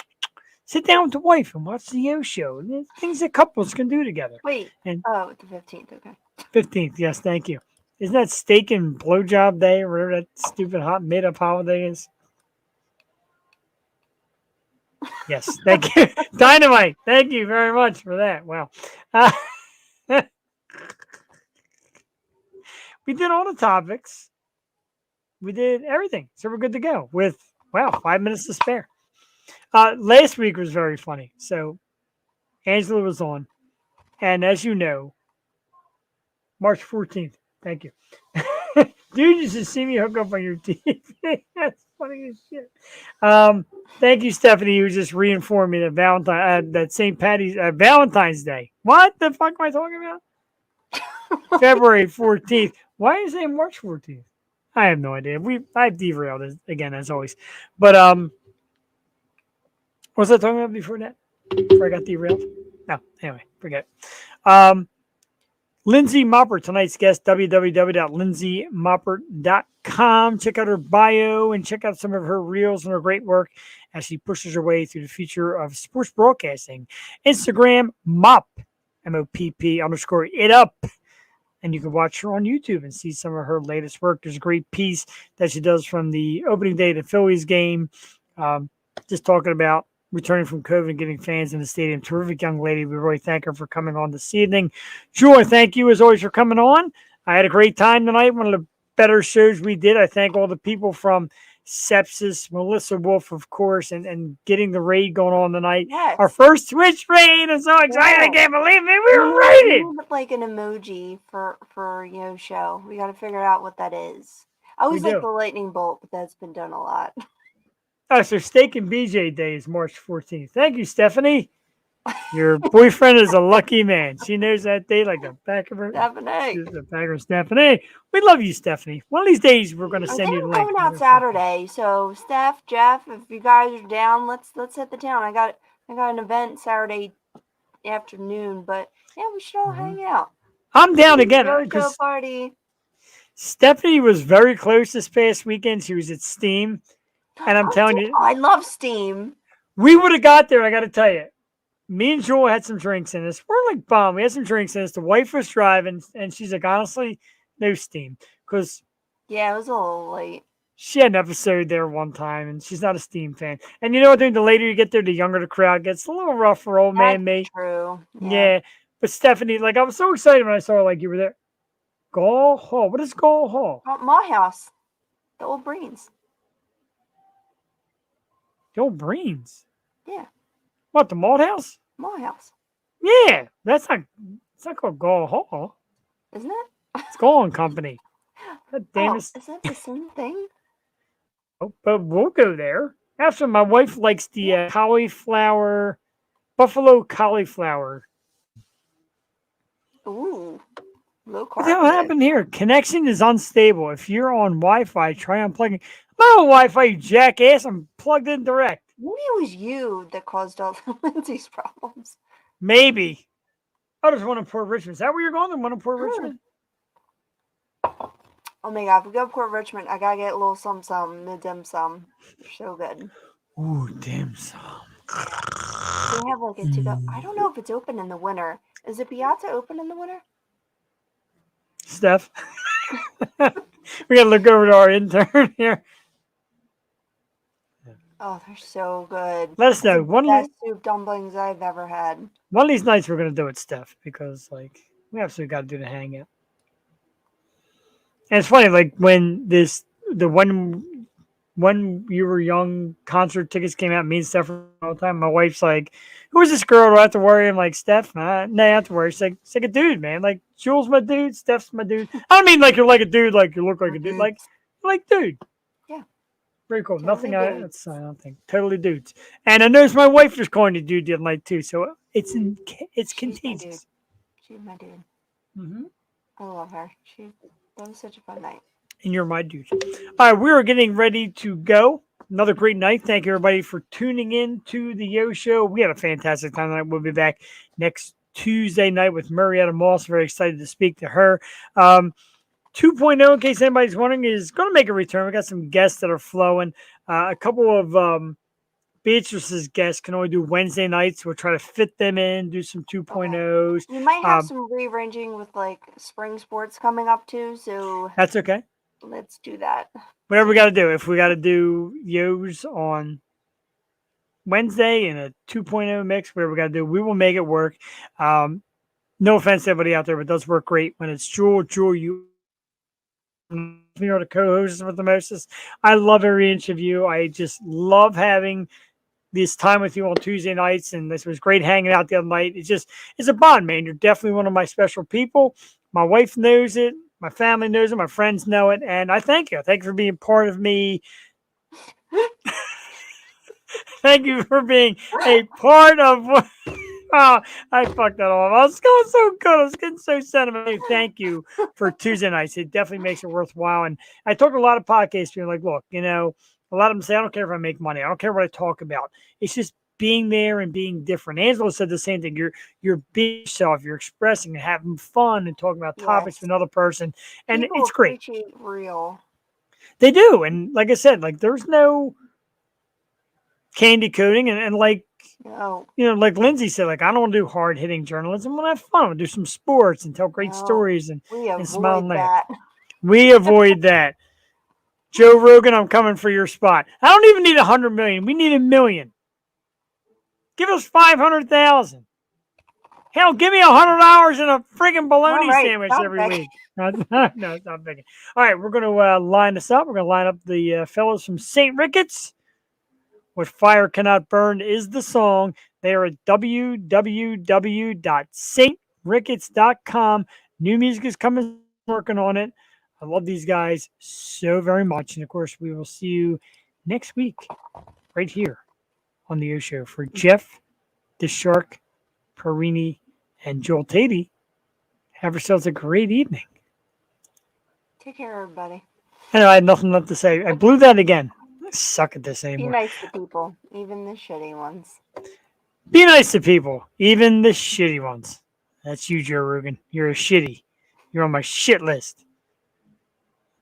sit down with the wife and watch the Yo Show. And there's things that couples can do together. Wait. And Oh, the 15th. Okay. 15th, yes, thank you. Isn't that steak and blowjob day or whatever that stupid hot made-up holiday is? Yes, thank you. Dynamite, thank you very much for that. Wow. We did all the topics. We did everything. So we're good to go with, 5 minutes to spare. Last week was very funny. So Angela was on. And as you know, March 14th. Thank you. Dude, you should see me hook up on your TV. That's funny as shit. Thank you, Stephanie, who just reinformed me that that St. Patty's Valentine's Day. What the fuck am I talking about? February 14th. Why are you saying March 14th? I have no idea. I've derailed it again as always. But what was I talking about before that? Before I got derailed? No, anyway, forget it. Lindsay Moppert, tonight's guest, www.lindsaymoppert.com. Check out her bio and check out some of her reels and her great work as she pushes her way through the future of sports broadcasting. Instagram, MOP, M-O-P-P _ it up. And you can watch her on YouTube and see some of her latest work. There's a great piece that she does from the opening day of the Phillies game, just talking about returning from COVID and getting fans in the stadium. Terrific young lady. We really thank her for coming on this evening. Joy, thank you as always for coming on. I had a great time tonight. One of the better shows we did. I thank all the people from Sepsis, Melissa Wolf, of course, and getting the raid going on tonight. Yes. Our first Twitch raid. I'm so excited. I can't believe it. We were We raided. need like an emoji for Yo Show. We got to figure out what that is. I always We like do. the lightning bolt, but that's been done a lot. Oh, so Steak and BJ Day is March 14th. Thank you, Stephanie. Your boyfriend is a lucky man. She knows that day like the back of her. Stephanie. She's the back of Stephanie. We love you, Stephanie. One of these days we're going to I send think you the I'm link. coming out Saturday, so Steph, Jeff, if you guys are down, let's hit the town. I got an event Saturday afternoon, but yeah, we should all hang out. I'm down again. Yo Show 'Cause party. Stephanie was very close this past weekend. She was at Steam. And I'm telling you, I love Steam. we would have got there, I got to tell you. Me and Joel had some drinks in us. We're like bummed. We had some drinks in us. The wife was driving, and she's like, honestly, no Steam. Because Yeah, it was a little late. she had an episode there one time, and she's not a Steam fan. And you know what? The later you get there, the younger the crowd gets. A little rough for old man me. True. Yeah. But Stephanie, like, I was so excited when I saw her, like, you were there. Gall Hall. What is Gall Hall? My house. The old Brains. The old Brains. Yeah. What, the Malt House? My house. Yeah. It's not called Gall Hall. Isn't it? It's Gall and Company. God damn Oh, it. is that the same thing? Oh, but we'll go there. Actually, my wife likes the cauliflower, buffalo cauliflower. Ooh. Low carb. What the hell happened here? Connection is unstable. If you're on Wi-Fi, try unplugging. I'm not on Wi-Fi, you jackass. I'm plugged in direct. Maybe it was you that caused all the Lindsay's problems. Maybe. Oh, there's one in Port Richmond. Is that where you're going? The one in Port Richmond? Oh my god, if we go to Port Richmond, I gotta get a little some, the dim sum. They're so good. Ooh, dim sum. They have like a to-go. I don't know if it's open in the winter. Is the Piazza open in the winter? Steph. We gotta look over to our intern here. Oh, they're so good. Let us know. The best soup dumplings I've ever had. One of these nights we're gonna do it, Steph, because like we absolutely gotta do the hangout. And it's funny, like when you were young, concert tickets came out, me and Steph all the time. My wife's like, "Who is this girl? Do I have to worry?" I'm like, "Steph, nah, I have to worry." She's like a dude, man. Like Jules, my dude. Steph's my dude. I don't mean like you're like a dude, like you look like a dude. Like dude. Yeah. Very cool. Totally Nothing. dudes. I don't think totally dudes. And I noticed my wife just calling you dude the other night too. So it's contagious. She's my dude. Mm-hmm. I love her. That was such a fun night. And you're my dude. All right, we are getting ready to go. another great night. Thank you, everybody, for tuning in to the Yo Show. We had a fantastic time tonight. We'll be back next Tuesday night with Maretta Moss. Very excited to speak to her. 2.0, in case anybody's wondering, is going to make a return. We got some guests that are flowing. A couple of Beatrice's guests can only do Wednesday nights. We'll try to fit them in, do some 2.0s. You might have some rearranging with like spring sports coming up too, so That's okay. let's do that. Whatever we got to do. If we got to do Yo's on Wednesday in a 2.0 mix, whatever we got to do, we will make it work. No offense to everybody out there, but it does work great when it's Jewel, you are the co-hosts with the mostest. I love every inch of you. I just love having this time with you on Tuesday nights, and this was great hanging out the other night. It's a bond, man. You're definitely one of my special people. My wife knows it. My family knows it. My friends know it. And I thank you. Thank you for being part of me. Thank you for being a part of what. Oh, I fucked that off. I was going so good. I was getting so sentimental. Thank you for Tuesday nights. It definitely makes it worthwhile. And I talk to a lot of podcasts being like, look, a lot of them say, I don't care if I make money. I don't care what I talk about. It's just being there and being different. Angela said the same thing. You're being yourself. You're expressing and having fun and talking about topics with another person. And People it's great. appreciate real. They do. And like I said, like there's no candy coating and like, No. Like Lindsay said, like I don't want to do hard hitting journalism. I want to have fun. I want to do some sports and tell great stories and smile and laugh. We avoid that. Joe Rogan, I'm coming for your spot. I don't even need 100 million. We need 1 million. Give us 500,000. Hell, give me $100 and a friggin' bologna sandwich every week. No, stop thinking. All right, we're going to line this up. We're going to line up the fellows from St. Ricketts. What Fire Cannot Burn is the song. They are at www.saintricketts.com. New music is coming, working on it. I love these guys so very much. And, of course, we will see you next week right here on the O Show. For Jeff, the Shark, Perini, and Joel Tatey, have yourselves a great evening. Take care, everybody. And I had nothing left to say. I blew that again. I suck at this anymore. Be nice to people, even the shitty ones. Be nice to people, even the shitty ones. That's you, Joe Rogan. You're a shitty. You're on my shit list.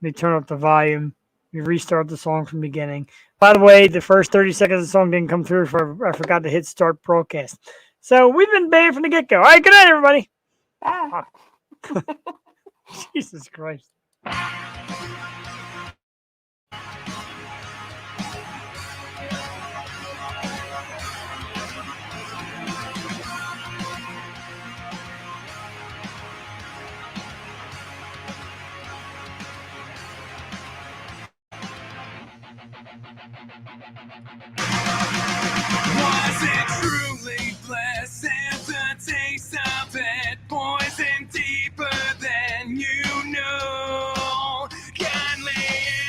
Let me turn up the volume. We restart the song from the beginning. By the way, the first 30 seconds of the song didn't come through. I forgot to hit start broadcast. So we've been banned from the get-go. All right, good night, everybody. Bye. Jesus Christ. Was it truly blessed and the taste of it poison deeper than you know? Kindly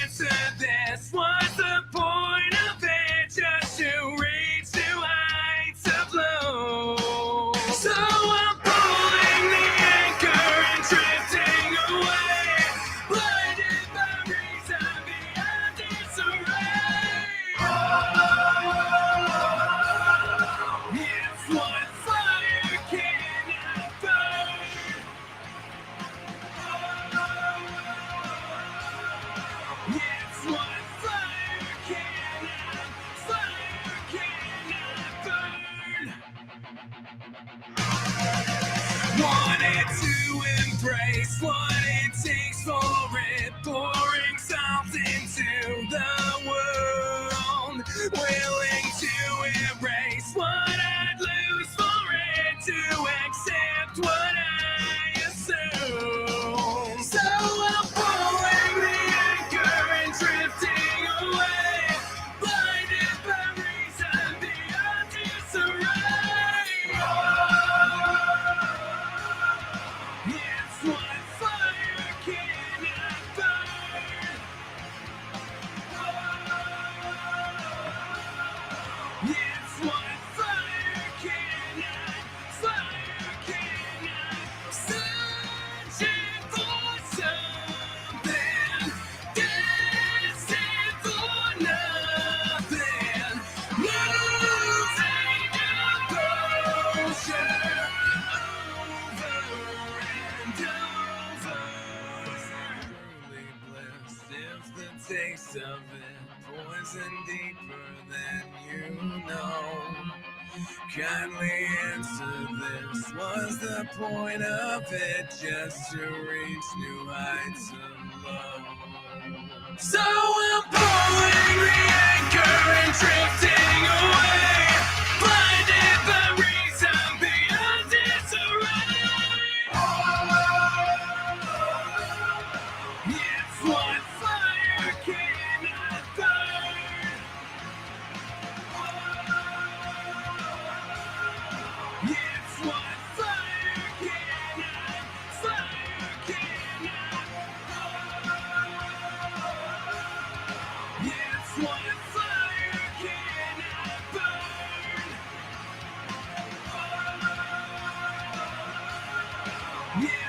answer this. What's the point of it? Just to reach new heights of low. So I'm pulling the anchor and drifting away, blinded by reason beyond disarray. It's what fire cannot burn. It's what fire cannot burn. Wanted to embrace what it takes for it, pouring salt into the world, willing to erase what I'd lose for it, to accept what I assume. So I'm pulling the anchor and drifting away, blinded by reason beyond disarray. It's what fire Kindly answer this. Was the point of it just to reach new heights of love? So I'm pulling the anchor and drifting away, blinded by reason beyond disarray. It's what fire cannot burn. It's what fire cannot, fire cannot. It's what fire cannot burn. Yeah.